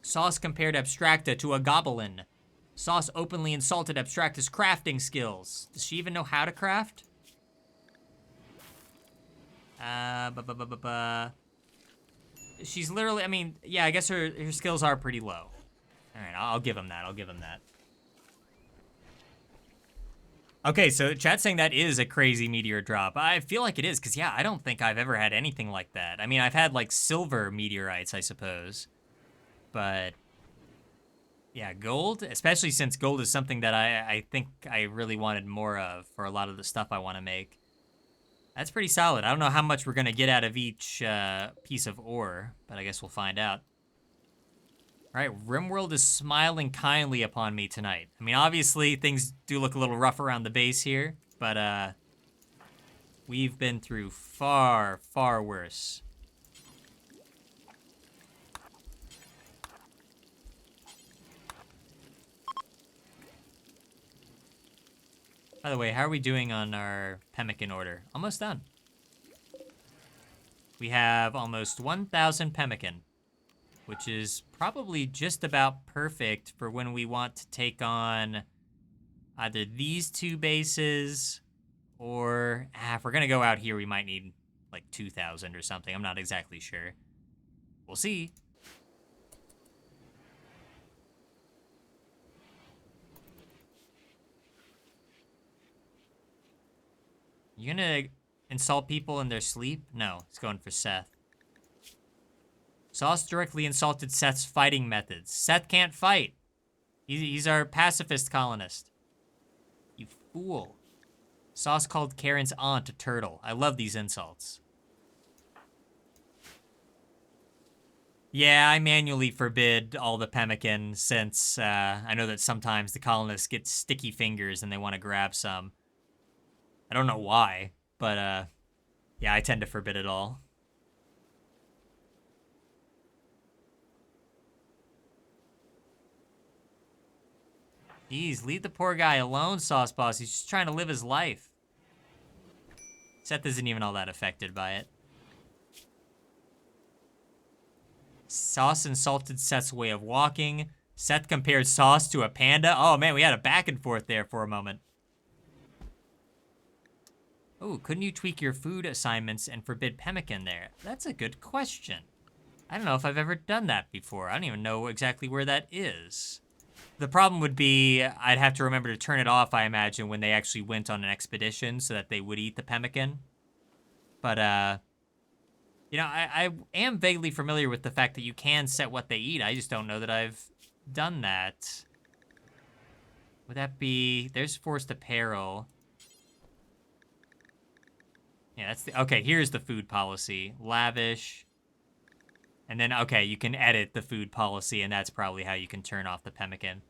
Speaker 1: Sauce compared Abstracta to a goblin. Sauce openly insulted Abstracta's crafting skills. Does she even know how to craft? She's literally, I mean, yeah, I guess her skills are pretty low. All right, I'll give him that. I'll give him that. Okay, so chat's saying that is a crazy meteor drop. I feel like it is, because, yeah, I don't think I've ever had anything like that. I mean, I've had, like, silver meteorites, I suppose. But, yeah, gold, especially since gold is something that I think I really wanted more of for a lot of the stuff I want to make. That's pretty solid. I don't know how much we're going to get out of each piece of ore, but I guess we'll find out. All right, RimWorld is smiling kindly upon me tonight. I mean, obviously, things do look a little rough around the base here, but we've been through far, far worse. By the way, how are we doing on our pemmican order? Almost done. We have almost 1,000 pemmican, which is probably just about perfect for when we want to take on either these two bases or if we're going to go out here, we might need like 2,000 or something. I'm not exactly sure. We'll see. You gonna insult people in their sleep? No, it's going for Seth. Sauce directly insulted Seth's fighting methods. Seth can't fight. He's our pacifist colonist. You fool. Sauce called Karen's aunt a turtle. I love these insults. Yeah, I manually forbid all the pemmican since I know that sometimes the colonists get sticky fingers and they want to grab some. I don't know why, but yeah, I tend to forbid it all. Jeez, leave the poor guy alone, Sauce Boss. He's just trying to live his life. Seth isn't even all that affected by it. Sauce insulted Seth's way of walking. Seth compared Sauce to a panda. Oh man, we had a back and forth there for a moment. Oh, couldn't you tweak your food assignments and forbid pemmican there? That's a good question. I don't know if I've ever done that before. I don't even know exactly where that is. The problem would be I'd have to remember to turn it off, I imagine, when they actually went on an expedition so that they would eat the pemmican. But, you know, I am vaguely familiar with the fact that you can set what they eat. I just don't know that I've done that. Would that be... There's forced apparel. Yeah, that's the... Okay, here's the food policy. Lavish. And then, okay, you can edit the food policy, and that's probably how you can turn off the pemmican.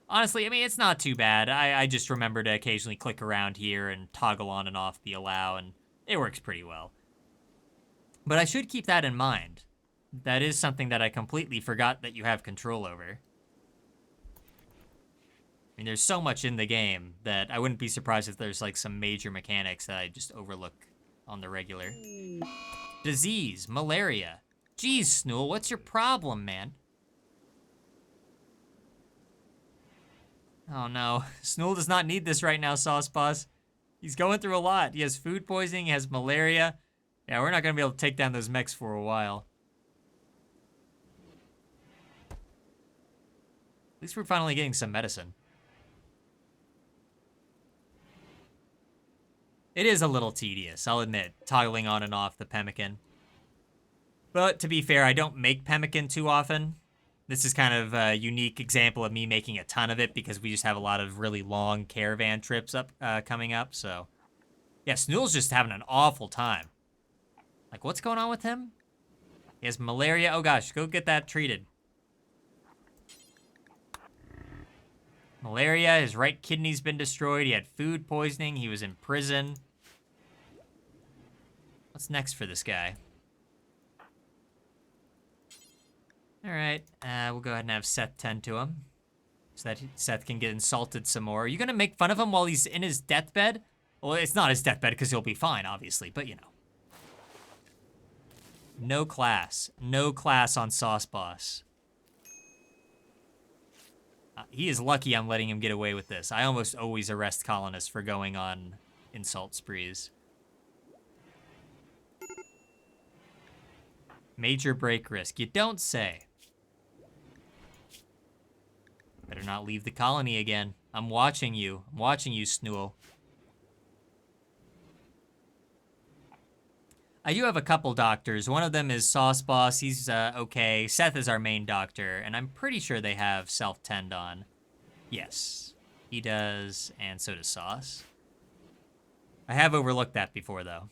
Speaker 1: Honestly, I mean, it's not too bad. I just remember to occasionally click around here and toggle on and off the allow, and it works pretty well. But I should keep that in mind. That is something that I completely forgot that you have control over. I mean, there's so much in the game that I wouldn't be surprised if there's like some major mechanics that I just overlook on the regular. Disease, malaria. Jeez, Snool, what's your problem, man? Oh no, Snool does not need this right now, Sauce Boss. He's going through a lot. He has food poisoning, he has malaria. Yeah, we're not gonna be able to take down those mechs for a while. At least we're finally getting some medicine. It is a little tedious, I'll admit, toggling on and off the pemmican. But to be fair, I don't make pemmican too often. This is kind of a unique example of me making a ton of it because we just have a lot of really long caravan trips coming up. So, yeah, Snool's just having an awful time. Like, what's going on with him? He has malaria. Oh gosh, go get that treated. Malaria, his right kidney's been destroyed. He had food poisoning. He was in prison. What's next for this guy? All right, we'll go ahead and have Seth tend to him so that Seth can get insulted some more. Are you gonna make fun of him while he's in his deathbed? Well, it's not his deathbed because he'll be fine, obviously, but you know. No class. No class on Sauce Boss. He is lucky I'm letting him get away with this. I almost always arrest colonists for going on insult sprees. Major break risk. You don't say. Better not leave the colony again. I'm watching you. I'm watching you, Snool. I do have a couple doctors. One of them is Sauce Boss. He's okay. Seth is our main doctor, and I'm pretty sure they have self-tend on. Yes, he does, and so does Sauce. I have overlooked that before, though.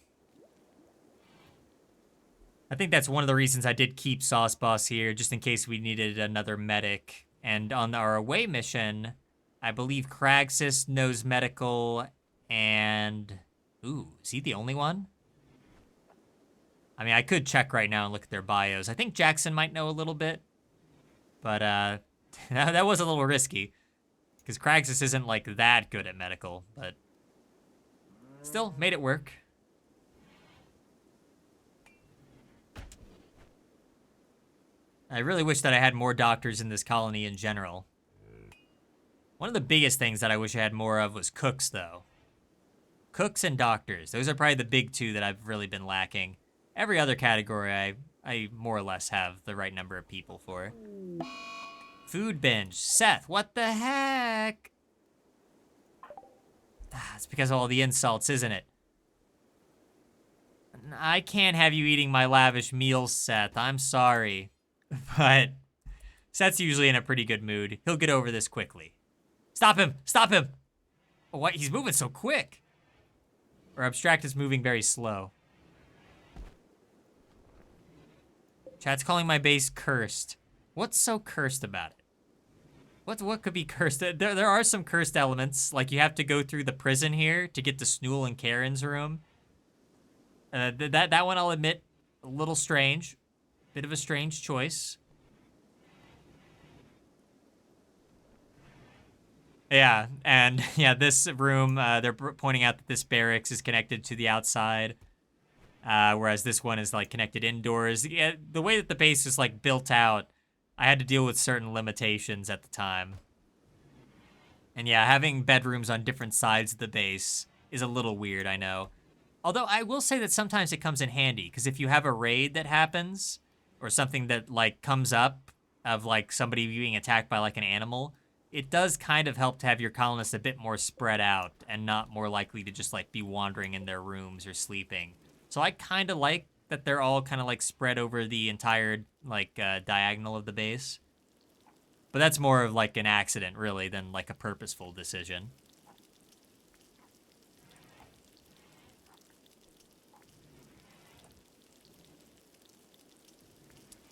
Speaker 1: I think that's one of the reasons I did keep Sauce Boss here, just in case we needed another medic. And on our away mission, I believe Cragsis knows medical, and... Ooh, is he the only one? I mean, I could check right now and look at their bios. I think Jackson might know a little bit. But, that was a little risky. Because Cragsis isn't, like, that good at medical, but... Still, made it work. I really wish that I had more doctors in this colony in general. One of the biggest things that I wish I had more of was cooks, though. Cooks and doctors. Those are probably the big two that I've really been lacking. Every other category I more or less have the right number of people for. Food binge. Seth, what the heck? It's because of all the insults, isn't it? I can't have you eating my lavish meals, Seth. I'm sorry. But Seth's usually in a pretty good mood. He'll get over this quickly. Stop him! Stop him! Oh, what? He's moving so quick. Or Abstract is moving very slow. Chat's calling my base cursed. What's so cursed about it? What could be cursed? There are some cursed elements. Like, you have to go through the prison here to get to Snool and Karen's room. That one, I'll admit, a little strange. Bit of a strange choice. Yeah, and yeah, this room, they're pointing out that this barracks is connected to the outside, whereas this one is, like, connected indoors. Yeah, the way that the base is, like, built out, I had to deal with certain limitations at the time. And yeah, having bedrooms on different sides of the base is a little weird, I know. Although I will say that sometimes it comes in handy, because if you have a raid that happens, or something that, like, comes up of, like, somebody being attacked by, like, an animal, it does kind of help to have your colonists a bit more spread out and not more likely to just, like, be wandering in their rooms or sleeping. So I kind of like that they're all kind of, like, spread over the entire, like, diagonal of the base. But that's more of, like, an accident, really, than, like, a purposeful decision.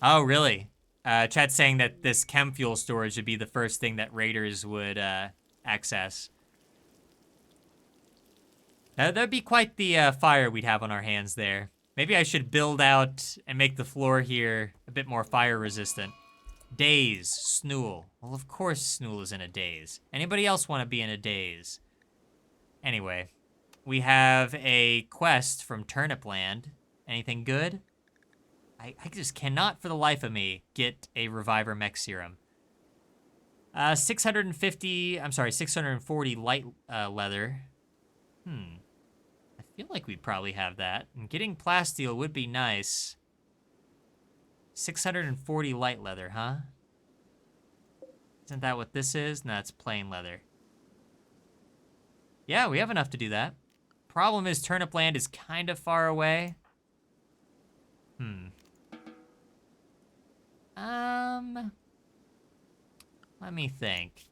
Speaker 1: Oh, really? Chat's saying that this chem fuel storage would be the first thing that raiders would access. That'd be quite the fire we'd have on our hands there. Maybe I should build out and make the floor here a bit more fire resistant. Daze, Snool. Well, of course Snool is in a daze. Anybody else want to be in a daze? Anyway, we have a quest from Turnipland. Anything good? I just cannot for the life of me get a Reviver Mech Serum. 640 light leather. I feel like we'd probably have that. And getting plasteel would be nice. 640 light leather, huh? Isn't that what this is? No, it's plain leather. Yeah, we have enough to do that. Problem is, Turnipland is kind of far away. Let me think.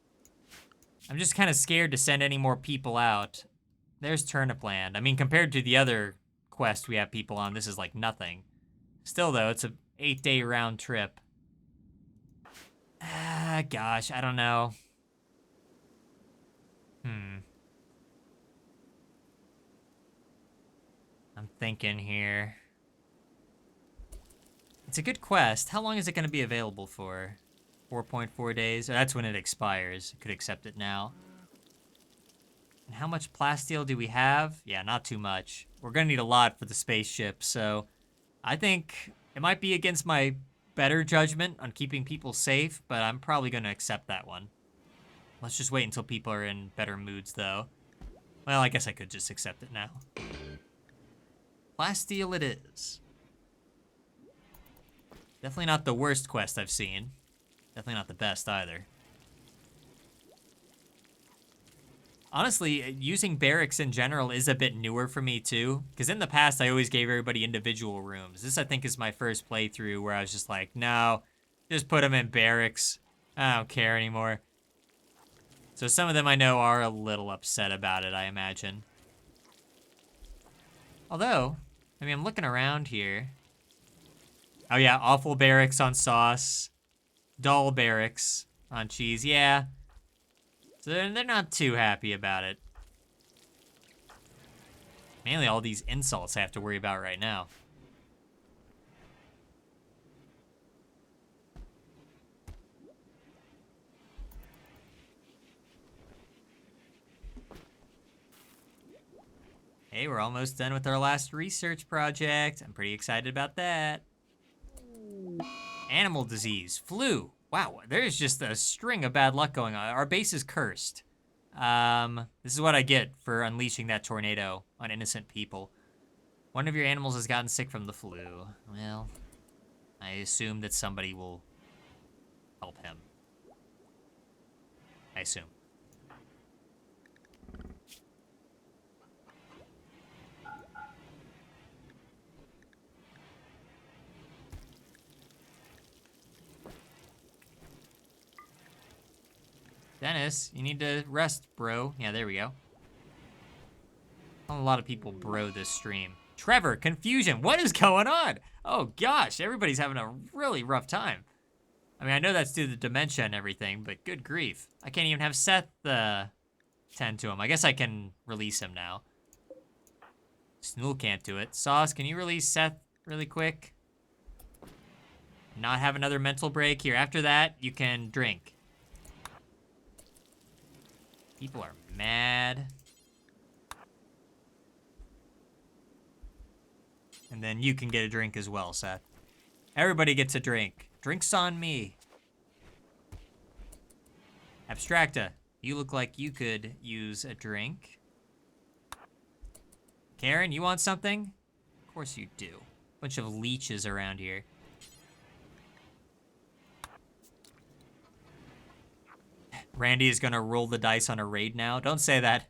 Speaker 1: I'm just kind of scared to send any more people out. There's Turnipland. I mean, compared to the other quest we have people on, this is like nothing. Still, though, it's a 8-day round trip. Gosh, I don't know. I'm thinking here. It's a good quest. How long is it going to be available for? 4.4 days? That's when it expires. Could accept it now. And how much plasteel do we have? Yeah, not too much. We're going to need a lot for the spaceship, so I think it might be against my better judgment on keeping people safe, but I'm probably going to accept that one. Let's just wait until people are in better moods, though. Well, I guess I could just accept it now. Plasteel it is. Definitely not the worst quest I've seen. Definitely not the best either. Honestly, using barracks in general is a bit newer for me too, because in the past I always gave everybody individual rooms. This, I think, is my first playthrough where I was just like, no, just put them in barracks. I don't care anymore. So some of them I know are a little upset about it, I imagine. Although, I mean, I'm looking around here. Oh yeah, awful barracks on sauce. Dull barracks on cheese, yeah. So they're not too happy about it. Mainly all these insults I have to worry about right now. Hey, we're almost done with our last research project. I'm pretty excited about that. Animal disease, flu. Wow, there's just a string of bad luck going on. Our base is cursed. This is what I get for unleashing that tornado on innocent people. One of your animals has gotten sick from the flu. Well, I assume that somebody will help him. I assume. Dennis, you need to rest, bro. Yeah, there we go. A lot of people bro this stream. Trevor, confusion. What is going on? Oh gosh, everybody's having a really rough time. I mean, I know that's due to dementia and everything, but good grief. I can't even have Seth tend to him. I guess I can release him now. Snool can't do it. Sauce, can you release Seth really quick? Not have another mental break here. After that, you can drink. People are mad. And then you can get a drink as well, Seth. Everybody gets a drink. Drinks on me. Abstracta, you look like you could use a drink. Karen, you want something? Of course you do. Bunch of leeches around here. Randy is gonna roll the dice on a raid now. Don't say that.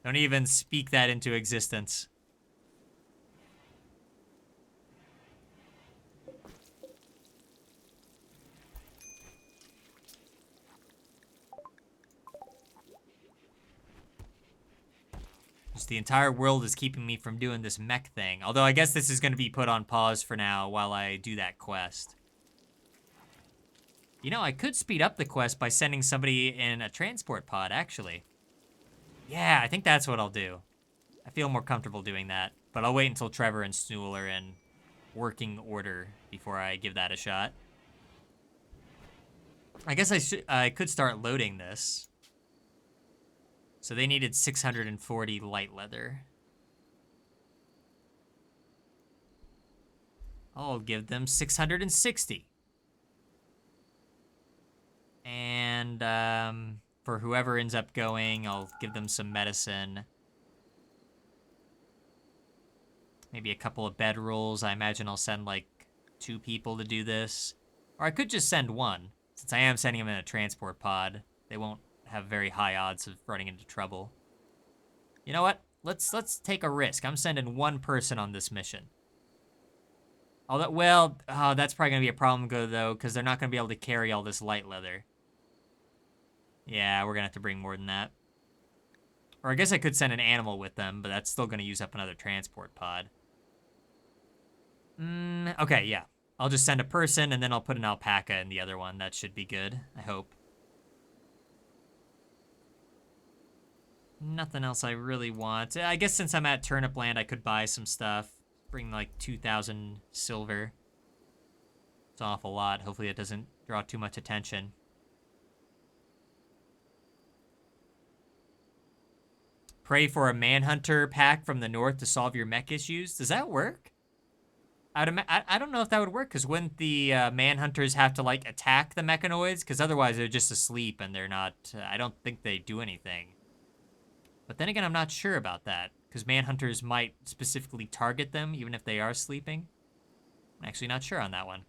Speaker 1: Don't even speak that into existence. Just the entire world is keeping me from doing this mech thing. Although I guess this is gonna be put on pause for now while I do that quest. You know, I could speed up the quest by sending somebody in a transport pod, actually. Yeah, I think that's what I'll do. I feel more comfortable doing that, but I'll wait until Trevor and Snool are in working order before I give that a shot. I guess I could start loading this. So they needed 640 light leather. I'll give them 660. And for whoever ends up going, I'll give them some medicine. Maybe a couple of bedrolls. I imagine I'll send like 2 people to do this. Or I could just send 1. Since I am sending them in a transport pod, they won't have very high odds of running into trouble. You know what? Let's take a risk. I'm sending 1 person on this mission. Although, well, that's probably going to be a problem though, because they're not going to be able to carry all this light leather. Yeah, we're going to have to bring more than that. Or I guess I could send an animal with them, but that's still going to use up another transport pod. Okay, yeah. I'll just send a person, and then I'll put an alpaca in the other one. That should be good, I hope. Nothing else I really want. I guess since I'm at Turnip Land, I could buy some stuff. Bring like 2,000 silver. It's an awful lot. Hopefully it doesn't draw too much attention. Pray for a manhunter pack from the north to solve your mech issues. Does that work? I don't know if that would work, because wouldn't the manhunters have to like attack the mechanoids? Because otherwise they're just asleep and they're not, I don't think they do anything. But then again, I'm not sure about that, because manhunters might specifically target them even if they are sleeping. I'm actually not sure on that one.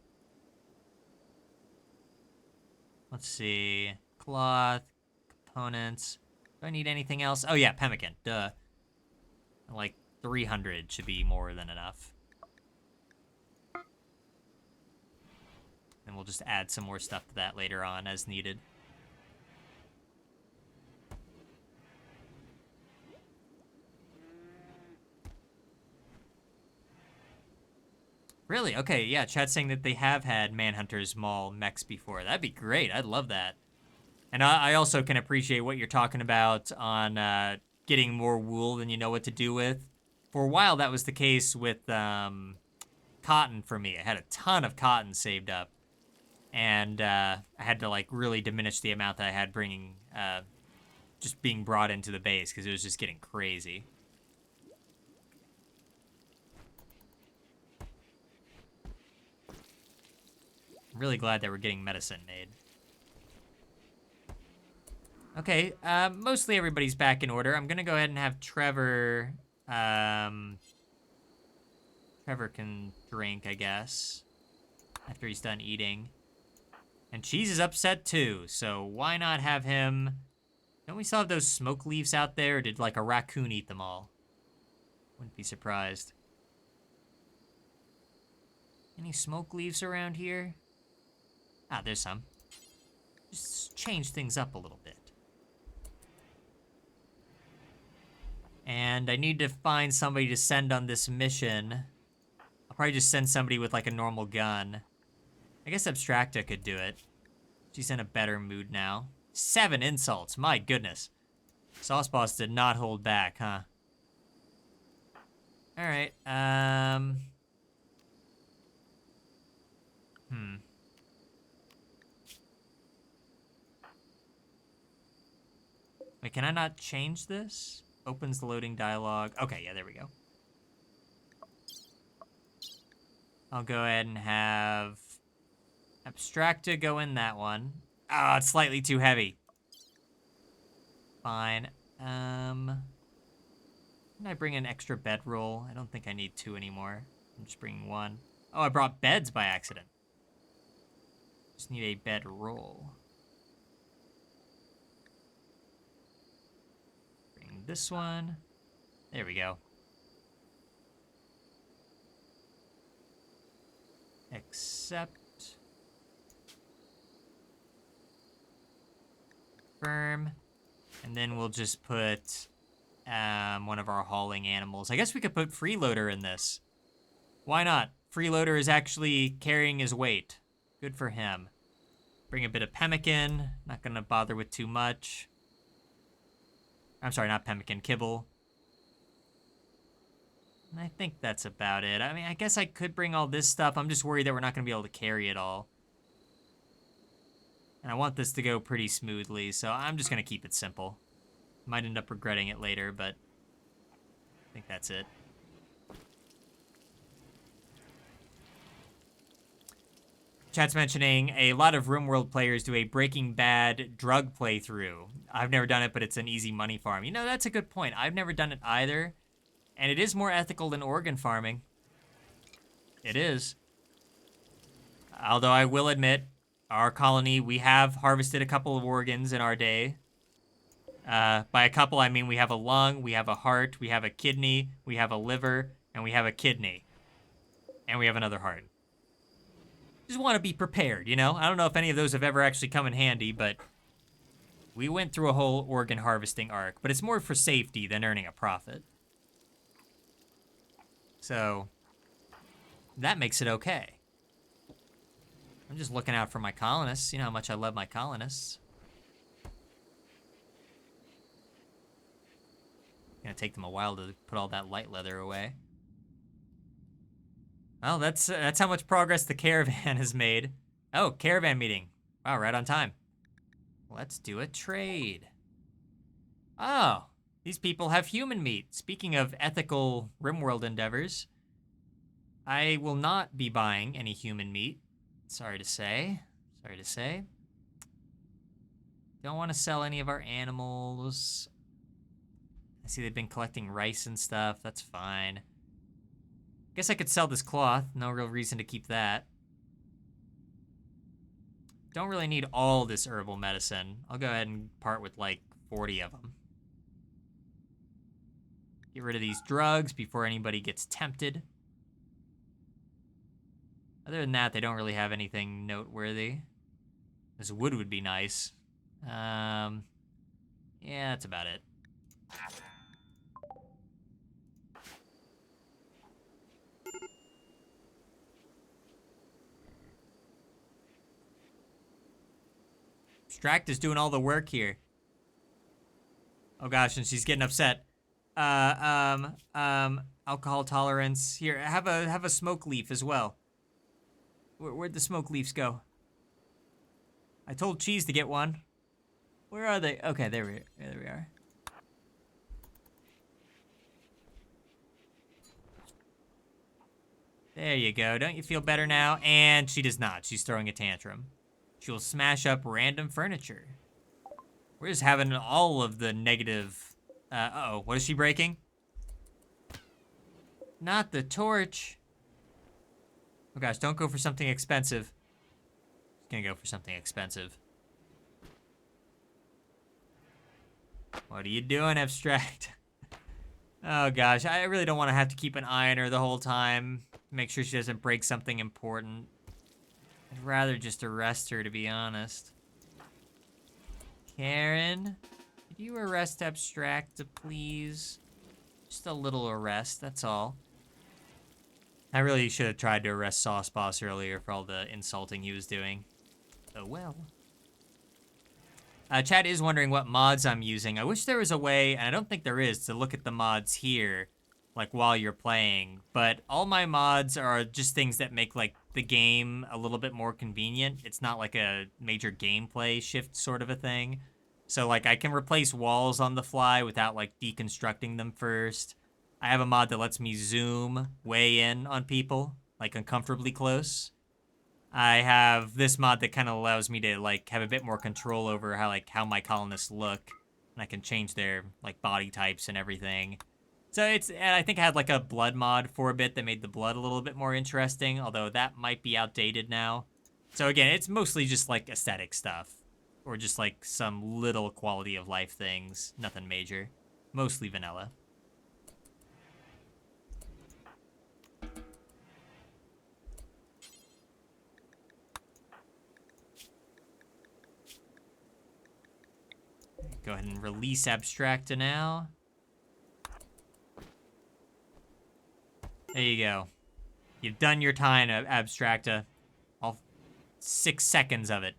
Speaker 1: Let's see. Cloth, components. Do I need anything else? Oh yeah, pemmican, duh. Like 300 should be more than enough. And we'll just add some more stuff to that later on as needed. Really? Okay, yeah, chat's saying that they have had Manhunters maul mechs before. That'd be great. I'd love that. And I also can appreciate what you're talking about on getting more wool than you know what to do with. For a while, that was the case with cotton for me. I had a ton of cotton saved up. And I had to, like, really diminish the amount that I had just being brought into the base, because it was just getting crazy. I'm really glad that we're getting medicine made. Okay, mostly everybody's back in order. I'm gonna go ahead and have Trevor, Trevor can drink, I guess, after he's done eating. And Cheese is upset too, so why not have him... Don't we still have those smoke leaves out there, or did like a raccoon eat them all? Wouldn't be surprised. Any smoke leaves around here? Ah, there's some. Just change things up a little bit. And I need to find somebody to send on this mission. I'll probably just send somebody with like a normal gun. I guess Abstracta could do it. She's in a better mood now. 7 insults, my goodness. Sauce Boss did not hold back, huh? Alright, Wait, can I not change this? Opens the loading dialog. Okay, yeah, there we go. I'll go ahead and have Abstracta go in that one. Oh, it's slightly too heavy. Fine. Can I bring an extra bedroll? I don't think I need 2 anymore. I'm just bringing 1. Oh, I brought beds by accident. Just need a bedroll. Bring this one. There we go. Accept. Confirm. And then we'll just put one of our hauling animals. I guess we could put Freeloader in this. Why not? Freeloader is actually carrying his weight. Good for him. Bring a bit of pemmican. Not gonna bother with too much. I'm sorry, not pemmican, kibble. And I think that's about it. I mean, I guess I could bring all this stuff. I'm just worried that we're not gonna be able to carry it all. And I want this to go pretty smoothly, so I'm just gonna keep it simple. Might end up regretting it later, but I think that's it. Chat's mentioning a lot of RimWorld players do a Breaking Bad drug playthrough. I've never done it, but it's an easy money farm. You know, that's a good point. I've never done it either. And it is more ethical than organ farming. It is. Although I will admit, our colony, we have harvested a couple of organs in our day. By a couple, I mean we have a lung, we have a heart, we have a kidney, we have a liver, and we have a kidney. And we have another heart. Just want to be prepared, you know? I don't know if any of those have ever actually come in handy, but we went through a whole organ harvesting arc. But it's more for safety than earning a profit. So, that makes it okay. I'm just looking out for my colonists. You know how much I love my colonists. Gonna take them a while to put all that light leather away. Well, that's how much progress the caravan has made. Oh, caravan meeting. Wow, right on time. Let's do a trade. Oh, these people have human meat. Speaking of ethical RimWorld endeavors, I will not be buying any human meat. Sorry to say. Sorry to say. Don't want to sell any of our animals. I see they've been collecting rice and stuff. That's fine. Guess I could sell this cloth. No real reason to keep that. Don't really need all this herbal medicine. I'll go ahead and part with like 40 of them. Get rid of these drugs before anybody gets tempted. Other than that, they don't really have anything noteworthy. This wood would be nice. Yeah, that's about it. Stract is doing all the work here. Oh gosh, and she's getting upset. Alcohol tolerance. Here, have a smoke leaf as well. Where'd the smoke leaves go? I told Cheese to get one. Where are they? Okay, there we are. There you go. Don't you feel better now? And she does not. She's throwing a tantrum. She will smash up random furniture. We're just having all of the negative... uh-oh. What is she breaking? Not the torch. Oh gosh, don't go for something expensive. She's gonna go for something expensive. What are you doing, Abstract? Oh gosh, I really don't want to have to keep an eye on her the whole time. Make sure she doesn't break something important. I'd rather just arrest her, to be honest. Karen, could you arrest Abstract, please? Just a little arrest, that's all. I really should have tried to arrest Sauce Boss earlier for all the insulting he was doing. Oh well. Chat is wondering what mods I'm using. I wish there was a way, and I don't think there is, to look at the mods here, like, while you're playing. But all my mods are just things that make, like, the game a little bit more convenient. It's not like a major gameplay shift sort of a thing. So, like, I can replace walls on the fly without, like, deconstructing them first. I have a mod that lets me zoom way in on people, like, uncomfortably close. I have this mod that kind of allows me to, like, have a bit more control over how my colonists look. And I can change their, like, body types and everything. So and I think I had, like, a blood mod for a bit that made the blood a little bit more interesting, although that might be outdated now. So again, it's mostly just, like, aesthetic stuff. Or just, like, some little quality of life things. Nothing major. Mostly vanilla. Go ahead and release Abstracta now. There you go. You've done your time, Abstracta. All 6 seconds of it.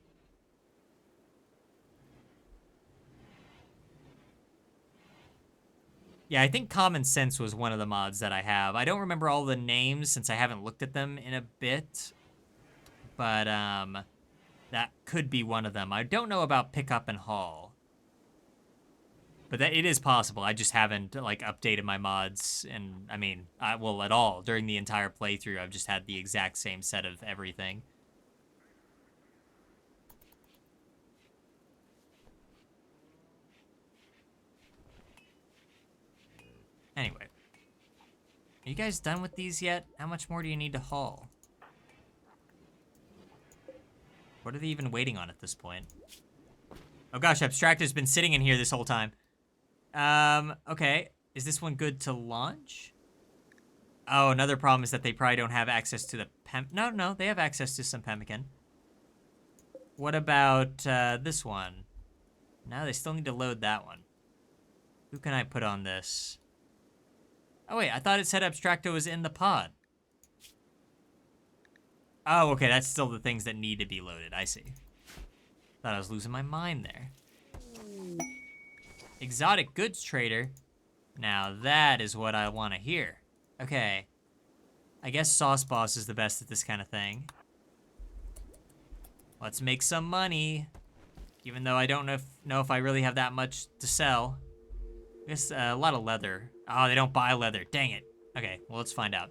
Speaker 1: Yeah, I think Common Sense was one of the mods that I have. I don't remember all the names since I haven't looked at them in a bit. But, that could be one of them. I don't know about Pickup and Haul. But it is possible. I just haven't, like, updated my mods, and, I mean, well, at all. During the entire playthrough, I've just had the exact same set of everything. Anyway. Are you guys done with these yet? How much more do you need to haul? What are they even waiting on at this point? Oh gosh, Abstracta's been sitting in here this whole time. Okay. Is this one good to launch? Oh, another problem is that they probably don't have access to the No, they have access to some pemmican. What about, this one? No, they still need to load that one. Who can I put on this? Oh, wait, I thought it said Abstracto was in the pod. Oh, okay, that's still the things that need to be loaded. I see. Thought I was losing my mind there. Exotic goods trader. Now that is what I want to hear. Okay. I guess Sauce Boss is the best at this kind of thing. Let's make some money. Even though I don't know if I really have that much to sell. I guess a lot of leather. Oh, they don't buy leather. Dang it. Okay, well, let's find out.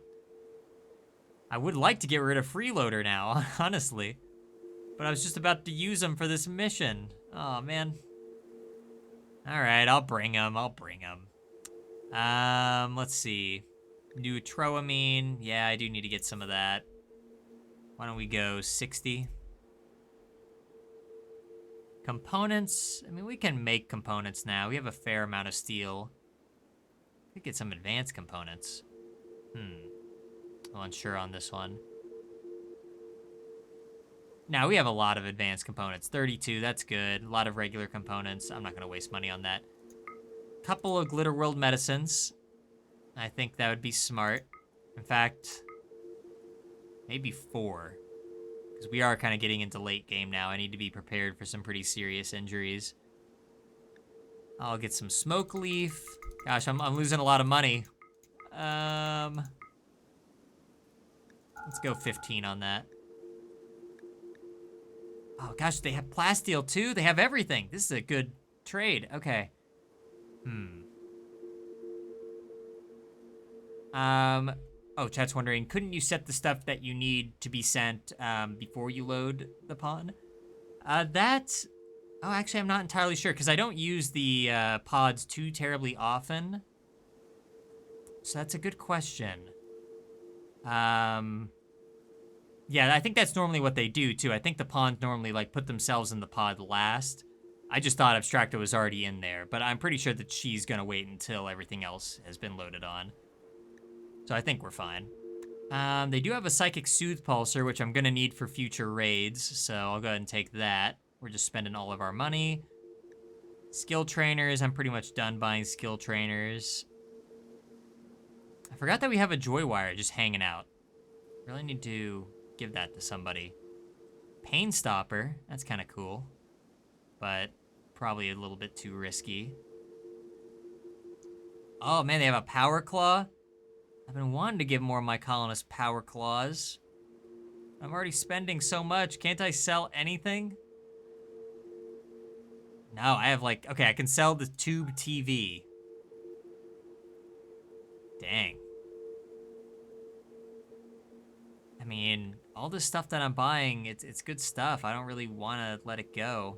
Speaker 1: I would like to get rid of Freeloader now, honestly. But I was just about to use them for this mission. Oh, man. Alright, I'll bring them. Let's see. Neutroamine. Yeah, I do need to get some of that. Why don't we go 60? Components. I mean, we can make components now. We have a fair amount of steel. We could get some advanced components. I'm unsure on this one. Now, we have a lot of advanced components. 32, that's good. A lot of regular components. I'm not going to waste money on that. Couple of Glitter World medicines. I think that would be smart. In fact, maybe 4. Because we are kind of getting into late game now. I need to be prepared for some pretty serious injuries. I'll get some smoke leaf. Gosh, I'm losing a lot of money. Let's go 15 on that. Oh gosh, they have plasteel too? They have everything. This is a good trade. Okay. Oh, chat's wondering, couldn't you set the stuff that you need to be sent before you load the pod? That's... Oh, actually, I'm not entirely sure, because I don't use the pods too terribly often. So that's a good question. Yeah, I think that's normally what they do, too. I think the pawns normally, like, put themselves in the pod last. I just thought Abstracto was already in there, but I'm pretty sure that she's gonna wait until everything else has been loaded on. So I think we're fine. They do have a Psychic Soothe Pulsar, which I'm gonna need for future raids, so I'll go ahead and take that. We're just spending all of our money. Skill trainers, I'm pretty much done buying skill trainers. I forgot that we have a Joy Wire just hanging out. Really need to give that to somebody. Pain Stopper, that's kind of cool, but probably a little bit too risky. Oh man, they have a Power Claw. I've been wanting to give more of my colonists Power Claws. I'm already spending so much. Can't I sell anything? No, I have like, okay, I can sell the Tube TV. Dang. I mean, all this stuff that I'm buying, it's good stuff. I don't really want to let it go.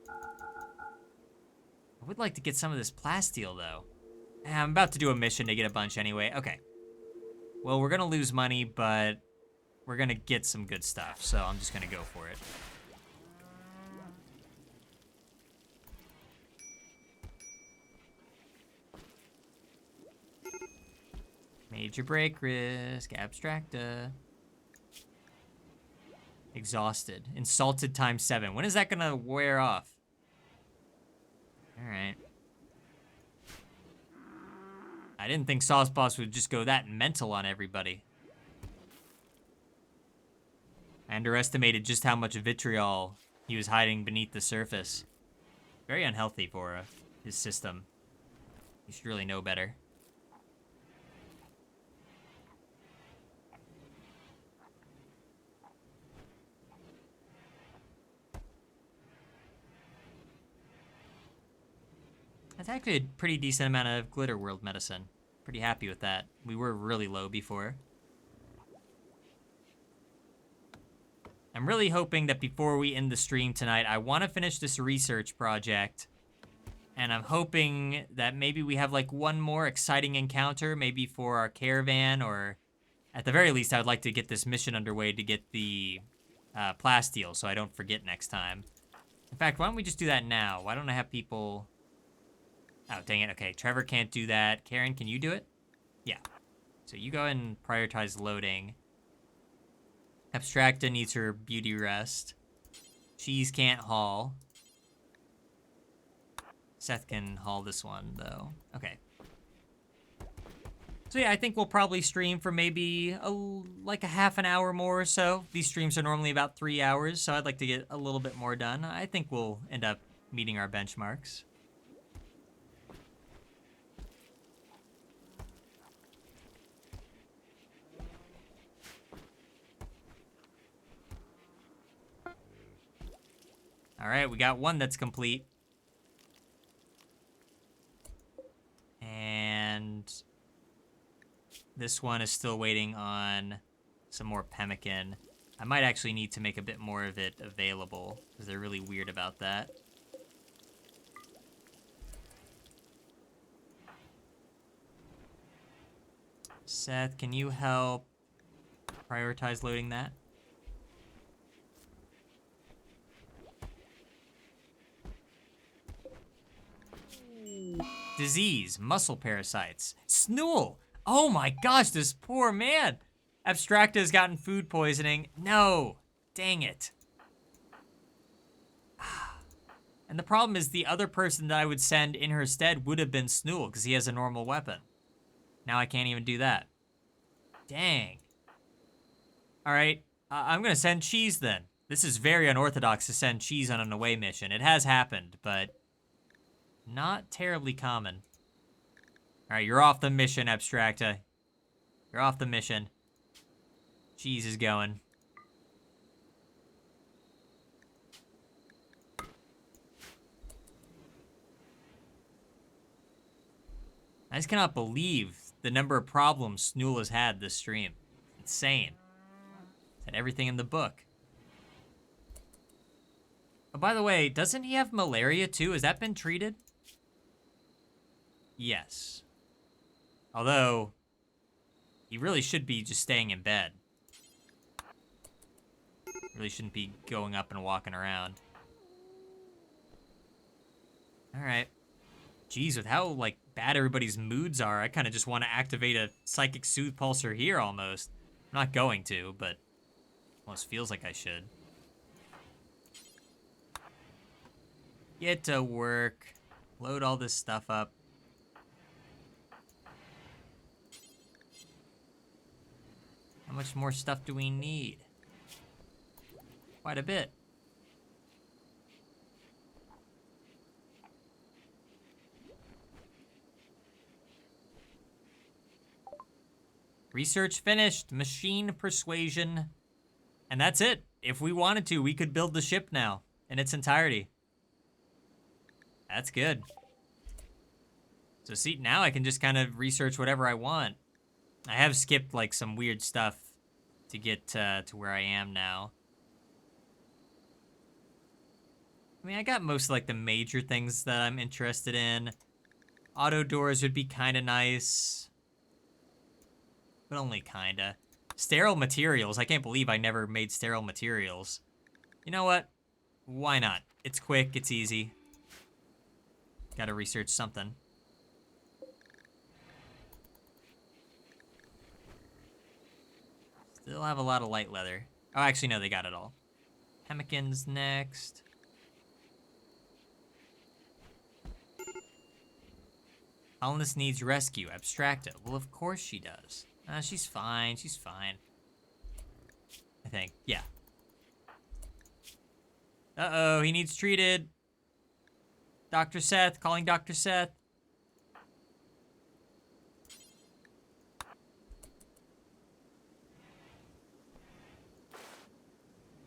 Speaker 1: I would like to get some of this plasteel, though. I'm about to do a mission to get a bunch anyway. Okay. Well, we're going to lose money, but we're going to get some good stuff, so I'm just going to go for it. Major break risk, Abstracta. Exhausted. Insulted times 7. When is that gonna wear off? Alright. I didn't think Sauce Boss would just go that mental on everybody. I underestimated just how much vitriol he was hiding beneath the surface. Very unhealthy for his system. He should really know better. That's actually a pretty decent amount of Glitter World medicine. Pretty happy with that. We were really low before. I'm really hoping that before we end the stream tonight, I want to finish this research project. And I'm hoping that maybe we have like one more exciting encounter, maybe for our caravan, or at the very least, I would like to get this mission underway to get the plasteel so I don't forget next time. In fact, why don't we just do that now? Why don't I have people... Oh, dang it. Okay, Trevor can't do that. Karen, can you do it? Yeah. So you go ahead and prioritize loading. Abstracta needs her beauty rest. Cheese can't haul. Seth can haul this one, though. Okay. So yeah, I think we'll probably stream for maybe like a half an hour more or so. These streams are normally about 3 hours, so I'd like to get a little bit more done. I think we'll end up meeting our benchmarks. All right, we got one that's complete. And this one is still waiting on some more pemmican. I might actually need to make a bit more of it available because they're really weird about that. Seth, can you help prioritize loading that? Disease, muscle parasites, Snool. Oh my gosh, this poor man. Abstracta has gotten food poisoning. No, dang it. And the problem is the other person that I would send in her stead would have been Snool because he has a normal weapon. Now I can't even do that. Dang. All right, I'm gonna send Cheese then. This is very unorthodox to send Cheese on an away mission. It has happened, but not terribly common. All right, you're off the mission, Abstracta. You're off the mission. Cheese is going. I just cannot believe the number of problems Snool has had this stream. Insane. Said everything in the book. Oh, by the way, doesn't he have malaria too? Has that been treated? Yes. Although, he really should be just staying in bed. Really shouldn't be going up and walking around. Alright. Jeez, with how, like, bad everybody's moods are, I kind of just want to activate a Psychic Soothe Pulsar here, almost. I'm not going to, but almost feels like I should. Get to work. Load all this stuff up. How much more stuff do we need? Quite a bit. Research finished. Machine persuasion. And that's it. If we wanted to, we could build the ship now in its entirety. That's good. So see, now I can just kind of research whatever I want. I have skipped like some weird stuff to get to where I am now. I mean, I got most of like the major things that I'm interested in. Auto doors would be kind of nice. But only kinda. Sterile materials. I can't believe I never made sterile materials. You know what? Why not? It's quick, it's easy. Gotta research something. Still have a lot of light leather. Oh, actually, no, they got it all. Pemmican's next. Colonist needs rescue. Abstracta. Well, of course she does. She's fine. She's fine. I think. Yeah. Uh-oh, he needs treated. Dr. Seth. Calling Dr. Seth.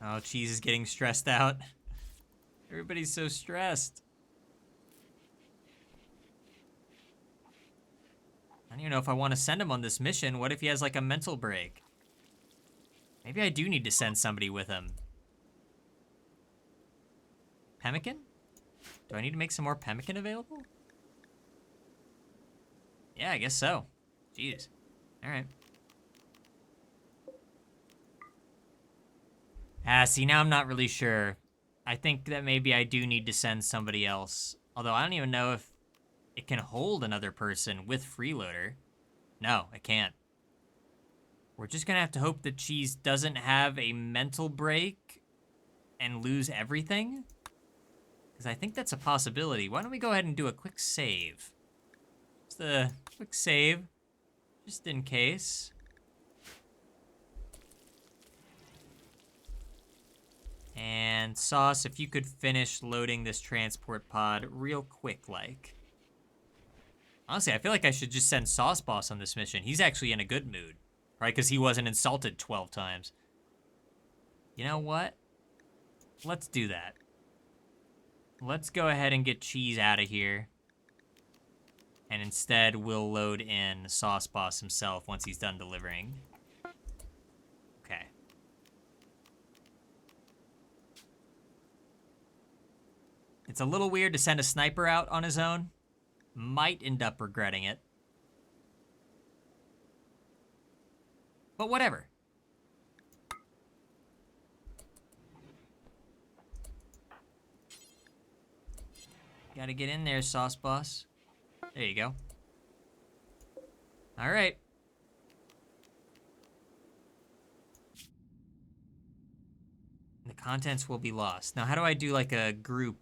Speaker 1: Oh, Cheese is getting stressed out. Everybody's so stressed. I don't even know if I want to send him on this mission. What if he has like a mental break? Maybe I do need to send somebody with him. Pemmican? Do I need to make some more pemmican available? Yeah, I guess so. Jeez. All right. See, now I'm not really sure. I think that maybe I do need to send somebody else. Although I don't even know if it can hold another person with freeloader. No, it can't. We're just gonna have to hope that Cheese doesn't have a mental break and lose everything. Because I think that's a possibility. Why don't we go ahead and do a quick save? Just a quick save, just in case. And Sauce, if you could finish loading this transport pod real quick, like. Honestly, I feel like I should just send Sauce Boss on this mission. He's actually in a good mood, right? Because he wasn't insulted 12 times. You know what? Let's do that. Let's go ahead and get Cheese out of here. And instead, we'll load in Sauce Boss himself once he's done delivering. Okay. It's a little weird to send a sniper out on his own. Might end up regretting it. But whatever. Gotta get in there, Sauce Boss. There you go. Alright. The contents will be lost. Now, how do I do like a group?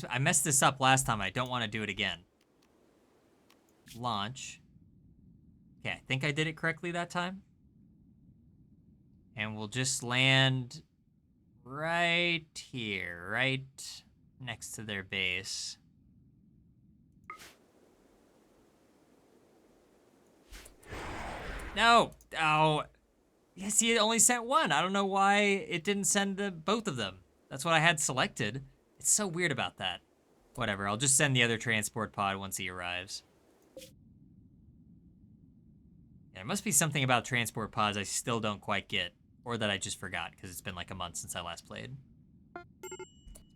Speaker 1: I messed this up last time. I don't want to do it again. Launch. Okay, I think I did it correctly that time. And we'll just land right here, right next to their base. No! Oh! Yeah, see, it only sent one. I don't know why it didn't send both of them. That's what I had selected. It's so weird about that. Whatever, I'll just send the other transport pod once he arrives. There must be something about transport pods I still don't quite get. Or that I just forgot, because it's been like a month since I last played.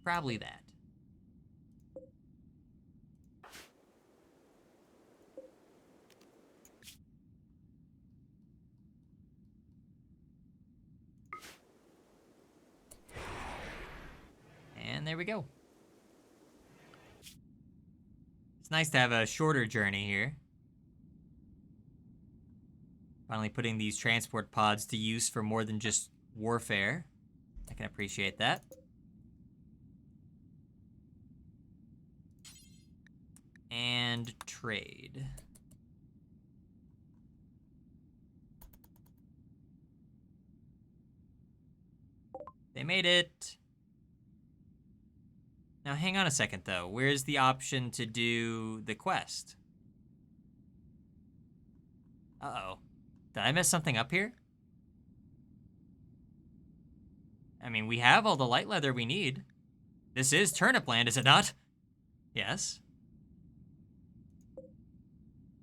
Speaker 1: Probably that. And there we go. It's nice to have a shorter journey here. Finally putting these transport pods to use for more than just warfare. I can appreciate that. And trade. They made it. Now hang on a second though. Where's the option to do the quest? Uh-oh. Did I mess something up here? I mean, we have all the light leather we need. This is turnip land, is it not? Yes.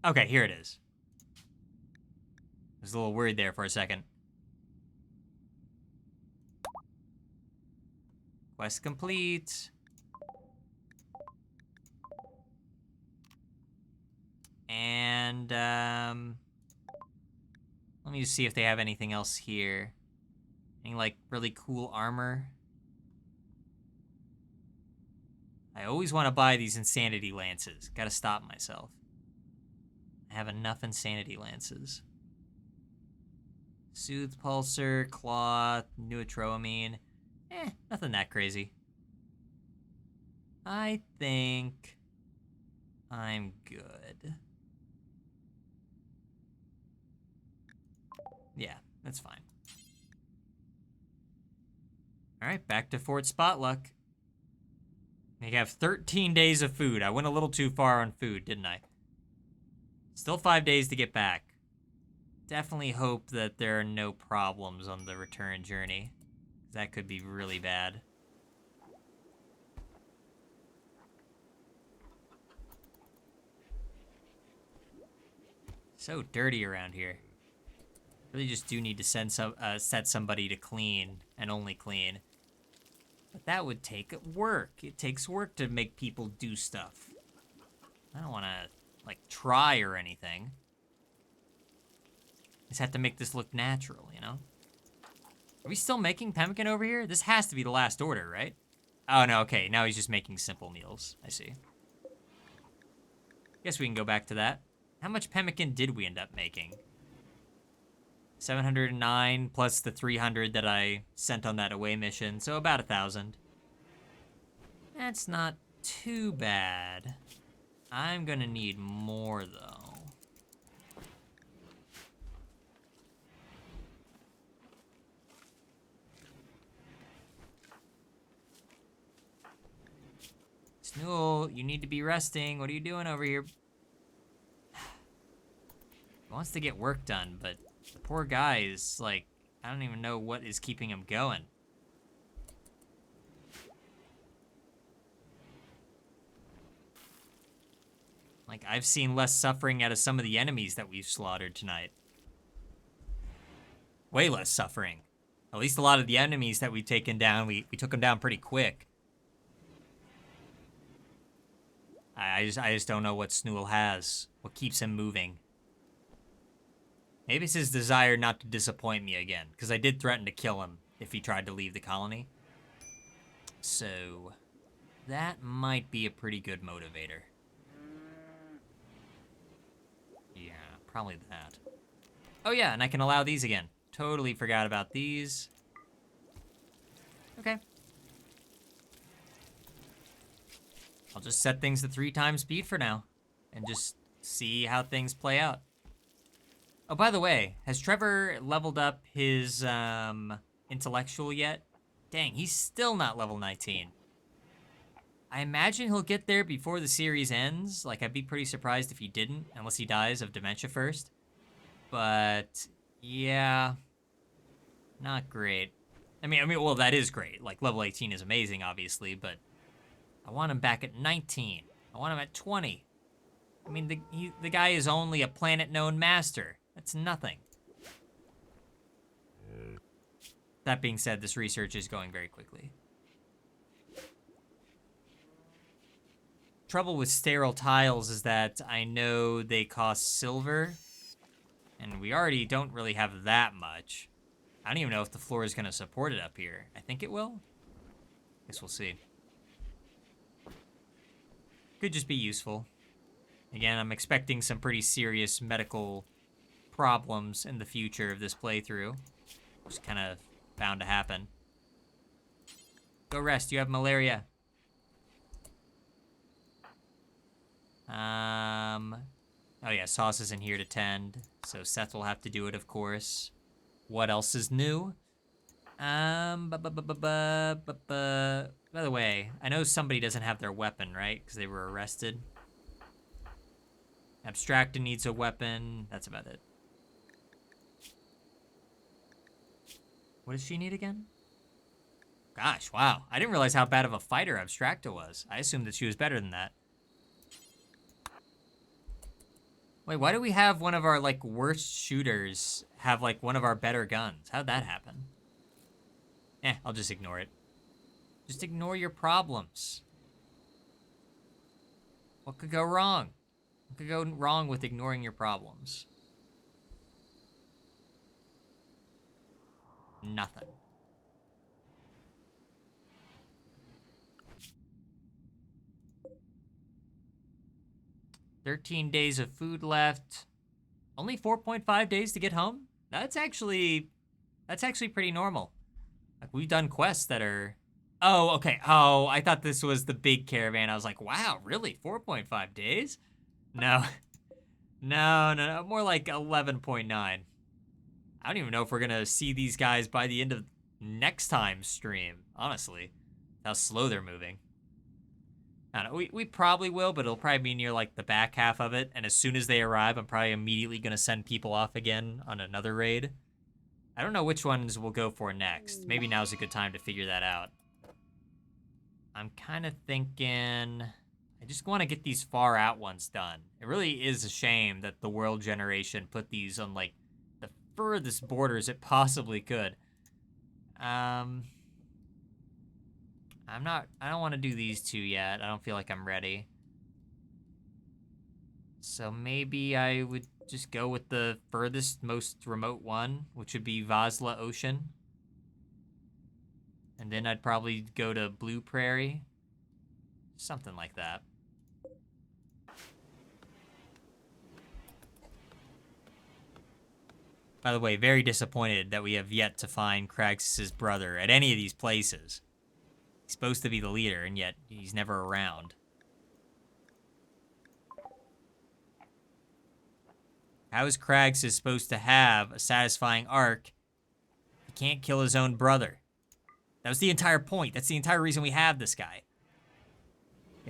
Speaker 1: Okay, here it is. I was a little worried there for a second. Quest complete. And, let me just see if they have anything else here. Any, like, really cool armor? I always want to buy these insanity lances. Gotta stop myself. I have enough insanity lances. Soothe pulsar, cloth, neutroamine. Nothing that crazy. I think I'm good. Yeah, that's fine. Alright, back to Fort Spotluck. We have 13 days of food. I went a little too far on food, didn't I? Still 5 days to get back. Definitely hope that there are no problems on the return journey. That could be really bad. So dirty around here. Really just do need to set somebody to clean and only clean. But that would take work. It takes work to make people do stuff. I don't want to, like, try or anything. Just have to make this look natural, you know? Are we still making pemmican over here? This has to be the last order, right? Oh, no, okay. Now he's just making simple meals. I see. Guess we can go back to that. How much pemmican did we end up making? 709 plus the 300 that I sent on that away mission, so about 1,000. That's not too bad. I'm gonna need more, though. Snool, you need to be resting. What are you doing over here? He wants to get work done, but the poor guy is, like, I don't even know what is keeping him going. Like, I've seen less suffering out of some of the enemies that we've slaughtered tonight. Way less suffering. At least a lot of the enemies that we've taken down, we took them down pretty quick. I just don't know what Snool has. What keeps him moving. Maybe it's his desire not to disappoint me again, because I did threaten to kill him if he tried to leave the colony. So, that might be a pretty good motivator. Yeah, probably that. Oh yeah, and I can allow these again. Totally forgot about these. Okay. I'll just set things to 3 times speed for now, and just see how things play out. Oh, by the way, has Trevor leveled up his intellectual yet? Dang, he's still not level 19. I imagine he'll get there before the series ends. Like, I'd be pretty surprised if he didn't, unless he dies of dementia first. But, yeah, not great. I mean, well, that is great. Like, level 18 is amazing, obviously, but I want him back at 19. I want him at 20. I mean, the guy is only a planet-known master. That's nothing. That being said, this research is going very quickly. Trouble with sterile tiles is that I know they cost silver, and we already don't really have that much. I don't even know if the floor is going to support it up here. I think it will. Guess we'll see. Could just be useful. Again, I'm expecting some pretty serious medical problems in the future of this playthrough. Just kind of bound to happen. Go rest. You have malaria. Oh yeah, Sauce isn't here to tend, so Seth will have to do it, of course. What else is new? By the way, I know somebody doesn't have their weapon, right? Because they were arrested. Abstracta needs a weapon. That's about it. What does she need again? Gosh, wow. I didn't realize how bad of a fighter Abstracta was. I assumed that she was better than that. Wait, why do we have one of our, like, worst shooters have, like, one of our better guns? How'd that happen? I'll just ignore it. Just ignore your problems. What could go wrong? What could go wrong with ignoring your problems? Nothing. $13 days of food left. Only 4.5 days to get home? That's actually pretty normal. Like, we've done quests that are... Oh, okay. Oh, I thought this was the big caravan. I was like, wow, really? 4.5 days? No. No. More like 11.9. I don't even know if we're going to see these guys by the end of next time's stream, honestly. How slow they're moving. I don't know. We probably will, but it'll probably be near, like, the back half of it. And as soon as they arrive, I'm probably immediately going to send people off again on another raid. I don't know which ones we'll go for next. Maybe now's a good time to figure that out. I'm kind of thinking... I just want to get these far out ones done. It really is a shame that the world generation put these on, like, the furthest borders it possibly could. I don't want to do these two yet. I don't feel like I'm ready. So maybe I would just go with the furthest, most remote one, which would be Vazla Ocean. And then I'd probably go to Blue Prairie. Something like that. By the way, very disappointed that we have yet to find Kraxus' brother at any of these places. He's supposed to be the leader, and yet he's never around. How is Kraxus supposed to have a satisfying arc if he can't kill his own brother? That was the entire point. That's the entire reason we have this guy.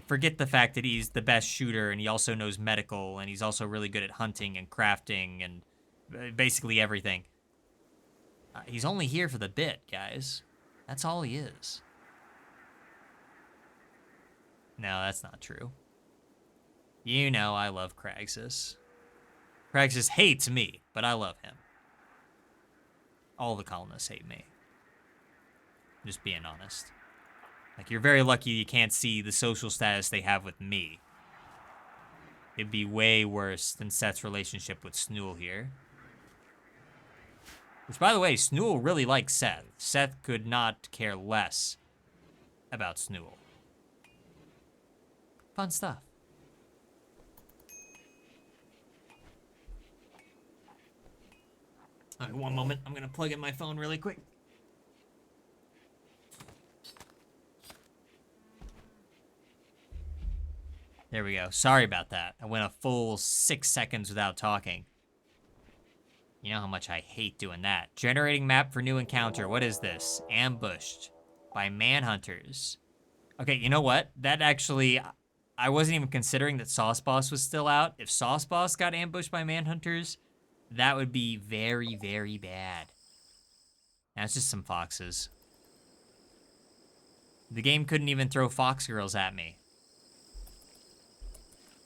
Speaker 1: Forget the fact that he's the best shooter, and he also knows medical, and he's also really good at hunting and crafting and basically everything. He's only here for the bit, guys. That's all he is. No, that's not true. You know I love Kraxus. Kraxus hates me, but I love him. All the colonists hate me. I'm just being honest. Like, you're very lucky you can't see the social status they have with me. It'd be way worse than Seth's relationship with Snool here. Which, by the way, Snool really likes Seth. Seth could not care less about Snool. Fun stuff. All right, one moment. I'm going to plug in my phone really quick. There we go. Sorry about that. I went a full 6 seconds without talking. You know how much I hate doing that. Generating map for new encounter. What is this? Ambushed by manhunters. Okay, you know what? That actually... I wasn't even considering that Sauce Boss was still out. If Sauce Boss got ambushed by manhunters, that would be very, very bad. Now it's just some foxes. The game couldn't even throw fox girls at me.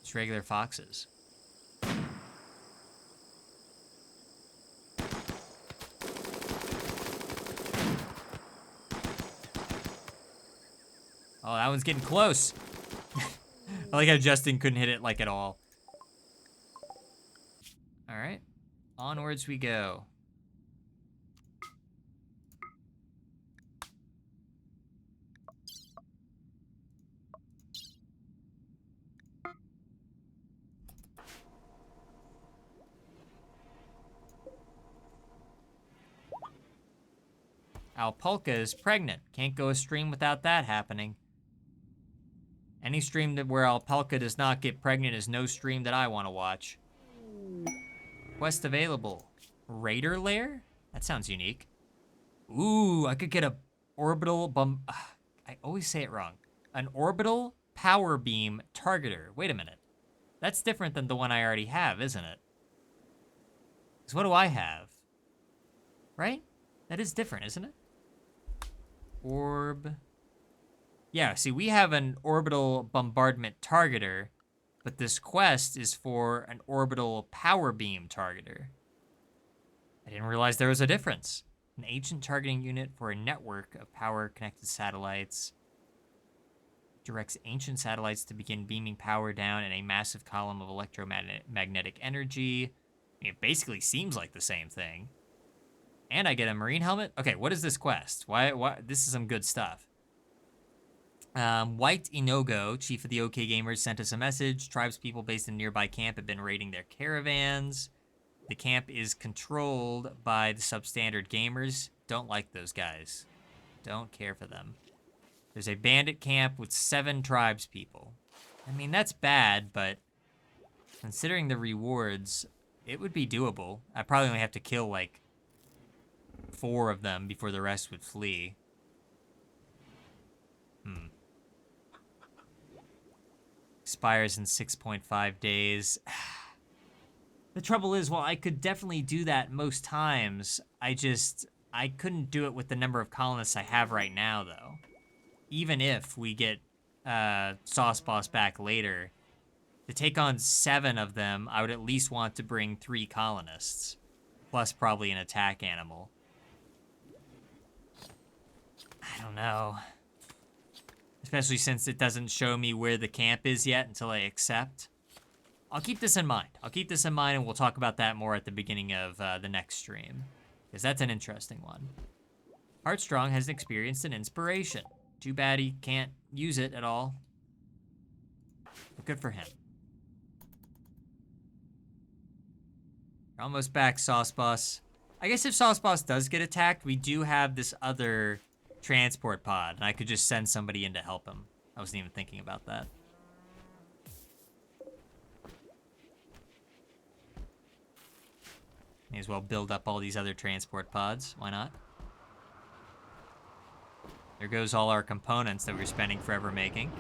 Speaker 1: Just regular foxes. Oh, that one's getting close. I like how Justin couldn't hit it like at all. All right, onwards we go. Alpulka is pregnant. Can't go a stream without that happening. Any stream where Alpulka does not get pregnant is no stream that I want to watch. Quest available. Raider Lair? That sounds unique. Ooh, I could get a orbital I always say it wrong. An orbital power beam targeter. Wait a minute. That's different than the one I already have, isn't it? Because what do I have? Right? That is different, isn't it? Orb. Yeah, see, we have an orbital bombardment targeter, but this quest is for an orbital power beam targeter. I didn't realize there was a difference. An ancient targeting unit for a network of power-connected satellites. Directs ancient satellites to begin beaming power down in a massive column of electromagnetic energy. I mean, it basically seems like the same thing. And I get a marine helmet? Okay, what is this quest? Why? This is some good stuff. White Inogo, chief of the OK Gamers, sent us a message. Tribespeople based in nearby camp have been raiding their caravans. The camp is controlled by the substandard gamers. Don't like those guys. Don't care for them. There's a bandit camp with 7 tribespeople. I mean, that's bad, but considering the rewards, it would be doable. I probably only have to kill, like, 4 of them before the rest would flee. Expires in 6.5 days. The trouble is, while I could definitely do that most times, I couldn't do it with the number of colonists I have right now, though. Even if we get Sauce Boss back later, to take on 7 of them, I would at least want to bring 3 colonists, plus probably an attack animal. I don't know. Especially since it doesn't show me where the camp is yet until I accept. I'll keep this in mind. And we'll talk about that more at the beginning of the next stream. Because that's an interesting one. Heartstrong has experienced an inspiration. Too bad he can't use it at all. But good for him. You're almost back, Sauce Boss. I guess if Sauce Boss does get attacked, we do have this other transport pod, and I could just send somebody in to help him. I wasn't even thinking about that. May as well build up all these other transport pods. Why not? There goes all our components that we were spending forever making.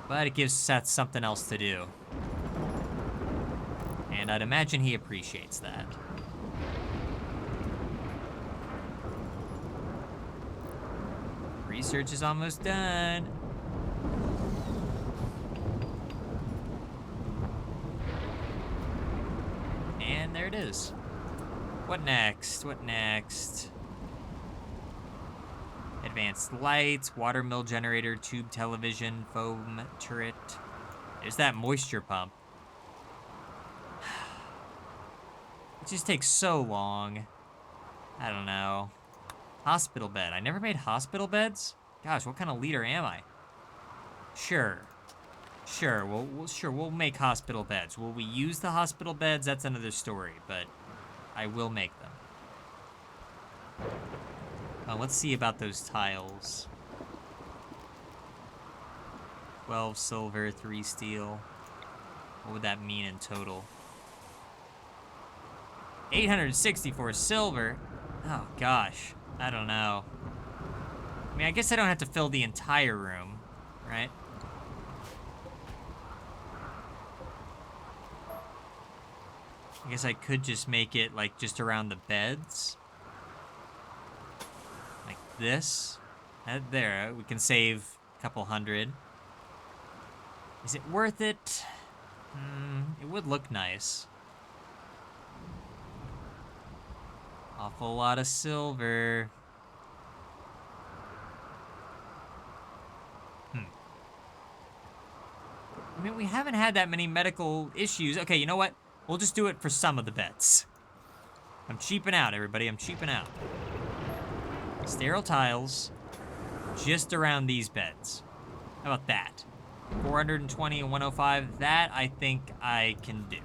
Speaker 1: But it gives Seth something else to do. And I'd imagine he appreciates that. Research is almost done. And there it is. What next? What next? Advanced lights, water mill generator, tube television, foam turret. There's that moisture pump. It just takes so long. I don't know. Hospital bed. I never made hospital beds? Gosh, what kind of leader am I? Sure. Sure, we'll make hospital beds. Will we use the hospital beds? That's another story, but I will make them. Let's see about those tiles. 12 silver, 3 steel. What would that mean in total? 864 silver? Oh, gosh. I don't know. I mean, I guess I don't have to fill the entire room, right? I guess I could just make it, like, just around the beds. this. There, we can save a couple hundred. Is it worth it? It would look nice. Awful lot of silver. I mean, we haven't had that many medical issues. Okay, you know what? We'll just do it for some of the beds. I'm cheaping out, everybody. I'm cheaping out. Sterile tiles just around these beds. How about that? 420 and 105. That I think I can do.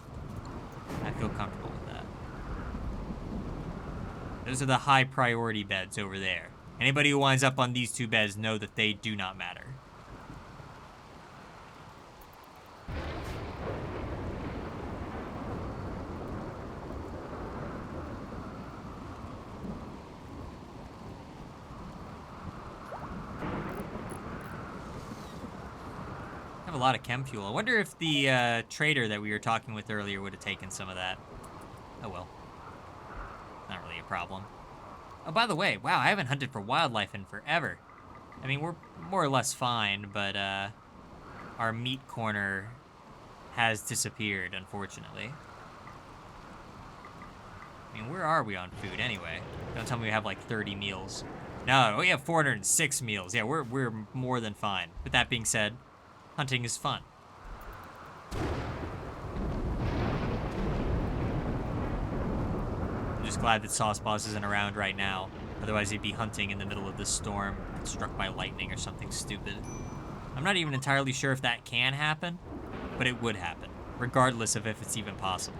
Speaker 1: I feel comfortable with that. Those are the high priority beds over there. Anybody who winds up on these two beds know that they do not matter. A lot of chem fuel. I wonder if the trader that we were talking with earlier would have taken some of that. Oh well. Not really a problem. Oh, by the way, wow, I haven't hunted for wildlife in forever. I mean, we're more or less fine, but our meat corner has disappeared, unfortunately. I mean, where are we on food anyway? Don't tell me we have like 30 meals. No, we have 406 meals. Yeah, we're more than fine. With that being said, hunting is fun. I'm just glad that Sauce Boss isn't around right now. Otherwise, he'd be hunting in the middle of this storm, struck by lightning or something stupid. I'm not even entirely sure if that can happen, but it would happen, regardless of if it's even possible.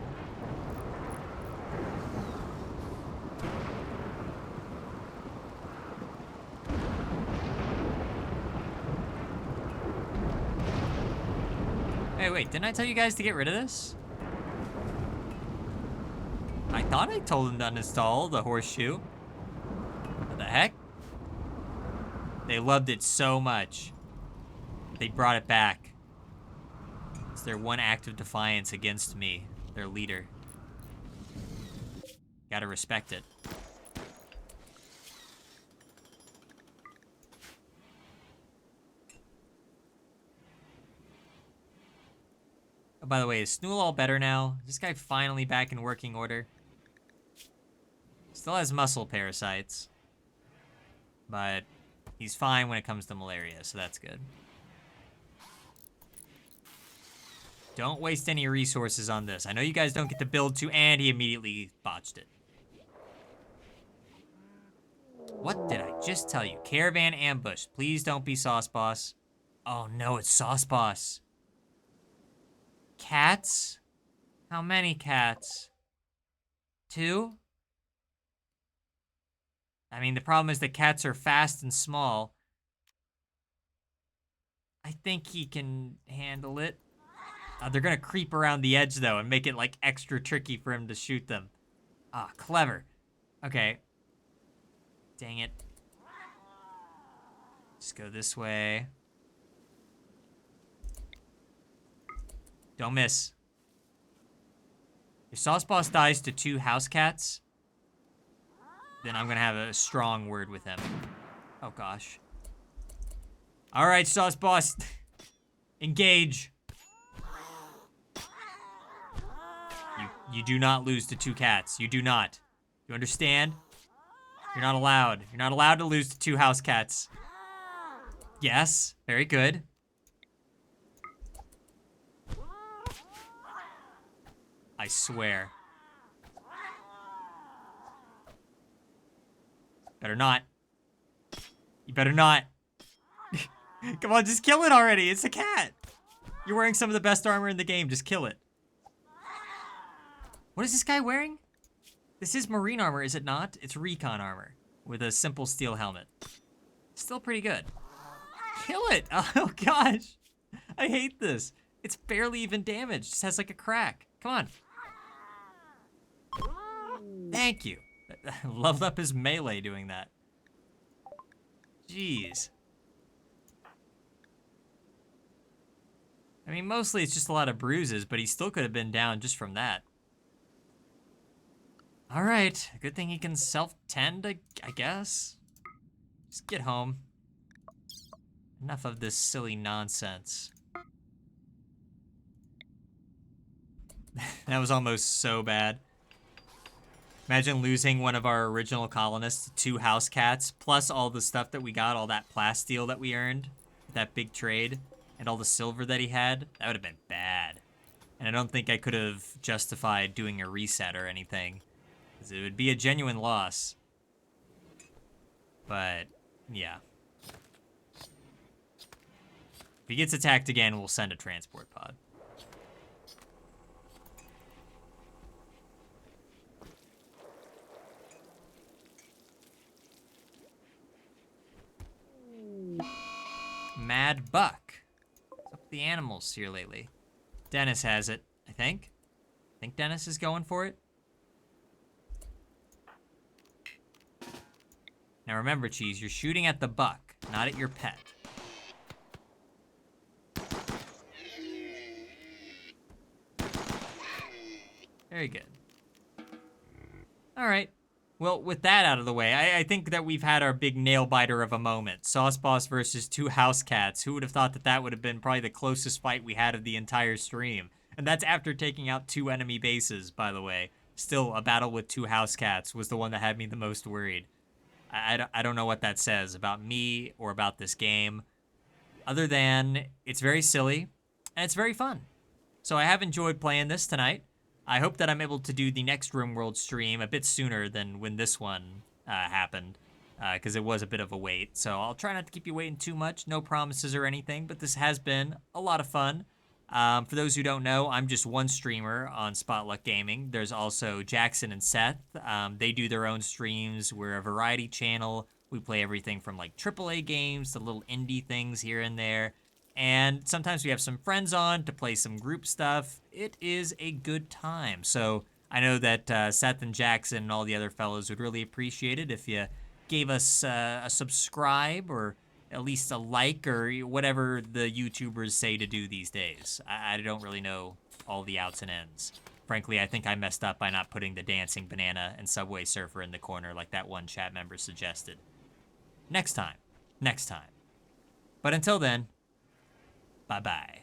Speaker 1: Hey, wait, didn't I tell you guys to get rid of this? I thought I told them to uninstall the horseshoe. What the heck? They loved it so much. They brought it back. It's their one act of defiance against me, their leader. Gotta respect it. Oh, by the way, is Snool all better now? Is this guy finally back in working order? Still has muscle parasites. But he's fine when it comes to malaria, so that's good. Don't waste any resources on this. I know you guys don't get to build to, and he immediately botched it. What did I just tell you? Caravan ambush. Please don't be Sauce Boss. Oh no, it's Sauce Boss. Cats? How many cats? 2? I mean, the problem is that cats are fast and small. I think he can handle it. They're gonna creep around the edge, though, and make it, like, extra tricky for him to shoot them. Ah, clever. Okay. Dang it. Just go this way. Don't miss. If Sauce Boss dies to 2 house cats, then I'm gonna have a strong word with him. Oh, gosh. All right, Sauce Boss. Engage. You do not lose to 2 cats. You do not. You understand? You're not allowed. You're not allowed to lose to 2 house cats. Yes. Very good. I swear. Better not. You better not. Come on, just kill it already. It's a cat. You're wearing some of the best armor in the game. Just kill it. What is this guy wearing? This is marine armor, is it not? It's recon armor with a simple steel helmet. Still pretty good. Kill it. Oh, gosh. I hate this. It's barely even damaged. It just has like a crack. Come on. Thank you. Leveled up his melee doing that. Jeez. I mean, mostly it's just a lot of bruises, but he still could have been down just from that. All right. Good thing he can self-tend, I guess. Just get home. Enough of this silly nonsense. That was almost so bad. Imagine losing one of our original colonists to 2 house cats, plus all the stuff that we got, all that plasteel that we earned, that big trade, and all the silver that he had. That would have been bad. And I don't think I could have justified doing a reset or anything, because it would be a genuine loss. But, yeah. If he gets attacked again, we'll send a transport pod. Mad Buck. What's up with the animals here lately? Dennis has it, I think. I think Dennis is going for it. Now remember, Cheese, you're shooting at the buck, not at your pet. Very good. All right. Well, with that out of the way, I think that we've had our big nail biter of a moment. Sauce Boss versus 2 house cats. Who would have thought that that would have been probably the closest fight we had of the entire stream? And that's after taking out 2 enemy bases, by the way. Still, a battle with 2 house cats was the one that had me the most worried. I don't know what that says about me or about this game, other than it's very silly and it's very fun. So I have enjoyed playing this tonight. I hope that I'm able to do the next RimWorld stream a bit sooner than when this one happened, because it was a bit of a wait. So I'll try not to keep you waiting too much. No promises or anything, but this has been a lot of fun. For those who don't know, I'm just one streamer on Spotluck Gaming. There's also Jackson and Seth. They do their own streams. We're a variety channel. We play everything from like AAA games to little indie things here and there. And sometimes we have some friends on to play some group stuff. It is a good time. So I know that Seth and Jackson and all the other fellows would really appreciate it if you gave us a subscribe or at least a like or whatever the YouTubers say to do these days. I don't really know all the outs and ends. Frankly, I think I messed up by not putting the dancing banana and Subway Surfer in the corner like that one chat member suggested. Next time. Next time. But until then, bye-bye.